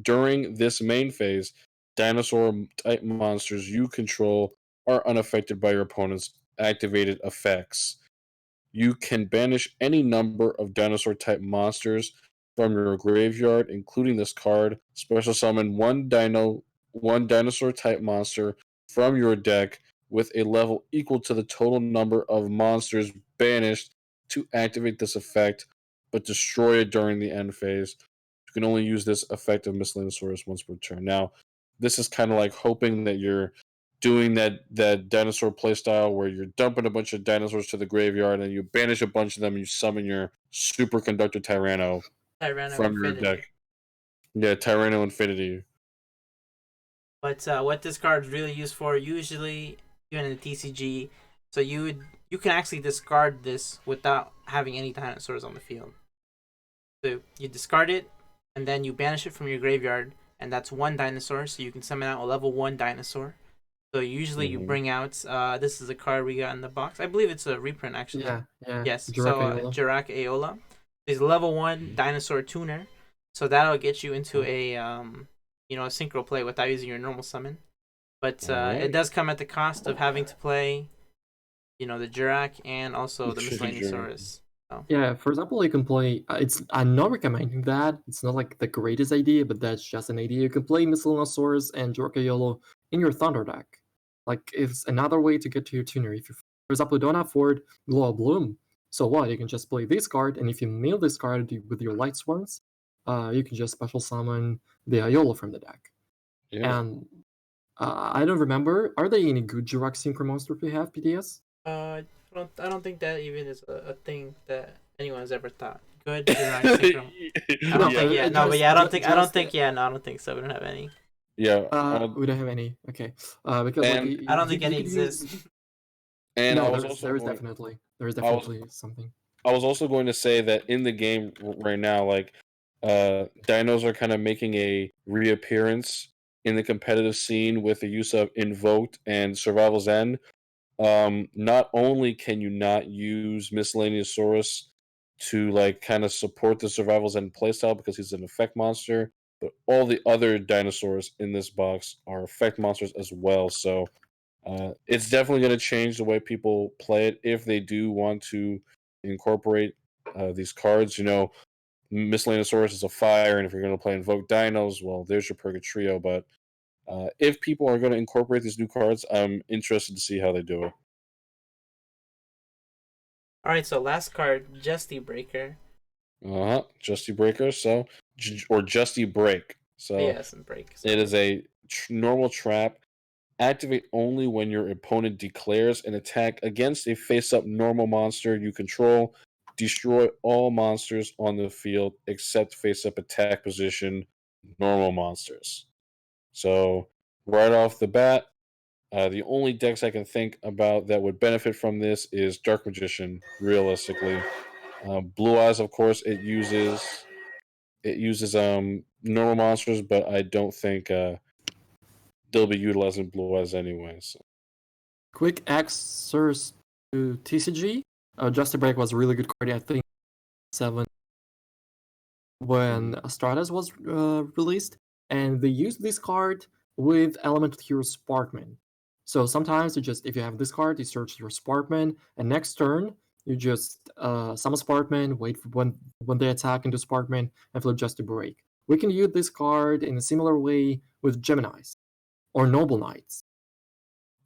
Speaker 1: During this main phase, dinosaur type monsters you control are unaffected by your opponent's activated effects. You can banish any number of dinosaur type monsters from your graveyard, including this card. Special summon one dinosaur type monster from your deck with a level equal to the total number of monsters banished to activate this effect, but destroy it during the end phase. You can only use this effect of Miscellaneous once per turn. Now, this is kind of like hoping that you're doing that dinosaur playstyle where you're dumping a bunch of dinosaurs to the graveyard and you banish a bunch of them and you summon your superconductor Tyranno
Speaker 4: Tyranno
Speaker 1: from your
Speaker 4: Infinity.
Speaker 1: deck. Yeah, Tyranno Infinity.
Speaker 4: But what this card is really used for, usually even in the TCG, so you can actually discard this without having any dinosaurs on the field. So you discard it, and then you banish it from your graveyard, and that's one dinosaur. So you can summon out a level 1 dinosaur. So usually you bring out, this is a card we got in the box. I believe it's a reprint actually.
Speaker 3: Yeah.
Speaker 4: Yes.
Speaker 3: Jiraiya
Speaker 4: Jirak Aola is level 1 dinosaur tuner. So that'll get you into a a synchro play without using your normal summon. But
Speaker 1: Alright.
Speaker 4: it does come at the cost of having to play, the Jirak and also the Miscellaneous.
Speaker 3: Yeah, for example, you can play. I'm not recommending that. It's not like the greatest idea, but that's just an idea. You can play Miscellaneous and Jorkayolo in your Thunder deck. Like it's another way to get to your tuner. If you, for example, don't afford Glow Bloom, so what? You can just play this card, and if you mill this card with your Light Swarms, you can just special summon the Ayola from the deck.
Speaker 1: Yeah.
Speaker 3: And I don't remember. Are there any good Jirak Synchro monsters we have, PDS?
Speaker 4: I don't think that even is a thing that anyone's ever thought. Good Jirak synchro. I don't think
Speaker 3: yeah,
Speaker 4: I don't think so. We don't have any.
Speaker 1: Yeah.
Speaker 3: We don't have any. Okay. Because
Speaker 1: And
Speaker 4: I don't think any
Speaker 3: could use-
Speaker 4: exist.
Speaker 1: and
Speaker 3: no,
Speaker 1: I was
Speaker 3: there
Speaker 1: also
Speaker 3: is
Speaker 1: going,
Speaker 3: definitely something.
Speaker 1: I was also going to say that in the game right now, like dinos are kind of making a reappearance in the competitive scene with the use of Invoked and Survival's End. Not only can you not use Miscellaneous Saurus to like kind of support the Survival's End playstyle because he's an effect monster, but all the other dinosaurs in this box are effect monsters as well. So it's definitely going to change the way people play it if they do want to incorporate these cards. Miscellaneous Saurus is a fire, and if you're going to play Invoke Dinos, well, there's your Purgatrio. But if people are going to incorporate these new cards, I'm interested to see how they do it.
Speaker 4: All right, so last card, Justy Breaker.
Speaker 1: Justy Breaker, or Justy Break. So
Speaker 4: Yes, and break.
Speaker 1: it is a normal trap. Activate only when your opponent declares an attack against a face-up normal monster you control. destroy all monsters on the field except face-up attack position normal monsters. So right off the bat, the only decks I can think about that would benefit from this is Dark Magician. Realistically, Blue Eyes, of course, it uses normal monsters, but I don't think they'll be utilizing Blue Eyes anyway. So.
Speaker 3: Quick access to TCG. Just a Break was a really good card. I think 7 when Astradas was released, and they used this card with Elemental Hero Sparkman. So sometimes if you have this card, you search your Sparkman, and next turn you just summon Sparkman, wait for when they attack into Sparkman, and flip Just a Break. We can use this card in a similar way with Geminis or Noble Knights.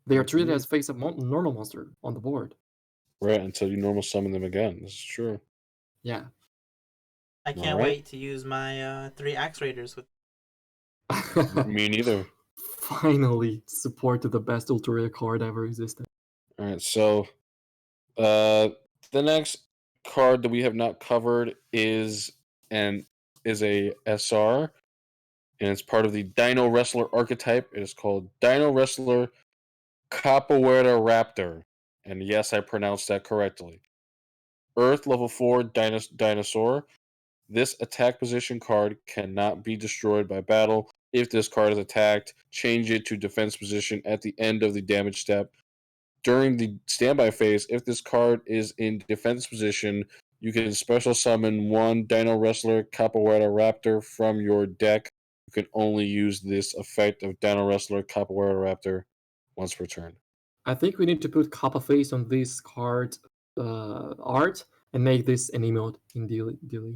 Speaker 3: They are treated as face-up normal monster on the board.
Speaker 1: Right, until you normal summon them again. This is true.
Speaker 3: Yeah.
Speaker 4: I can't
Speaker 1: Alright.
Speaker 4: wait to use my 3 Axe Raiders with.
Speaker 1: Me neither.
Speaker 3: Finally, support to the best ultra rare card ever existed.
Speaker 1: All right, so the next card that we have not covered is a SR, and it's part of the Dino Wrestler archetype. It is called Dino Wrestler Capoeira Raptor, and yes, I pronounced that correctly. Earth level 4 dinosaur. This attack position card cannot be destroyed by battle. If this card is attacked, change it to defense position at the end of the damage step. During the standby phase, if this card is in defense position, you can special summon 1 Dino Wrestler Capoeira Raptor from your deck. You can only use this effect of Dino Wrestler Capoeira Raptor once per turn.
Speaker 3: I think we need to put Kappa face on this card art and make this an emote in Dilly.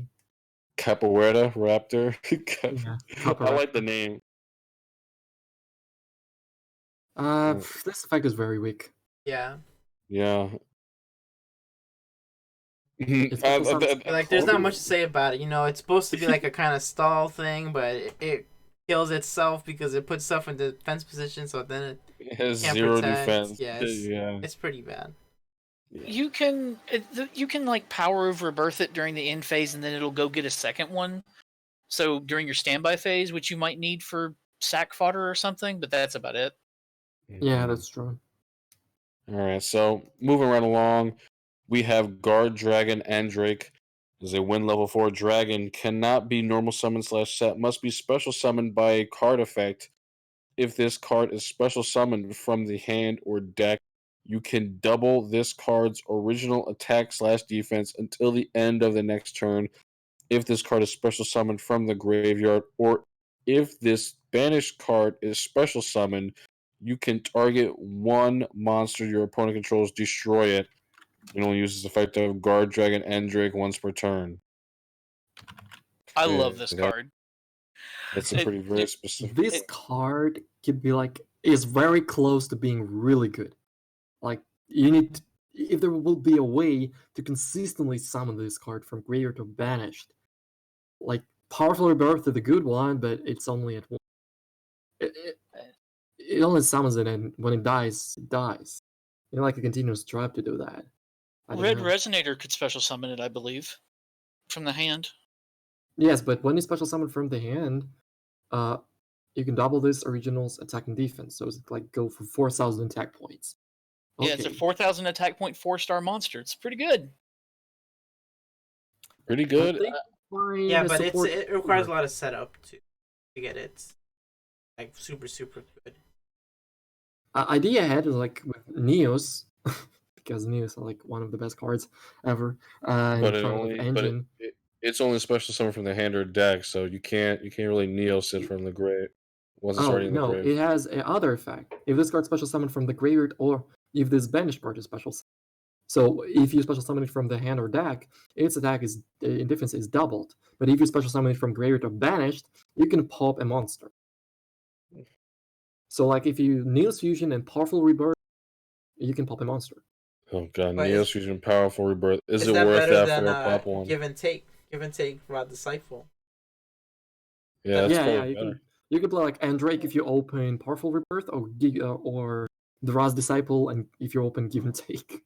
Speaker 1: Capoeira Raptor.
Speaker 3: Yeah,
Speaker 1: I like the name.
Speaker 3: This effect is very weak.
Speaker 4: Yeah.
Speaker 1: Yeah.
Speaker 3: It's also
Speaker 4: Like, there's not much to say about it. You know, it's supposed to be like a kind of stall thing, but it kills itself because it puts stuff in defense position, so then
Speaker 1: It has
Speaker 4: can't
Speaker 1: 0
Speaker 4: protect.
Speaker 1: defense.
Speaker 4: Yeah, it's pretty bad.
Speaker 5: You can like power over birth it during the end phase, and then it'll go get a second one. So during your standby phase, which you might need for sack fodder or something, but that's about it.
Speaker 3: Yeah, that's true.
Speaker 1: All right, so moving right along, we have Guard Dragon Andrake. Is a win level 4 dragon, cannot be normal summon / set, must be special summoned by a card effect. If this card is special summoned from the hand or deck, you can double this card's original attack / defense until the end of the next turn. If this card is special summoned from the graveyard, or if this banished card is special summoned, you can target 1 monster your opponent controls, destroy it. You only use this effect of Guard Dragon Andrake once per turn.
Speaker 5: I love this card.
Speaker 1: That's a pretty very specific.
Speaker 3: This card could be is very close to being really good. Like, you need if there will be a way to consistently summon this card from graveyard to banished. Like, Powerful Rebirth is a good one, but it's only at 1. It only summons it, and when it dies, it dies. You know, like a continuous trap to do that.
Speaker 5: Red Resonator could special summon it, I believe, from the hand.
Speaker 3: Yes, but when you special summon from the hand, you can double this original's attack and defense. So it's like go for 4,000 attack points.
Speaker 5: Okay. Yeah, it's a 4,000 attack point 4-star monster. It's pretty good.
Speaker 1: Pretty good.
Speaker 4: Yeah, but it requires a lot of setup to get it like super good.
Speaker 3: Idea ahead is like with Neos, because Neos are like one of the best cards ever.
Speaker 1: But it's only special summon from the hand or deck, so you can't really Neo sit from the grave.
Speaker 3: It has another effect. If this card special summon from the graveyard, or if this banished card is special. So if you special summon it from the hand or deck, its attack in defense is doubled. But if you special summon it from graveyard or banished, you can pop a monster. So like if you Neos Fusion and Powerful Rebirth, you can pop a monster.
Speaker 1: Oh god, Neos Fusion, Powerful Rebirth. Is it worth that for a pop one?
Speaker 4: Give and take Rod Disciple.
Speaker 1: Yeah,
Speaker 3: you could play like Andrake if you open Powerful Rebirth, or the Raz Disciple, and if you open Give and Take.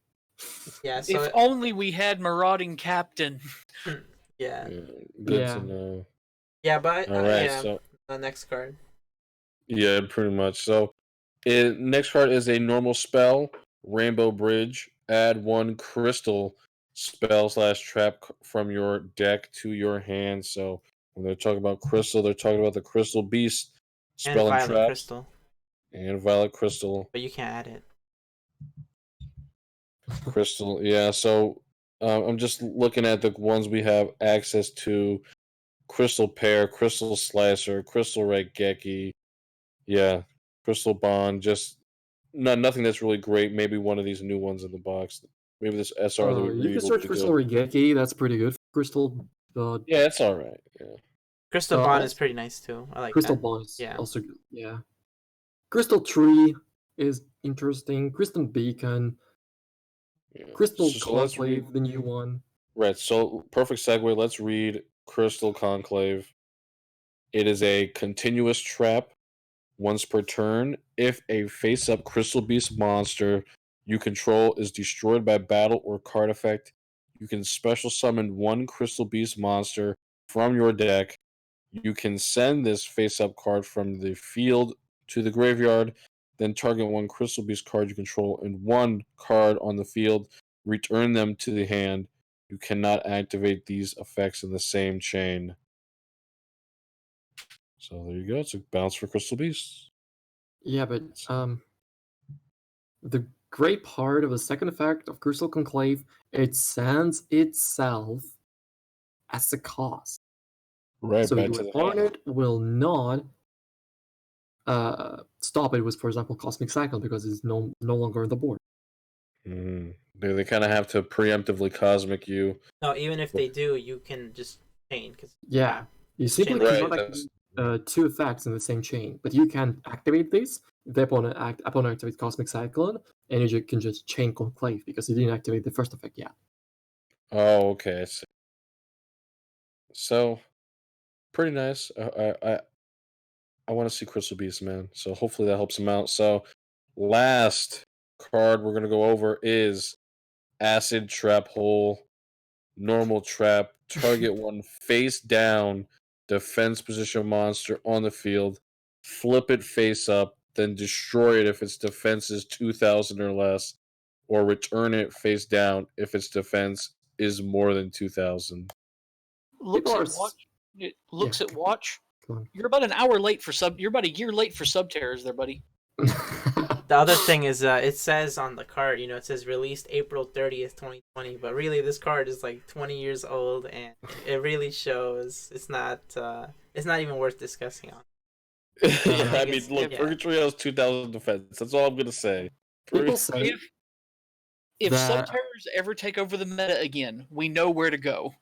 Speaker 4: Yeah. So
Speaker 5: If only we had Marauding Captain.
Speaker 4: yeah.
Speaker 1: Good
Speaker 3: Yeah.
Speaker 1: to know.
Speaker 4: Yeah, but
Speaker 1: All right,
Speaker 4: yeah.
Speaker 1: so
Speaker 4: The next card.
Speaker 1: yeah, pretty much. So, next card is a normal spell, Rainbow Bridge. Add 1 crystal spell / trap from your deck to your hand. So, when they're talking about crystal, they're talking about the Crystal Beast
Speaker 4: And
Speaker 1: spell and
Speaker 4: Violet
Speaker 1: traps,
Speaker 4: Crystal.
Speaker 1: and Violet Crystal.
Speaker 4: But you can't add it.
Speaker 1: Crystal, yeah. So, I'm just looking at the ones we have access to: Crystal Pear, Crystal Slicer, Crystal Red Geki. Yeah, Crystal Bond. Just nothing that's really great. Maybe one of these new ones in the box. Maybe this SR that we
Speaker 3: You
Speaker 1: read
Speaker 3: can
Speaker 1: will
Speaker 3: search
Speaker 1: be
Speaker 3: Crystal
Speaker 1: good.
Speaker 3: Rigeki. That's pretty good. Crystal,
Speaker 1: Yeah, it's all right. Yeah.
Speaker 4: Crystal Bond is
Speaker 3: also,
Speaker 4: pretty nice too. I like
Speaker 3: Crystal
Speaker 4: that.
Speaker 3: Ball is
Speaker 4: Yeah.
Speaker 3: also good. Yeah. Crystal Tree is interesting. Crystal Beacon.
Speaker 1: Yeah.
Speaker 3: Crystal
Speaker 1: So let's read.
Speaker 3: Conclave, the new one.
Speaker 1: Right. So perfect segue. Let's read Crystal Conclave. It is a continuous trap. Once per turn, if a face-up Crystal Beast monster you control is destroyed by battle or card effect, you can special summon 1 Crystal Beast monster from your deck. You can send this face-up card from the field to the graveyard, then target 1 Crystal Beast card you control and 1 card on the field. Return them to the hand. You cannot activate these effects in the same chain. So there you go. It's a bounce for Crystal Beasts.
Speaker 3: Yeah, but the great part of the second effect of Crystal Conclave, it sends itself as a cost.
Speaker 1: Right,
Speaker 3: So
Speaker 1: back
Speaker 3: your
Speaker 1: to the
Speaker 3: opponent will not stop it with, for example, Cosmic Cycle because it's no longer on the board.
Speaker 1: They kind of have to preemptively cosmic you.
Speaker 4: No, even if they do, you can just chain. Cause,
Speaker 3: Yeah, you
Speaker 4: Just
Speaker 3: simply
Speaker 4: chain
Speaker 1: Right,
Speaker 3: cannot
Speaker 1: that's
Speaker 3: activate 2 effects in the same chain, but you can activate this. The opponent activate Cosmic Cyclone, and you can just chain Conclave because you didn't activate the first effect yet.
Speaker 1: oh, okay. I see. So pretty nice. I want to see Crystal Beast, man. So hopefully that helps him out. So last card we're gonna go over is Acid Trap Hole. Normal trap. Target 1 face down defense position monster on the field. Flip it face up, then destroy it if its defense is 2,000 or less, or return it face down if its defense is more than 2,000.
Speaker 5: Looks
Speaker 3: People are
Speaker 5: at watch. It looks
Speaker 3: yeah.
Speaker 5: at watch.
Speaker 3: Come on.
Speaker 5: You're about an hour late for sub. You're about a year late for Subterrors, there, buddy.
Speaker 4: the other thing is, it says on the card, it says released April 30th, 2020, but really this card is like 20 years old, and it really shows it's not even worth discussing on.
Speaker 1: Yeah, I mean,
Speaker 4: it's-
Speaker 1: look,
Speaker 4: yeah.
Speaker 1: Purgatory has 2,000 defense. That's all I'm gonna say.
Speaker 3: People say
Speaker 5: If
Speaker 3: that
Speaker 5: Subterrors ever take over the meta again, we know where to go.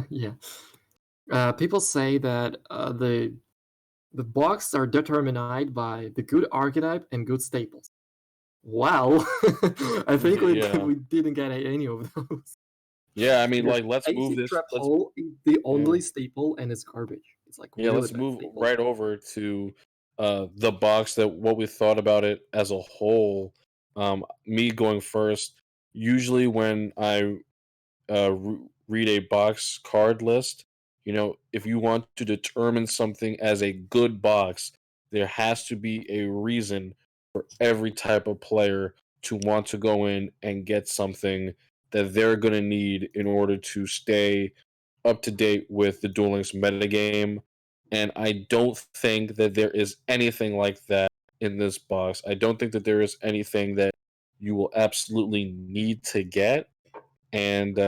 Speaker 3: yeah. People say that the box are determined by the good archetype and good staples. Wow, I think
Speaker 1: Yeah.
Speaker 3: we didn't get any of those.
Speaker 1: Yeah, I mean,
Speaker 3: Because
Speaker 1: like, let's move
Speaker 3: Acid
Speaker 1: this.
Speaker 3: Trap
Speaker 1: Let's
Speaker 3: Hole is the only staple, and it's garbage. It's like
Speaker 1: Yeah,
Speaker 3: really
Speaker 1: let's
Speaker 3: bad
Speaker 1: move
Speaker 3: staple.
Speaker 1: right over to the box, that what we thought about it as a whole. Me going first. Usually, when I read a box card list, if you want to determine something as a good box, there has to be a reason for every type of player to want to go in and get something that they're going to need in order to stay up to date with the Duel Links metagame. And I don't think that there is anything like that in this box. I don't think that there is anything that you will absolutely need to get. And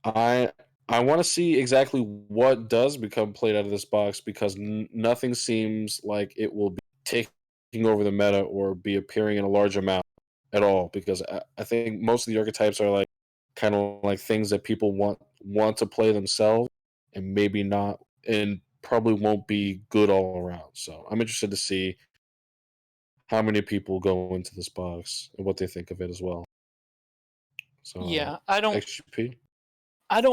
Speaker 1: I I want to see exactly what does become played out of this box, because nothing seems like it will be taking over the meta or be appearing in a large amount at all. Because I think most of the archetypes are like kind of like things that people want to play themselves, and maybe not, and probably won't be good all around. So I'm interested to see how many people go into this box and what they think of it as well. So
Speaker 5: Yeah, I don't
Speaker 1: XGP.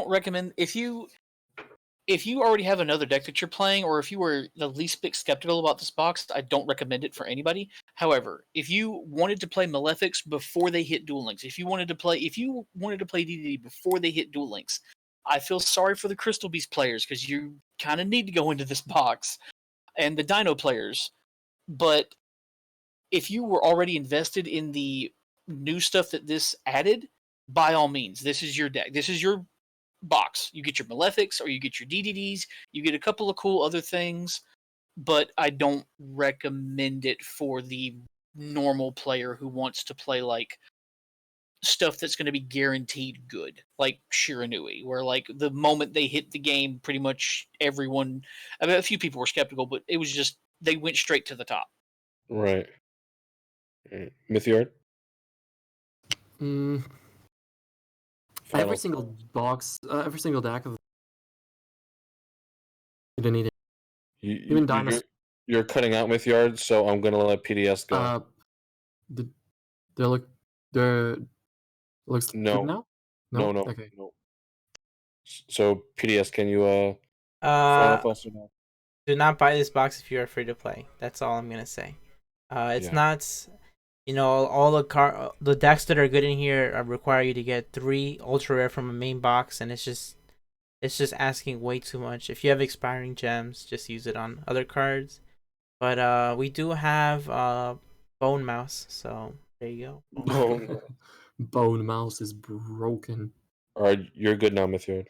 Speaker 5: recommend if you if you already have another deck that you're playing, or if you were the least bit skeptical about this box, I don't recommend it for anybody. However, if you wanted to play Malefics before they hit Duel Links, if you wanted to play DDD before they hit Duel Links, I feel sorry for the Crystal Beast players because you kind of need to go into this box, and the Dino players. But if you were already invested in the new stuff that this added, by all means, this is your deck. This is your box. You get your Malefics or you get your DDDs. You get a couple of cool other things, but I don't recommend it for the normal player who wants to play like stuff that's going to be guaranteed good, like Shiranui, where like the moment they hit the game, pretty much everyone, I mean, a few people were skeptical, but it was just they went straight to the top.
Speaker 1: Right. Mithyard?
Speaker 3: Mm,
Speaker 1: Final
Speaker 3: every single box, every single deck of you don't need it. Even dinosaurs.
Speaker 1: You're cutting out Mithyard, so I'm gonna let PDS go.
Speaker 3: They look, they're looks
Speaker 1: No.
Speaker 3: good now.
Speaker 1: No.
Speaker 3: Okay.
Speaker 1: No. So PDS, can you final
Speaker 4: Uh,
Speaker 1: thoughts or no?
Speaker 4: do not buy this box if you're free to play. That's all I'm gonna say. It's
Speaker 1: Yeah.
Speaker 4: not, all the decks that are good in here require you to get 3 ultra rare from a main box, and it's just asking way too much. If you have expiring gems, just use it on other cards. But we do have Bone Mouse, so there you go.
Speaker 1: Oh.
Speaker 3: Bone Mouse is broken.
Speaker 1: All right, you're good now, Mithyard.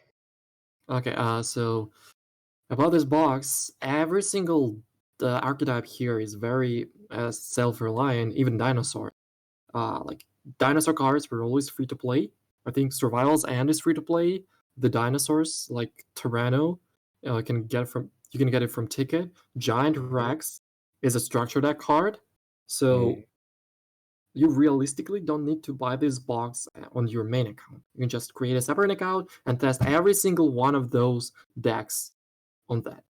Speaker 3: Okay, so about this box, every single archetype here is very self-reliant, even dinosaur. Like dinosaur cards were always free to play. I think Survival's End is free to play. The dinosaurs like Tyranno, you can get it from Ticket. Giant Rex is a structure deck card, so you realistically don't need to buy this box on your main account. You can just create a separate account and test every single one of those decks on that.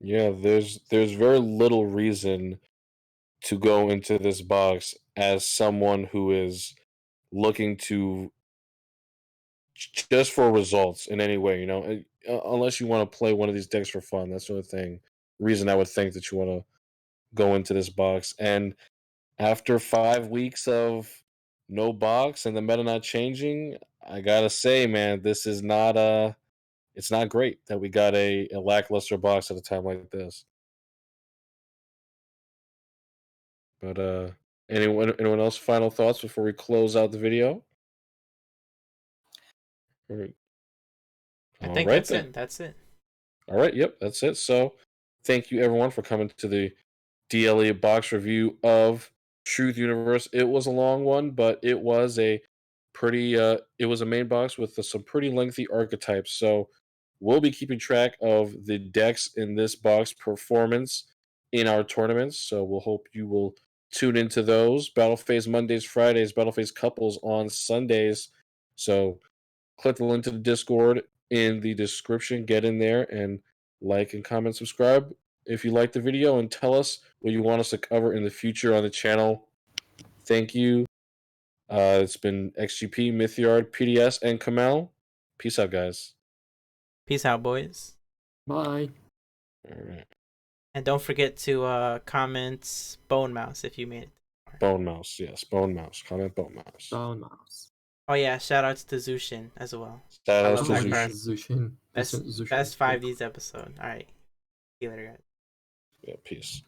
Speaker 1: Yeah, there's very little reason to go into this box as someone who is looking to just for results in any way, unless you want to play one of these decks for fun. That's the only reason I would think that you want to go into this box. And after 5 weeks of no box and the meta not changing, I gotta say, man, this is not it's not great that we got a lackluster box at a time like this. But anyone else final thoughts before we close out the video? All right.
Speaker 4: I
Speaker 1: All
Speaker 4: think
Speaker 1: right
Speaker 4: that's
Speaker 1: then.
Speaker 4: it. That's it.
Speaker 1: All right, yep, that's it. So, thank you everyone for coming to the DLE box review of Truth Universe. It was a long one, but it was a it was a main box with some pretty lengthy archetypes. So, we'll be keeping track of the decks in this box performance in our tournaments. So, we'll hope you will tune into those. Battle Phase Mondays, Fridays, Battle Phase couples on Sundays. So, click the link to the Discord in the description. Get in there and like and comment, subscribe if you like the video, and tell us what you want us to cover in the future on the channel. Thank you. It's been XGP, Mithyard, PDS, and Kamell. Peace out, guys.
Speaker 4: Peace out, boys.
Speaker 3: Bye.
Speaker 1: All right.
Speaker 4: And don't forget to comment Bone Mouse if you made it.
Speaker 1: Bone Mouse, yes, Bone Mouse. Comment Bone Mouse.
Speaker 3: Bone Mouse.
Speaker 4: Oh yeah, shout outs to Zushin as well.
Speaker 1: Shout
Speaker 4: I
Speaker 1: out
Speaker 4: love
Speaker 1: to
Speaker 4: that
Speaker 1: Zushin.
Speaker 4: card.
Speaker 3: Zushin.
Speaker 4: Best
Speaker 3: Zushin.
Speaker 4: 5Ds episode. All right. See you later, guys.
Speaker 1: Yeah, peace.